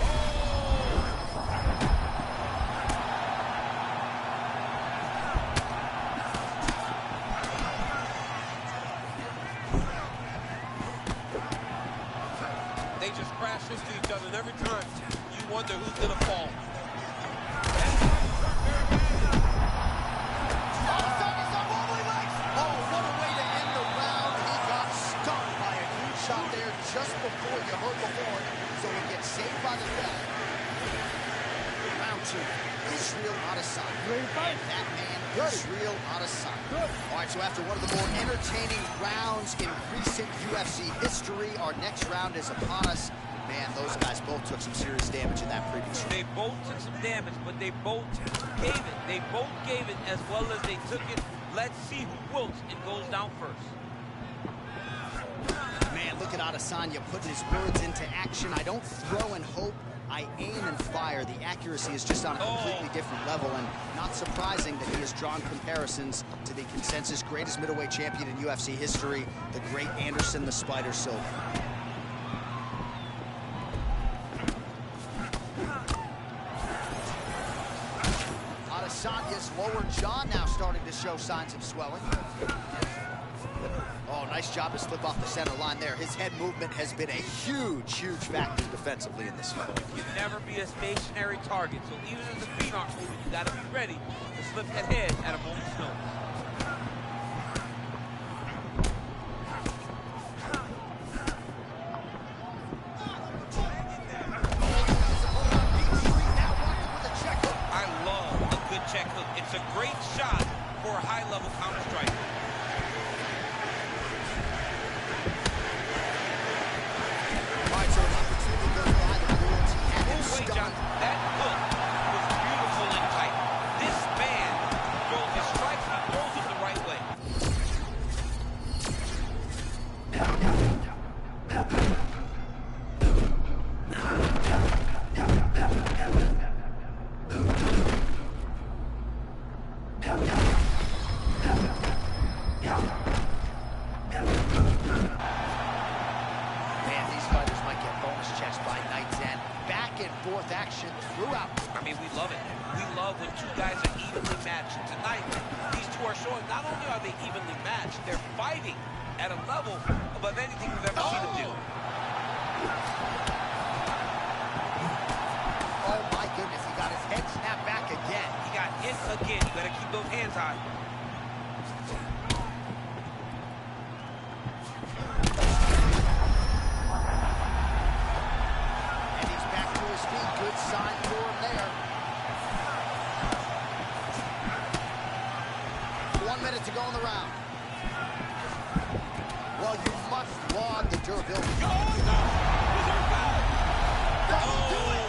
They just crash into each other, and every time you wonder who's going to fall. Adesanya's on wobbly legs. Oh, what a way to end the round. He got stunned by a huge shot there. just before you heard the horn, so it gets saved by the bell. Round 2, Israel Adesanya. And that man, Israel Adesanya. All right, so after one of the more entertaining rounds in recent UFC history, our next round is upon us. Man, those guys both took some serious damage in that previous round. They both took some damage, but they both gave it. They both gave it as well as they took it. Let's see who wilts and goes down first. Man, look at Adesanya putting his words into action. I don't throw and hope, I aim and fire. The accuracy is just on a completely different level, and not surprising that he has drawn comparisons to the consensus greatest middleweight champion in UFC history, the great Anderson the Spider Silva. Adesanya's lower jaw now starting to show signs of swelling. Oh, nice job to slip off the center line there. His head movement has been a huge, huge factor defensively in this fight. You can never be a stationary target, so even if the feet aren't moving, you got to be ready to slip that head at a moment's notice. I love a good check hook. It's a great shot for a high-level counter striker. Wait, John, that hook was beautiful and tight. This man throws his strikes and throws them the right way. Man, these fighters might get bonus checks by night's end. Back and forth action throughout. I mean, we love it. We love when two guys are evenly matched. Tonight, these two are showing not only are they evenly matched, they're fighting at a level above anything we've ever seen them do. Oh my goodness, he got his head snapped back again. He got hit again. You got to keep those hands high. And he's back to his feet. Good sign for him there. 1 minute to go in the round. Well, you must laud the durability. That'll do it!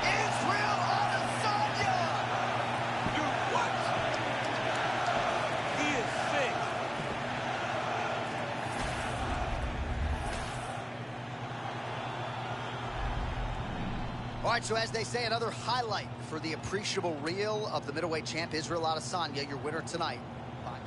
Israel Adesanya! Dude, what? He is sick. All right, so as they say, another highlight for the appreciable reel of the middleweight champ, Israel Adesanya, your winner tonight. Bye.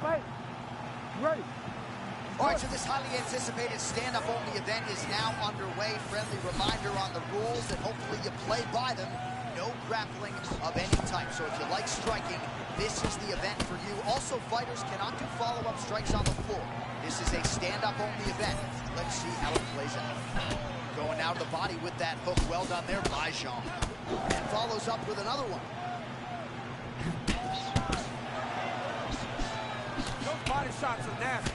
fight? Ready. All right, so this highly anticipated stand-up only event is now underway. Friendly reminder on the rules, and hopefully you play by them. No grappling of any type. So if you like striking, this is the event for you. Also, fighters cannot do follow-up strikes on the floor. This is a stand-up only event. Let's see how it plays out. Going out of the body with that hook. Well done there by Jean. And follows up with another one. Those body shots are nasty.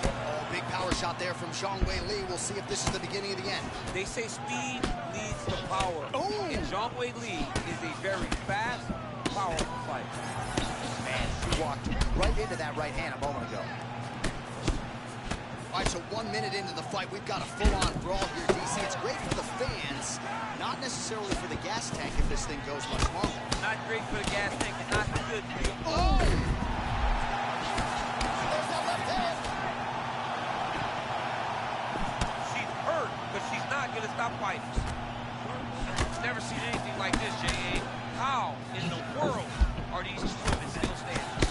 Oh, big power shot there from Zhang Weili. We'll see if this is the beginning of the end. They say speed leads to power. Oh! And Zhang Weili is a very fast, powerful fighter. Man, she walked right into that right hand a moment ago. All right, so 1 minute into the fight, we've got a full-on brawl here, DC. It's great for the fans, not necessarily for the gas tank if this thing goes much longer. Not great for the gas tank, and not good for you. Oh! There's that left hand. She's hurt, but she's not going to stop fighting. Never seen anything like this, J.A. How in the world are these two women still standing?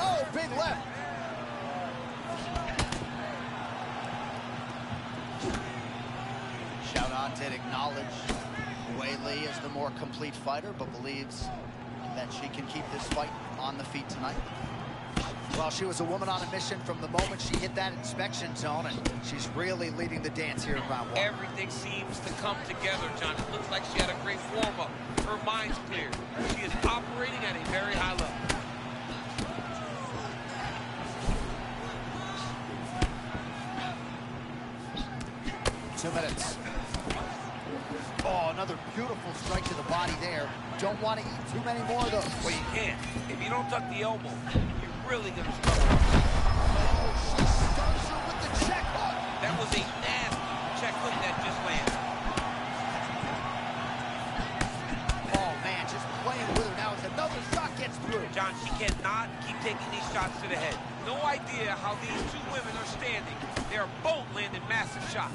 Oh, big left. Shout-out did acknowledge Weili is the more complete fighter, but believes that she can keep this fight on the feet tonight. Well, she was a woman on a mission from the moment she hit that inspection zone, and she's really leading the dance here in round one. Everything seems to come together, John. It looks like she had a great warm-up. Her mind's clear. She is operating at a very high level. 2 minutes. Oh, another beautiful strike to the body there. Don't want to eat too many more of those. Well, you can't. If you don't tuck the elbow, you're really going to struggle. Oh, she stuns her with the check hook. That was a nasty check hook that just landed. Oh, man, just playing with her now as another shot gets through. John, she cannot keep taking these shots to the head. No idea how these two women are standing. They are both landing massive shots.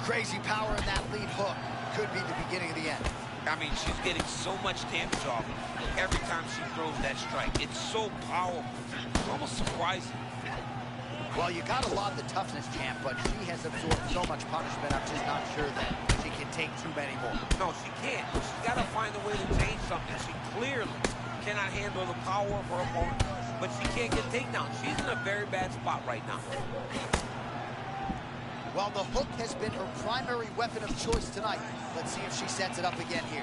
Crazy power in that lead hook. Could be the beginning of the end. I mean, she's getting so much damage off every time she throws that strike. It's so powerful. It's almost surprising. Well, you got a lot of the toughness, champ, but she has absorbed so much punishment, I'm just not sure that she can take too many more. No, she can't. She's got to find a way to change something. She clearly cannot handle the power of her opponent, but she can't get takedowns. She's in a very bad spot right now. Well, the hook has been her primary weapon of choice tonight. Let's see if she sets it up again here.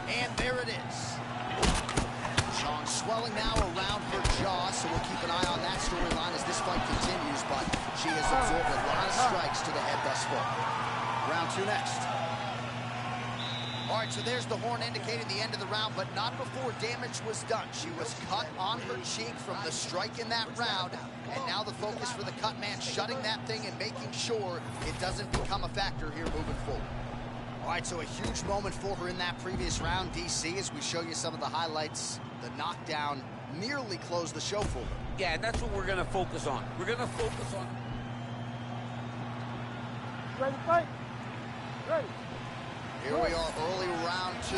And there it is. Sean swelling now around her jaw, so we'll keep an eye on that storyline as this fight continues, but she has absorbed a lot of strikes to the head thus far. Round 2 next. All right, so there's the horn indicating the end of the round, but not before damage was done. She was cut on her cheek from the strike in that round, and now the focus for the cut man shutting that thing and making sure it doesn't become a factor here moving forward. All right, so a huge moment for her in that previous round, DC, as we show you some of the highlights. The knockdown nearly closed the show for her. Yeah, and that's what we're going to focus on. We're going to focus on... Ready to fight? Ready. Here we are, early round 2.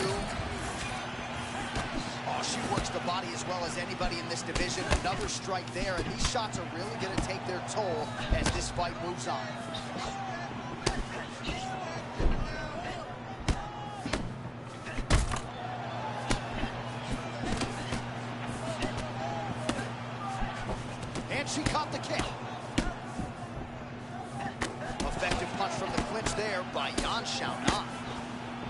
Oh, she works the body as well as anybody in this division. Another strike there, and these shots are really going to take their toll as this fight moves on. And she caught the kick. Effective punch from the clinch there by Yan Xiaonan.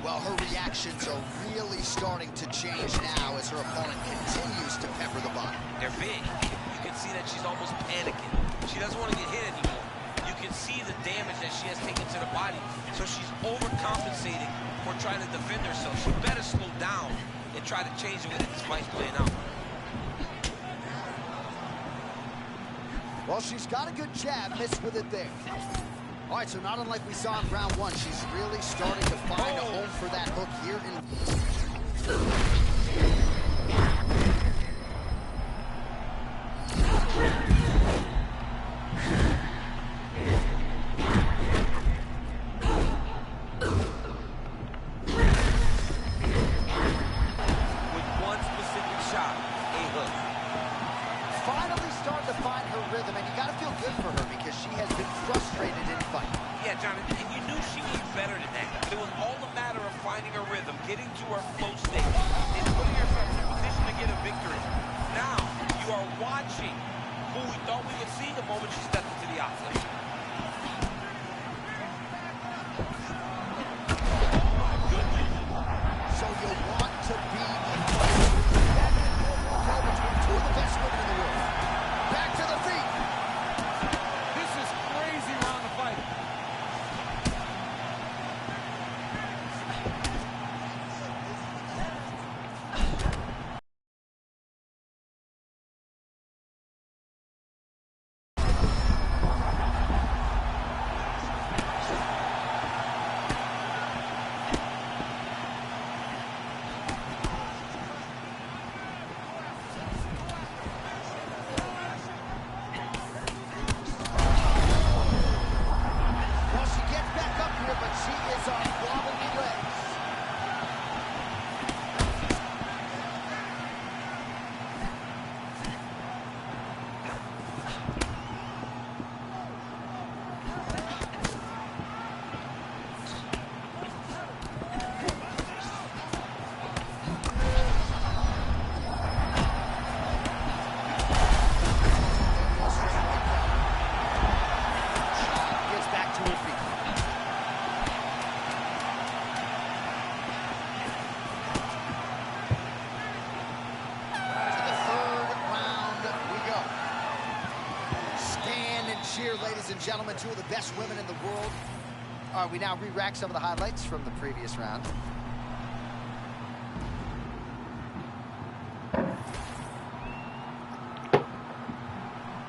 Well, her reactions are really starting to change now as her opponent continues to pepper the body. They're big. You can see that she's almost panicking. She doesn't want to get hit anymore. You can see the damage that she has taken to the body. So she's overcompensating for trying to defend herself. She better slow down and try to change the way that this fight's playing out. Well, she's got a good jab, missed with it there. All right, so not unlike we saw in round 1, she's really starting to find a home for that hook here When It was all a matter of finding a rhythm, getting to her flow state, and putting herself in a position to get a victory. Now, you are watching who we thought we would see the moment she stepped into the octagon. So you'll want to be a fighter. That can go between two of the best women in the world. Back to the feet. This is crazy round to fight. Well, she gets back up here, but she is on wobbly legs. Gets back to her feet. To the third round we go. Stand and cheer, ladies and gentlemen, two of the best women in the world. All right, we now re-rack some of the highlights from the previous round.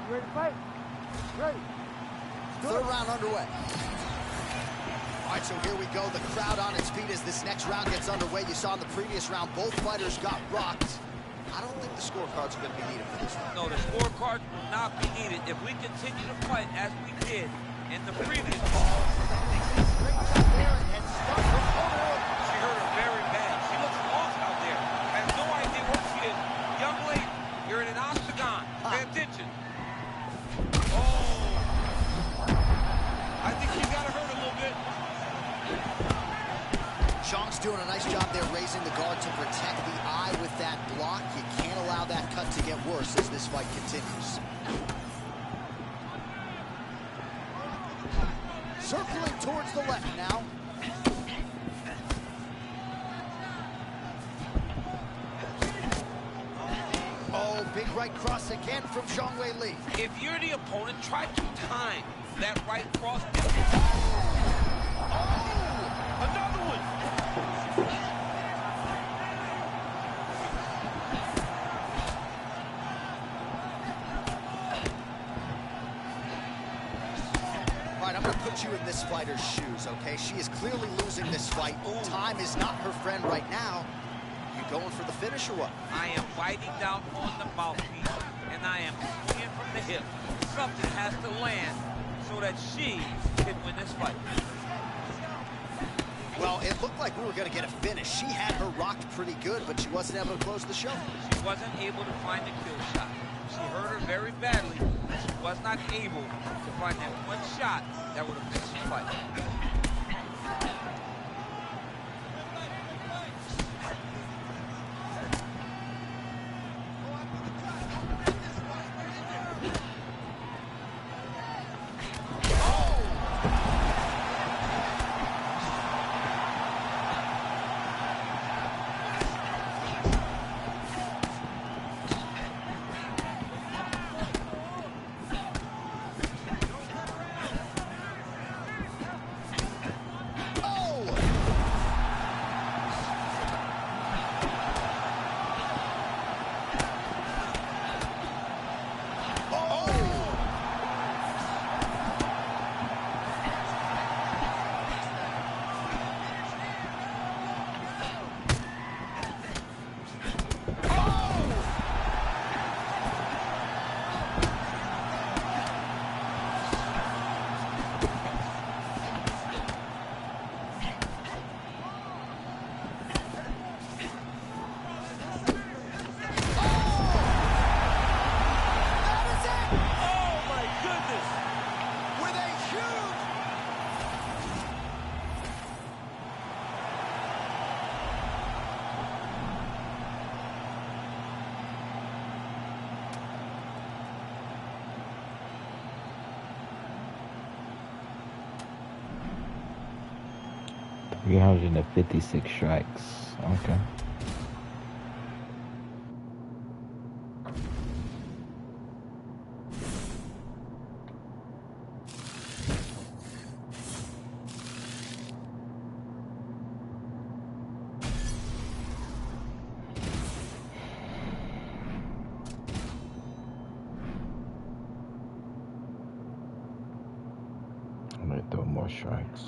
You ready to fight? Ready. Third round underway. All right, so here we go. The crowd on its feet as this next round gets underway. You saw in the previous round, both fighters got rocked. I don't think the scorecards are going to be needed for this one. No, the scorecard will not be needed. If we continue to fight as we did in the previous call, Straight up there and stuck her opponent. she hurt her very bad. She looks lost out there. Has no idea what she is. Young lady, you're in an octagon. Pay attention. Oh. I think she got her hurt a little bit. Chong's doing a nice job there raising the guard to protect the eye with that block. You can't allow that cut to get worse as this fight continues. Circling towards the left now. Oh, big right cross again from Zhang Wei Li. If you're the opponent, try to time that right cross. Oh, another one. All right, I'm going to put you in this fighter's shoes, okay? She is clearly losing this fight. Time is not her friend right now. You going for the finish or what? I am biting down on the mouthpiece, and I am swinging from the hip. Something has to land so that she can win this fight. Well, it looked like we were going to get a finish. She had her rocked pretty good, but she wasn't able to close the show. She wasn't able to find the kill shot. She hurt her very badly. She was not able to find that one shot that would have finished the fight. 356 strikes. Okay. I'm gonna throw more strikes.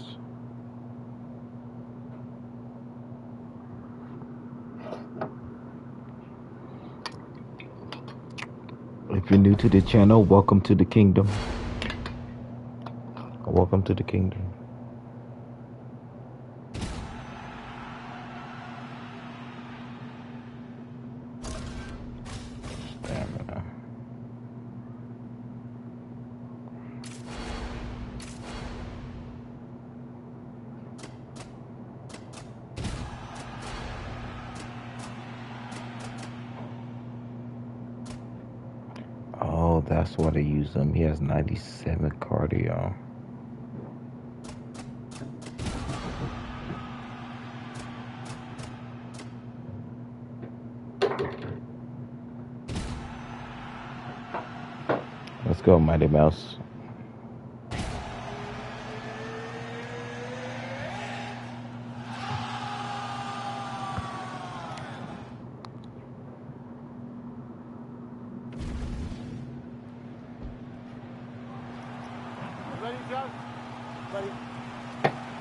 If you're new to the channel, welcome to the kingdom. Welcome to the kingdom. Stamina. Oh, that's why they use him. He has 97 cardio. Let's go, Mighty Mouse. Ready, John? Ready.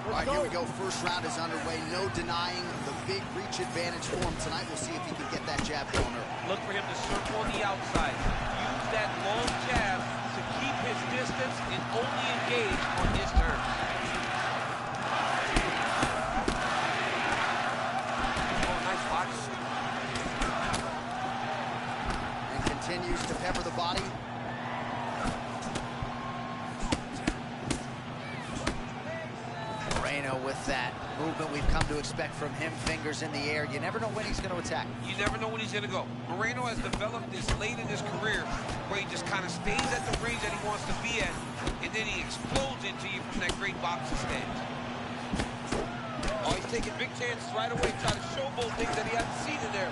All right, here we go. First round is underway. No denying the big reach advantage for him tonight. We'll see if he can get that jab going early. Look for him to circle on the outside. Use that long jab to keep his distance and only engage on his terms. Oh, nice body. And continues to pepper the body. Moreno with that movement we've come to expect from him, fingers in the air. You never know when he's going to attack. You never know when he's going to go. Moreno has developed this late in his career where he just kind of stays at the range that he wants to be at, and then he explodes into you from that great boxing stance. Oh, he's taking big chances right away, trying to showboat things that he hasn't seen in there.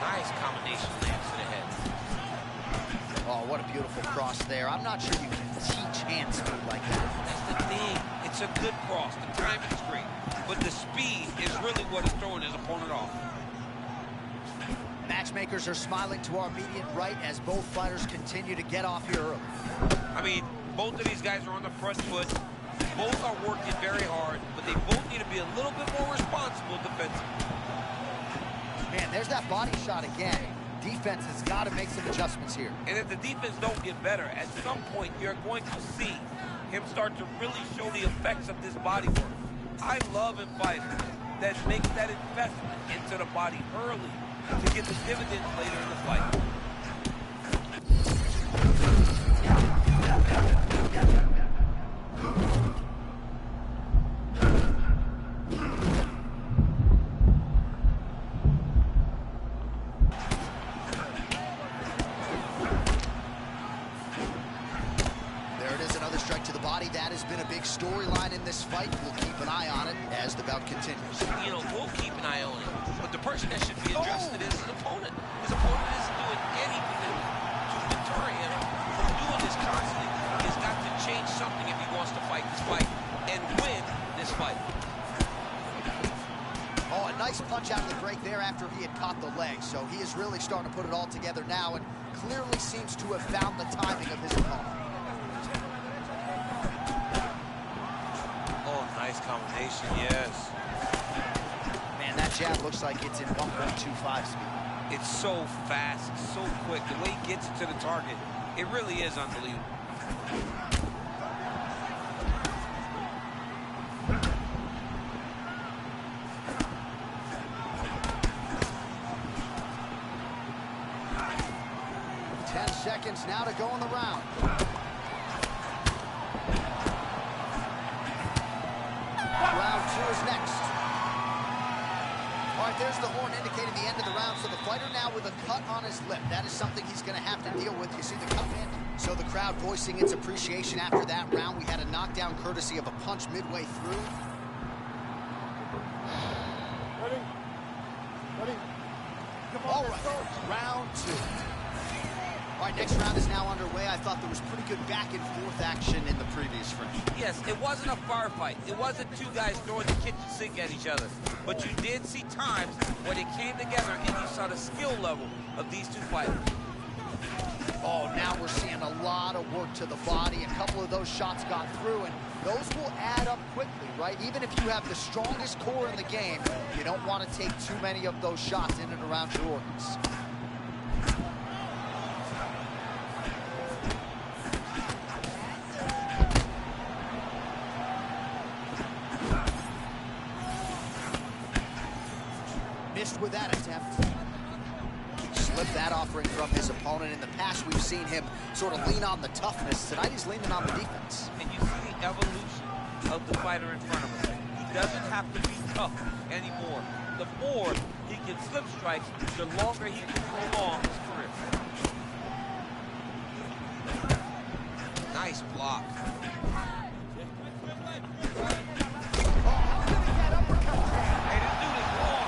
Nice combination lands to the head. Oh, what a beautiful cross there. I'm not sure you can teach hand speed like that. That's the thing. It's a good cross. The timing is great. But the speed is really what is throwing his opponent off. Matchmakers are smiling to our immediate right as both fighters continue to get off here early. I mean, both of these guys are on the front foot. Both are working very hard, but they both need to be a little bit more responsible defensively. Man, there's that body shot again. Defense has got to make some adjustments here. And if the defense don't get better, at some point you're going to see him start to really show the effects of this body work. I love in fighters that make that investment into the body early to get the dividends later in the fight. That has been a big storyline in this fight. We'll keep an eye on it as the bout continues. You know, we'll keep an eye on it. But the person that should be addressing it is his opponent. His opponent isn't doing anything to deter him from doing this constantly. He's got to change something if he wants to fight this fight and win this fight. Oh, a nice punch out of the break there after he had caught the leg. So he is really starting to put it all together now and clearly seems to have found the timing of his opponent. Nice combination, yes. Man, that jab looks like it's in 1.25 speed. It's so fast, so quick. The way he gets it to the target, it really is unbelievable. Seconds now to go in the round. Round two is next. All right, there's the horn indicating the end of the round. So the fighter now with a cut on his lip. That is something he's going to have to deal with. You see the cut in. So the crowd voicing its appreciation after that round. We had a knockdown courtesy of a punch midway through. Ready? Ready? Come on, All right, round 2. All right, next round is now underway. I thought there was pretty good back and forth action in the previous frame. Yes, it wasn't a firefight. It wasn't two guys throwing the kitchen sink at each other. But you did see times when it came together and you saw the skill level of these two fighters. Oh, now we're seeing a lot of work to the body. A couple of those shots got through, and those will add up quickly, right? Even if you have the strongest core in the game, you don't want to take too many of those shots in and around your organs. Missed with that attempt. Slipped that offering from his opponent. In the past, we've seen him sort of lean on the toughness. Tonight, he's leaning on the defense. And you see the evolution of the fighter in front of him. He doesn't have to be tough anymore. The more he can slip strikes, the longer he can prolong his career. Nice block. Hey, this dude is long.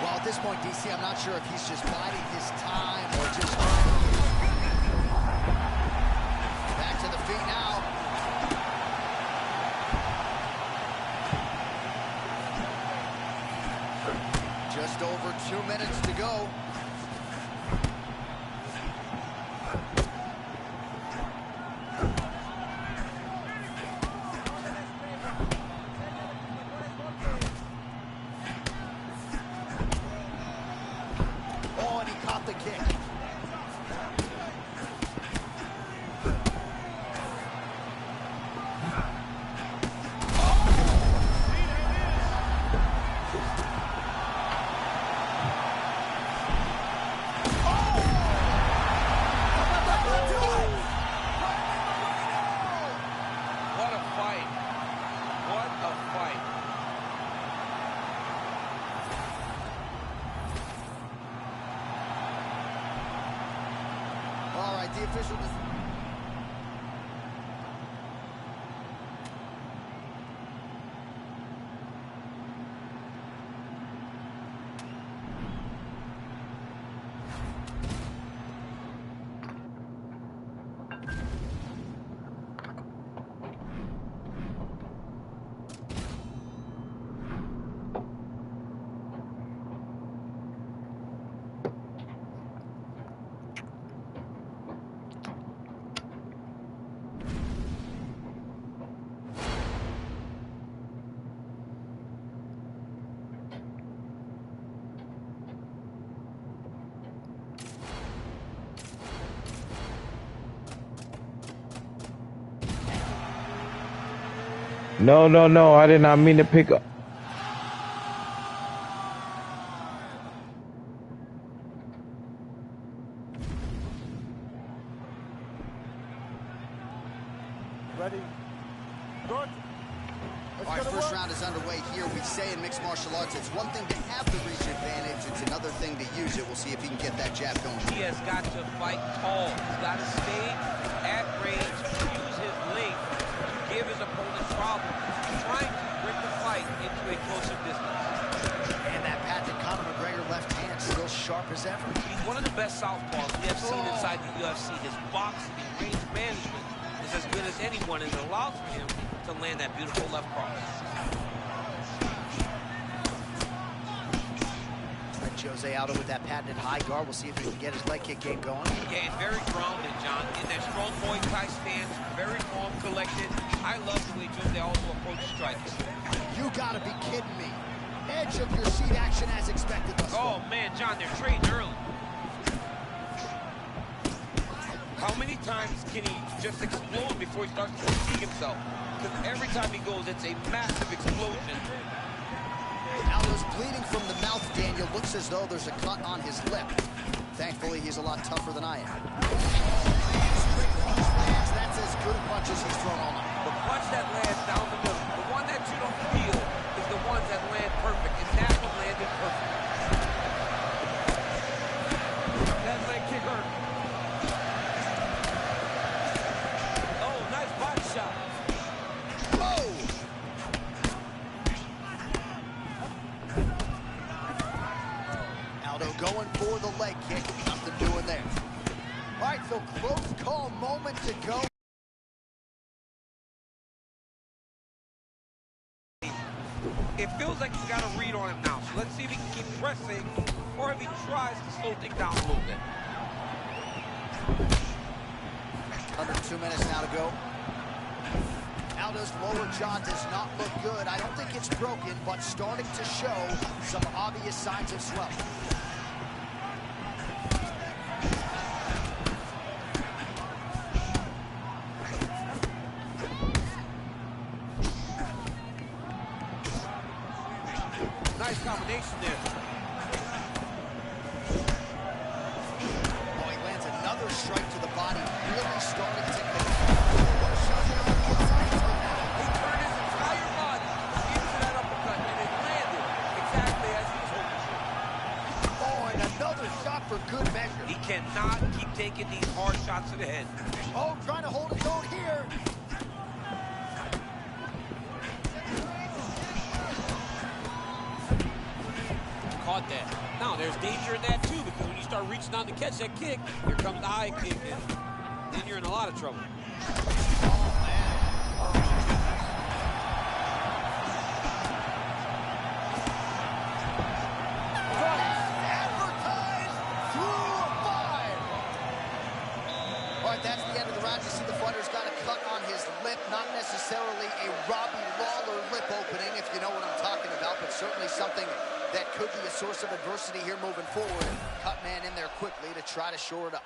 Well, at this point, DC, I'm not sure if he's just biding his time or just... Back to the feet now. Just over 2 minutes to go. Oh, and he caught the kick. What a fight. What a fight. All right, the official... No, I did not mean to pick up. Ready? Good. All right, first round is underway here. We say in mixed martial arts, it's one thing to have the reach advantage. It's another thing to use it. We'll see if he can get that jab going. He has got to fight tall. He's got to stay at range, use his length to give his opponent problems. He's trying to bring the fight into a closer distance. And that patented Conor McGregor left hand still sharp as ever. He's one of the best southpaws we have seen inside the UFC. His boxing and range management is as good as anyone, and it allows for him to land that beautiful left cross. Jose Aldo with that patented high guard. We'll see if he can get his leg kick game going. Yeah, and very grounded, John. In that strong Muay Thai stance, very calm, collected. I love the way Jose Aldo approaches striking. You gotta be kidding me. Edge of your seat action as expected thus far. Oh, man, John, they're trading early. How many times can he just explode before he starts to fatigue himself? Because every time he goes, it's a massive explosion. Aldo's bleeding from the mouth, Daniel. Looks as though there's a cut on his lip. Thankfully, he's a lot tougher than I am. That's as good a punch as he's thrown all night. The punch that lands down the middle, the one that you don't feel, is the ones that land perfect, and that one landed perfect. That leg kick hurt. Oh, nice body shot. Oh! Aldo going for the leg kick. Nothing doing there. All right, so close call, moment to go. It feels like he's got a read on him now. So let's see if he can keep pressing or if he tries to slow things down a little bit. Under 2 minutes now to go. Aldo's lower jaw does not look good. I don't think it's broken, but starting to show some obvious signs of swelling. Nice combination there. Oh, he lands another strike to the body, really starting to connect. He turned his entire body into that uppercut, and it landed exactly as he was hoping for. Oh, and another shot for good measure. He cannot keep taking these hard shots to the head. Oh, trying to hold his own here. Caught that. Now, there's danger in that, too, because when you start reaching out to catch that kick, here comes the high kick, and then you're in a lot of trouble. Advertised through a 5. All right, that's the end of the round. You see the fighter's got a cut on his lip, not necessarily a Robbie Lawler lip opening, if you know what I'm talking about, but certainly something that could be a source of adversity here moving forward. Cut man in there quickly to try to shore it up.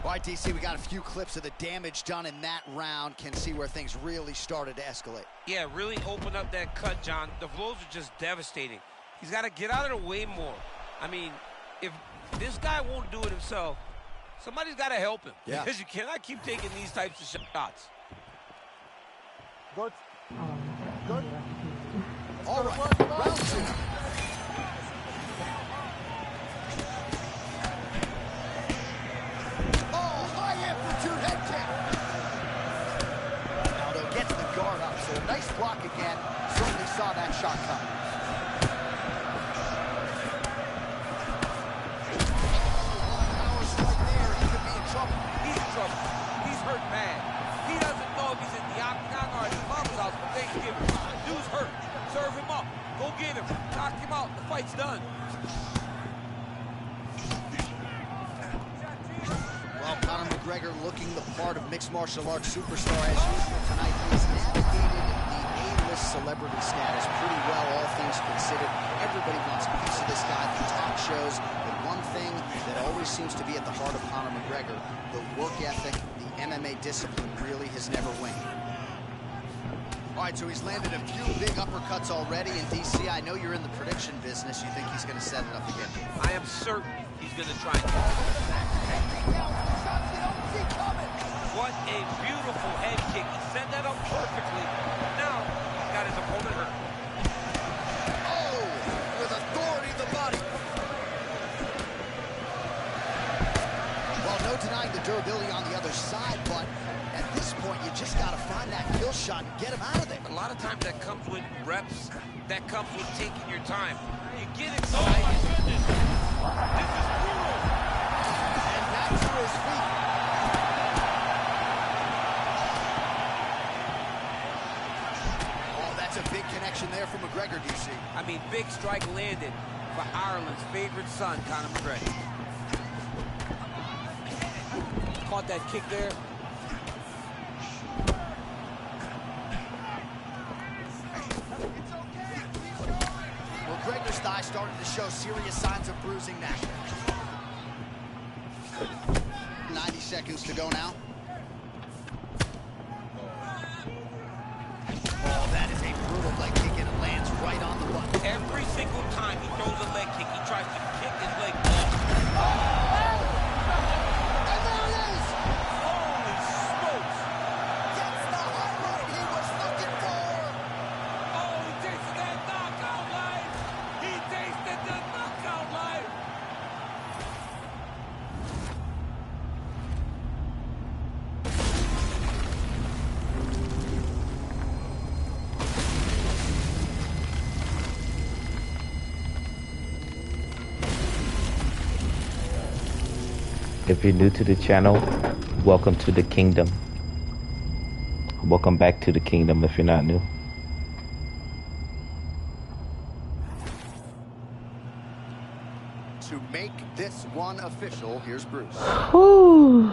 All right, DC, we got a few clips of the damage done in that round. Can see where things really started to escalate. Yeah, really open up that cut, John. The blows are just devastating. He's got to get out of the way more. I mean, if this guy won't do it himself, somebody's got to help him. Yeah. Because you cannot keep taking these types of shots. Good. Good. All right, round 2. Nice block again. Certainly saw that shot coming. Power strike there. He could be in trouble. He's in trouble. He's hurt bad. He doesn't know if he's in the octagon or at his mama's house for Thanksgiving. The dude's hurt. Serve him up. Go get him. Knock him out. The fight's done. Well, Conor McGregor looking the part of mixed martial arts superstar as usual tonight. He's navigated the A-list celebrity status pretty well, all things considered. Everybody wants a piece of this guy from talk shows. But one thing that always seems to be at the heart of Conor McGregor, the work ethic, the MMA discipline really has never waned. All right, so he's landed a few big uppercuts already in DC. I know you're in the prediction business. You think he's going to set it up again? I am certain he's going to try and What a beautiful head kick. He set that up perfectly. Now, he's got his opponent hurt. Oh, with authority to the body. Well, no denying the durability on the other side, but at this point, you just got to find that kill shot and get him out of there. A lot of times that comes with reps. That comes with taking your time. You get it. Oh, my goodness. This is brutal. And back to his feet. Oh, that's a big connection there from McGregor, DC. I mean, big strike landed for Ireland's favorite son, Conor McGregor. Caught that kick there. McGregor's thigh started to show serious signs of bruising now. 90 seconds to go now. Oh, that is a brutal leg kick, and it lands right on the button. Every single time he throws a leg kick, he tries to kick his leg off. And there it is! Holy smokes! That's the highlight he was looking for! Oh, he tasted that knockout life! He tasted the knockout life! If you're new to the channel, welcome to the kingdom. Welcome back to the kingdom if you're not new. To make this one official, here's Bruce. Whew.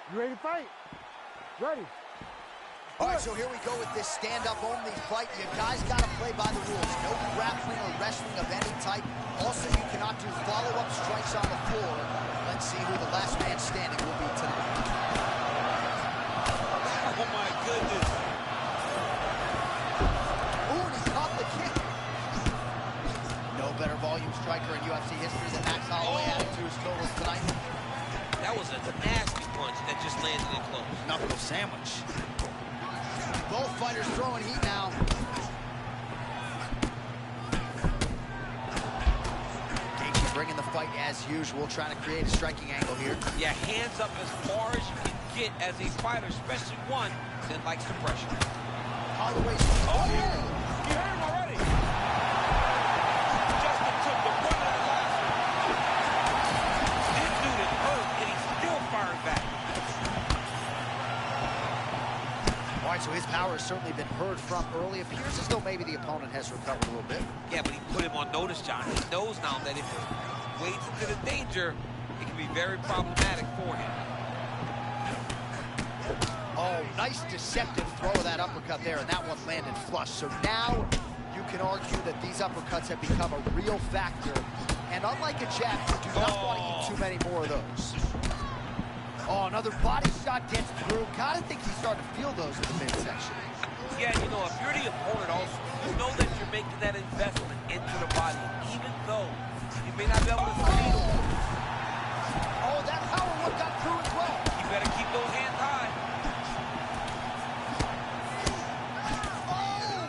You ready to fight? Ready. All right, so here we go with this stand-up only fight. You guys got to play by the rules. No grappling or wrestling of any type. Also, you cannot do follow-up strikes on the floor. Let's see who the last man standing will be tonight. Oh my goodness. Ooh, and he caught the kick. No better volume striker in UFC history than Max Holloway added to his totals tonight. That was a nasty punch that just landed in close. Knuckle sandwich. Both fighters throwing heat now. Gaethje bringing the fight as usual, trying to create a striking angle here. Yeah, hands up as far as you can get as a fighter, especially one that likes the pressure. Holloway's... Oh, you hurt him already. Justin took the run of the last one. This dude is hurt, and he's still firing back. All right, so his power has certainly been heard from early. Appears as though maybe the opponent has recovered a little bit. Yeah, but he put him on notice, John. He knows now that if he wades into the danger, it can be very problematic for him. Oh, nice deceptive throw of that uppercut there, and that one landed flush. So now you can argue that these uppercuts have become a real factor. And unlike a jab, you do not want to eat too many more of those. Oh, another body shot gets through. Gotta think he's starting to feel those in the midsection. Yeah, you know, if you're the opponent also, you know that you're making that investment into the body, even though you may not be able to see them. Oh, that power one got through as well. You better keep those hands high. Oh!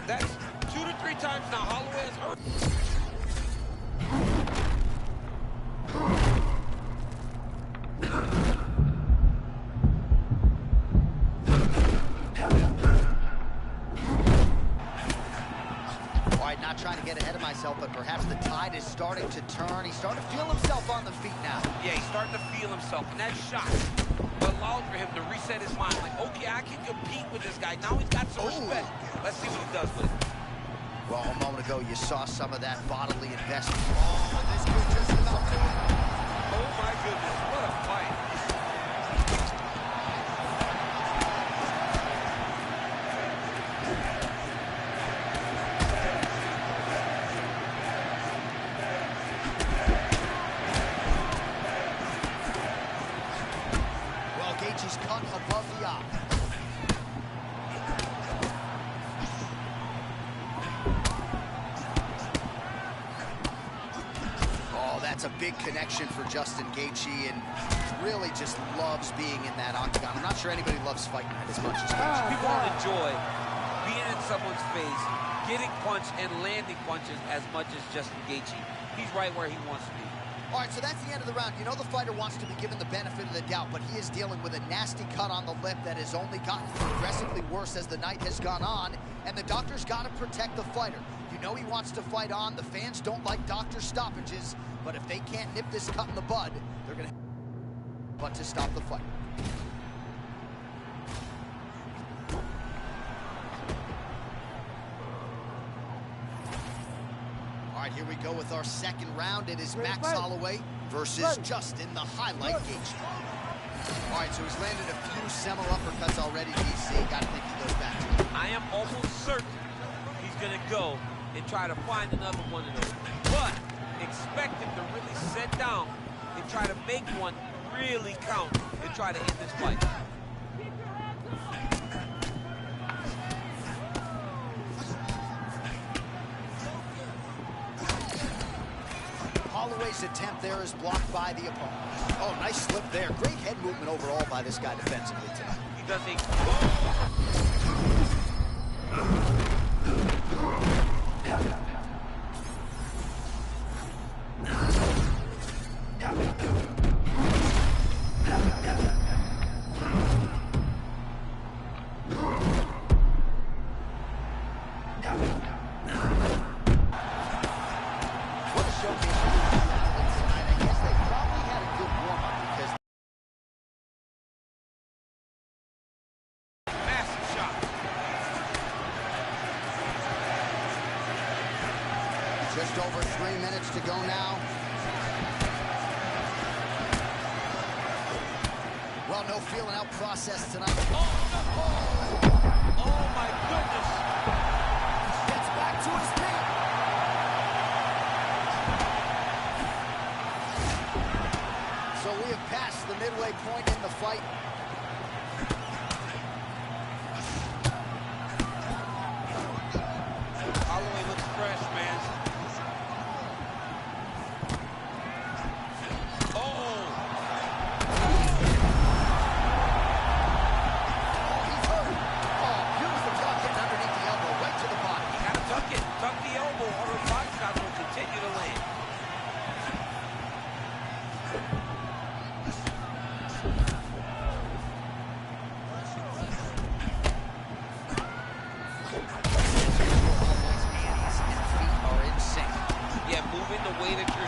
That's 2 to 3 times now. Holloway has hurt. to get ahead of myself, but perhaps the tide is starting to turn. He's starting to feel himself on the feet now. Yeah, he's starting to feel himself, and that shot allowed for him to reset his mind. Like, okay, I can compete with this guy. Now he's got some respect. Let's see what he does with it. Well, a moment ago, you saw some of that bodily investment. Oh, and this could just about do it. Oh, my goodness. What a fight. Well, Gaethje's cut above the eye. That's a big connection for Justin Gaethje, and really just loves being in that octagon. I'm not sure anybody loves fighting it as much as Gaethje. People don't enjoy being in someone's face, getting punched and landing punches as much as Justin Gaethje. He's right where he wants to be. All right, so that's the end of the round. You know the fighter wants to be given the benefit of the doubt, but he is dealing with a nasty cut on the lip that has only gotten progressively worse as the night has gone on, and the doctor's got to protect the fighter. You know he wants to fight on. The fans don't like doctor stoppages, but if they can't nip this cut in the bud, they're going to stop the fight. All right, here we go with our second round. It is Max Holloway versus Justin, the highlight Gaethje. All right, so he's landed a few seminal uppercuts already, DC. Got to think he goes back to it. I am almost certain he's going to go and try to find another one of those. But expect him to really sit down and try to make one really count and try to end this fight. Holloway's attempt there is blocked by the opponent. Oh, nice slip there. Great head movement overall by this guy defensively tonight. He does a... Just over 3 minutes to go now. Well, no feeling out process tonight. Oh my goodness. Gets back to his feet. So we have passed the midway point in the fight. Holloway looks fresh, man.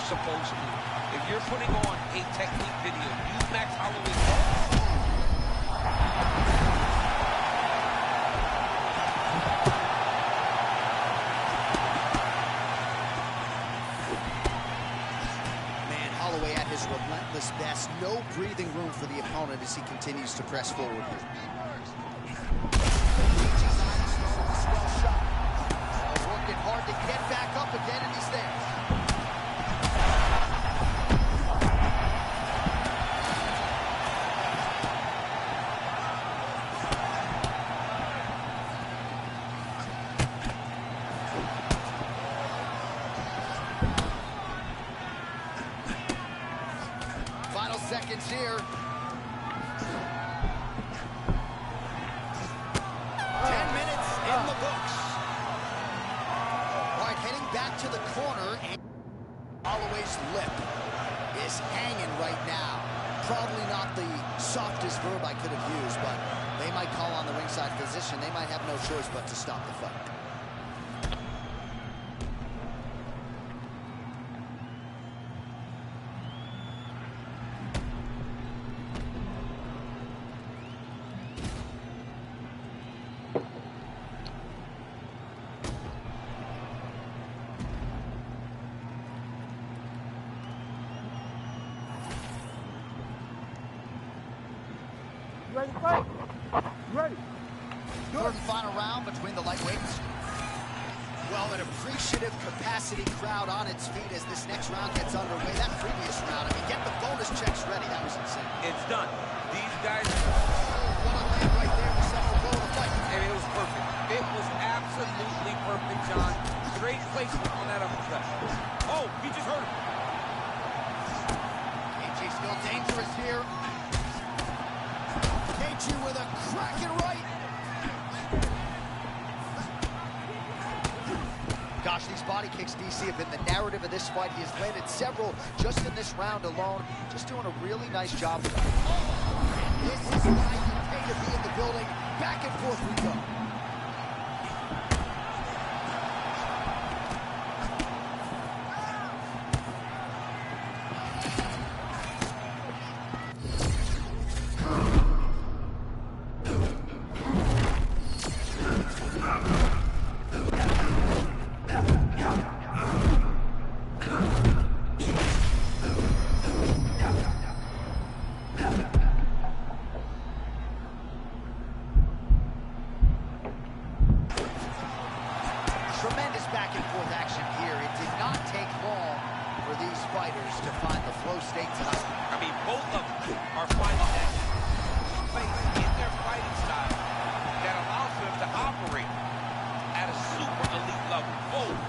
Supposed to. If you're putting on a technique video, use Max Holloway. Man, Holloway at his relentless best. No breathing room for the opponent as he continues to press forward here. Working hard to get back up again, and he's there. Final seconds here. 10 minutes in the books. All right, heading back to the corner. And Holloway's lip is hanging right now. Probably not the softest verb I could have used, but they might call on the ringside physician. They might have no choice but to stop the fight. ready to fight? You ready? Third and final round between the lightweights. Well, an appreciative capacity crowd on its feet as this next round gets underway. That previous round, I mean, get the bonus checks ready. That was insane. It's done. These guys... What a land right there to settle the blow of the fight. I mean, it was perfect. It was absolutely perfect, John. Great placement on that uppercut. Oh, he just hurt him. KG still dangerous here. KG with a cracking right. Gosh, these body kicks, DC, have been the narrative of this fight. He has landed several just in this round alone. Just doing a really nice job. This is why you pay to be in the building. Back and forth we go. Tremendous back and forth action here. It did not take long for these fighters to find the flow state tonight. I mean, both of them are finding that space in their fighting style that allows them to operate at a super elite level. Both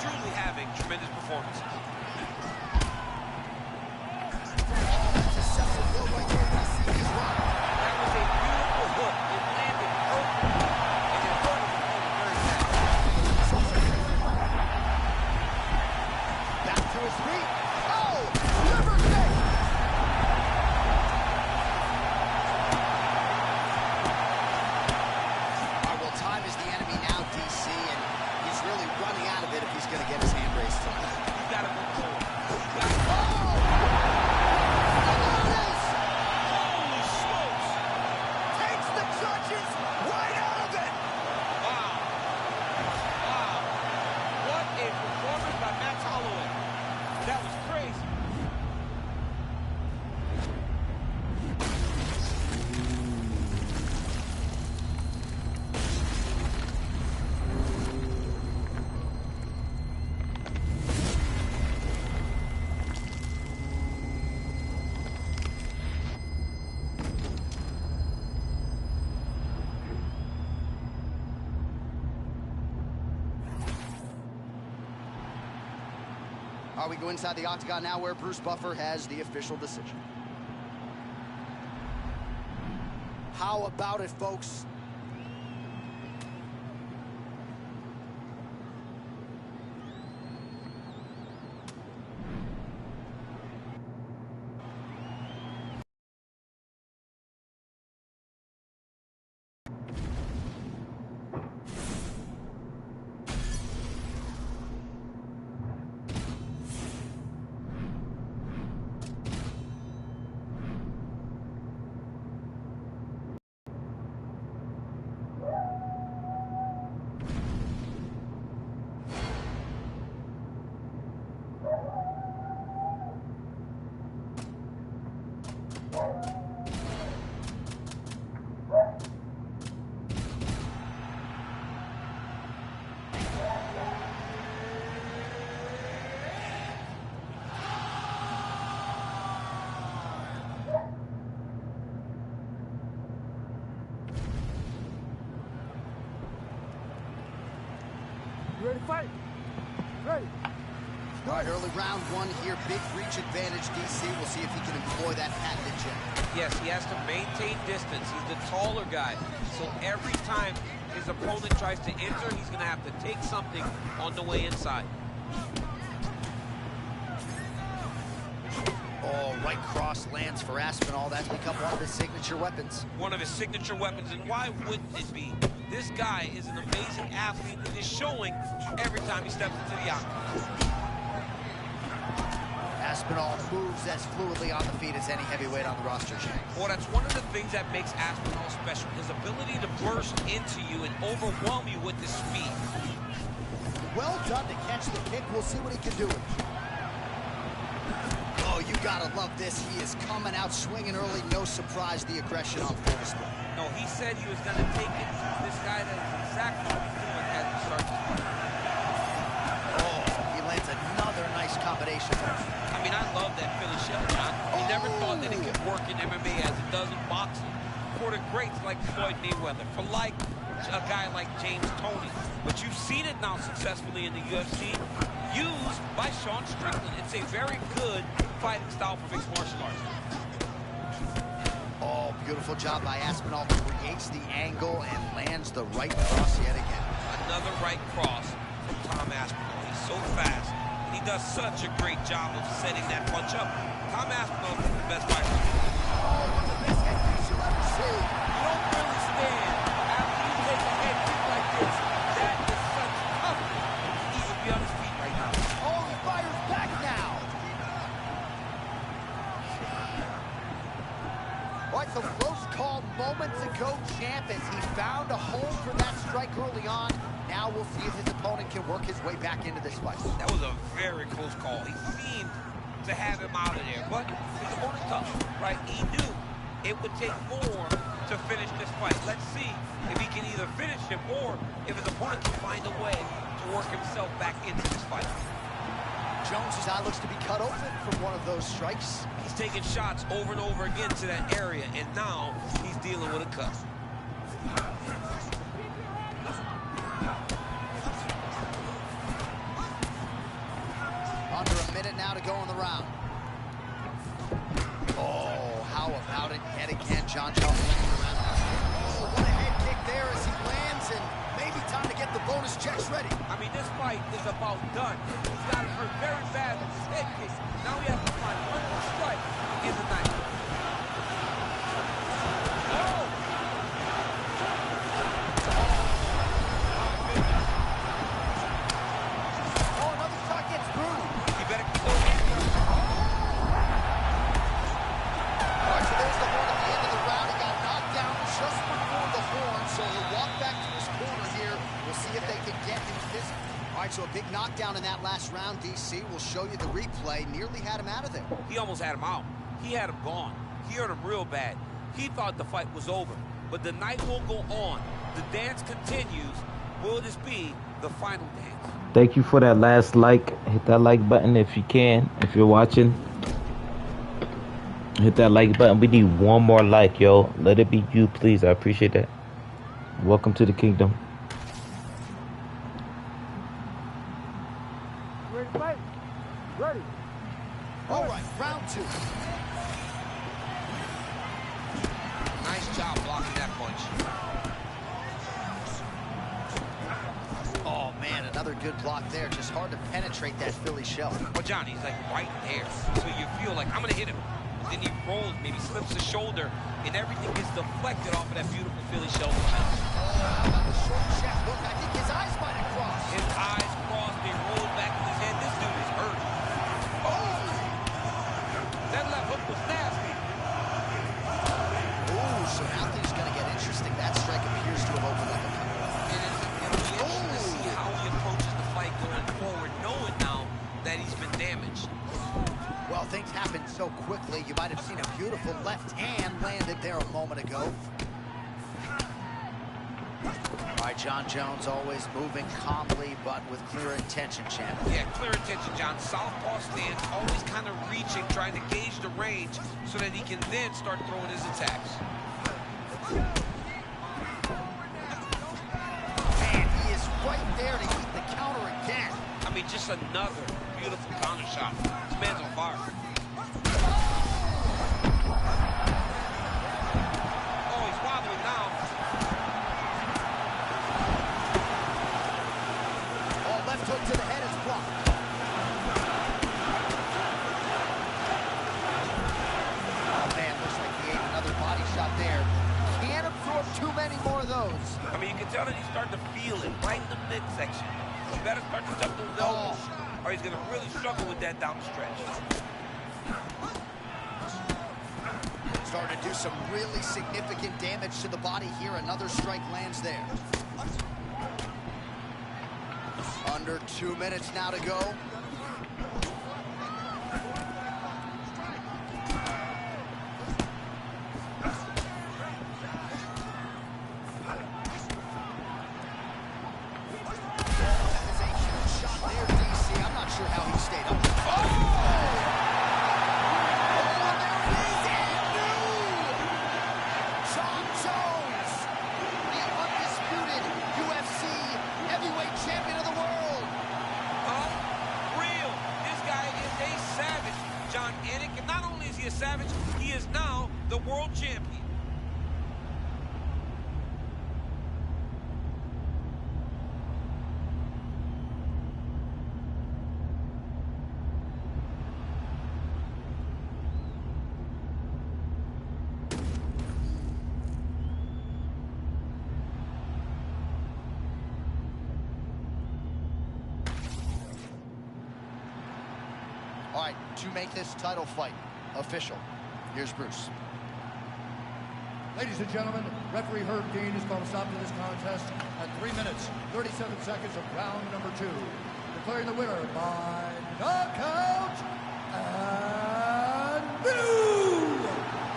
truly having tremendous performances. That's a separate blow right there. We see these rock. That was a beautiful hook. It landed perfectly, and it hurt him very bad. Back to his feet. Oh, liver kick. All right, well, time is the enemy now, DC, and he's really running out of it if he's going to get his hand raised tonight. You gotta move forward. Holy smokes! Takes the judges right out of it. Wow. Wow. What a performance by Max Holloway. That was crazy. All right, we go inside the octagon now where Bruce Buffer has the official decision. How about it, folks? You ready to fight? Ready. All right, early round one here. Big reach advantage, DC. We'll see if he can employ that patented jab. Yes, he has to maintain distance. He's the taller guy. So every time his opponent tries to enter, he's going to have to take something on the way inside. Oh, right cross lands for Aspinall. That's become one of his signature weapons. One of his signature weapons, and why wouldn't it be? This guy is an amazing athlete and is showing every time he steps into the octagon. Aspinall moves as fluidly on the feet as any heavyweight on the roster, Shane. Well, that's one of the things that makes Aspinall special, his ability to burst into you and overwhelm you with his speed. Well done to catch the kick. We'll see what he can do with it. Oh, you gotta love this. He is coming out swinging early. No surprise, the aggression on full display. No, he said he was going to take it to this guy. That is exactly what he's doing as he starts to fight. Oh, he lands another nice combination there. I mean, I love that Philly shell, John. He never thought that it could work in MMA as it does in boxing. For the greats like Floyd Mayweather, for like a guy like James Toney. But you've seen it now successfully in the UFC, used by Sean Strickland. It's a very good fighting style for mixed martial arts. Oh, beautiful job by Aspinall. Creates the angle and lands the right cross yet again. Another right cross from Tom Aspinall. He's so fast. He does such a great job of setting that punch up. Tom Aspinall is the best fighter. Oh, one of the best head kicks you'll ever see. You don't really stand after you take a head kick like this. That is such toughness. He would be on his feet right now. Oh, he fires back now. What the close call moments ago, champ, as he found a home for that strike early on. Now we'll see if his opponent can work his way back into this fight. That was a very close call. He seemed to have him out of there, but his opponent tough, right? He knew it would take more to finish this fight. Let's see if he can either finish him or if his opponent can find a way to work himself back into this fight. Jones's eye looks to be cut open from one of those strikes. He's taking shots over and over again to that area, and now he's dealing with a cut. Under a minute now to go in the round. Oh, how about it yet again, John Jones. Oh, what a head kick there as he lands, and maybe time to get the bonus checks ready. I mean, this fight is about done. He's got hurt very bad with his head kick. Now he has to find one more strike in the night. Oh! Oh, another shot gets through. You better keep those hands up. All right, so there's the horn at the end of the round. He got knocked down just before the horn, so he'll walk back to his corner here. We'll see if they can get him this. All right, so a big knockdown in that last round. DC will show you the replay. Nearly had him out of there. He almost had him out. He had him gone. He hurt him real bad. He thought the fight was over. But the night will go on. The dance continues. Will this be the final dance? Thank you for that last like. Hit that like button if you can. If you're watching, hit that like button. We need one more like, yo. Let it be you, please. I appreciate that. Welcome to the kingdom. Ready to fight? Ready. All right, round two. Nice job blocking that punch. Oh, man, another good block there. Just hard to penetrate that Philly shell. Well, Johnny, he's like right there. So you feel like, I'm going to hit him. But then he rolls, maybe slips his shoulder, and everything gets deflected off of that beautiful Philly shell. Oh, how about the short chest look? I think his eyes might have crossed. His eyes crossed, they rolled back in his head. This dude is hurt. Oh! That left hook was nasty. Ooh, so now things going to get interesting. That strike appears to have opened up a couple. And it'll be interesting to see how he approaches the fight going forward, knowing now that he's been damaged. Well, things happen so quickly. You might have seen a beautiful left hand landed there a moment ago. All right, John Jones always moving calmly, but with clear intention, champ. Yeah, clear attention, John. Southpaw stance, always kind of reaching, trying to gauge the range so that he can then start throwing his attacks. Man, he is right there to eat the counter again. I mean, just another beautiful counter shot. This man's on fire. Oh, he's wobbling now. Oh, left hook to the head is blocked. Oh, man, looks like he ate another body shot there. Can't absorb too many more of those. I mean, you can tell that he's starting to feel it right in the midsection. You better start to tuck those elbows, or he's going to really struggle with that down the stretch. Starting to do some really significant damage to the body here. Another strike lands there. Under 2 minutes now to go. John Anik, and not only is he a savage, he is now the world champion. All right, to make this title fight official, here's Bruce. Ladies and gentlemen, referee Herb Dean has called a stop to this contest at 3 minutes, 37 seconds of round number 2. Declaring the winner by knockout and new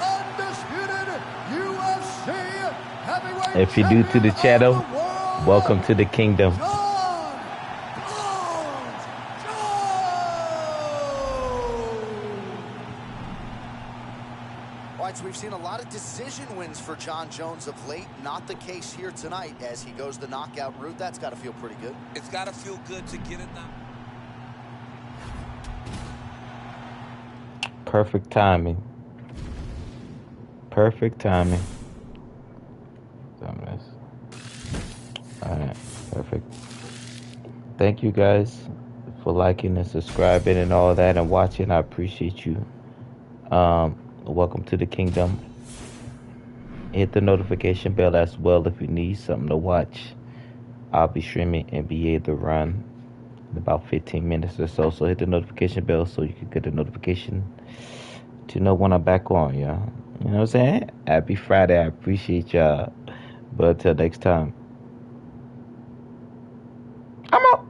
undisputed UFC heavyweight If you're new to the channel, welcome to the kingdom. All right, so we've seen a lot of decision wins for John Jones of late. Not the case here tonight as he goes the knockout route. That's got to feel pretty good. It's got to feel good to get it now. Perfect timing. Perfect timing. Alright, perfect. Thank you guys for liking and subscribing and all that and watching. I appreciate you. Welcome to the kingdom. Hit the notification bell as well if you need something to watch. I'll be streaming NBA The Run in about 15 minutes or so. So hit the notification bell so you can get a notification to know when I'm back on, y'all. You know what I'm saying? Happy Friday. I appreciate y'all. But until next time, I'm out.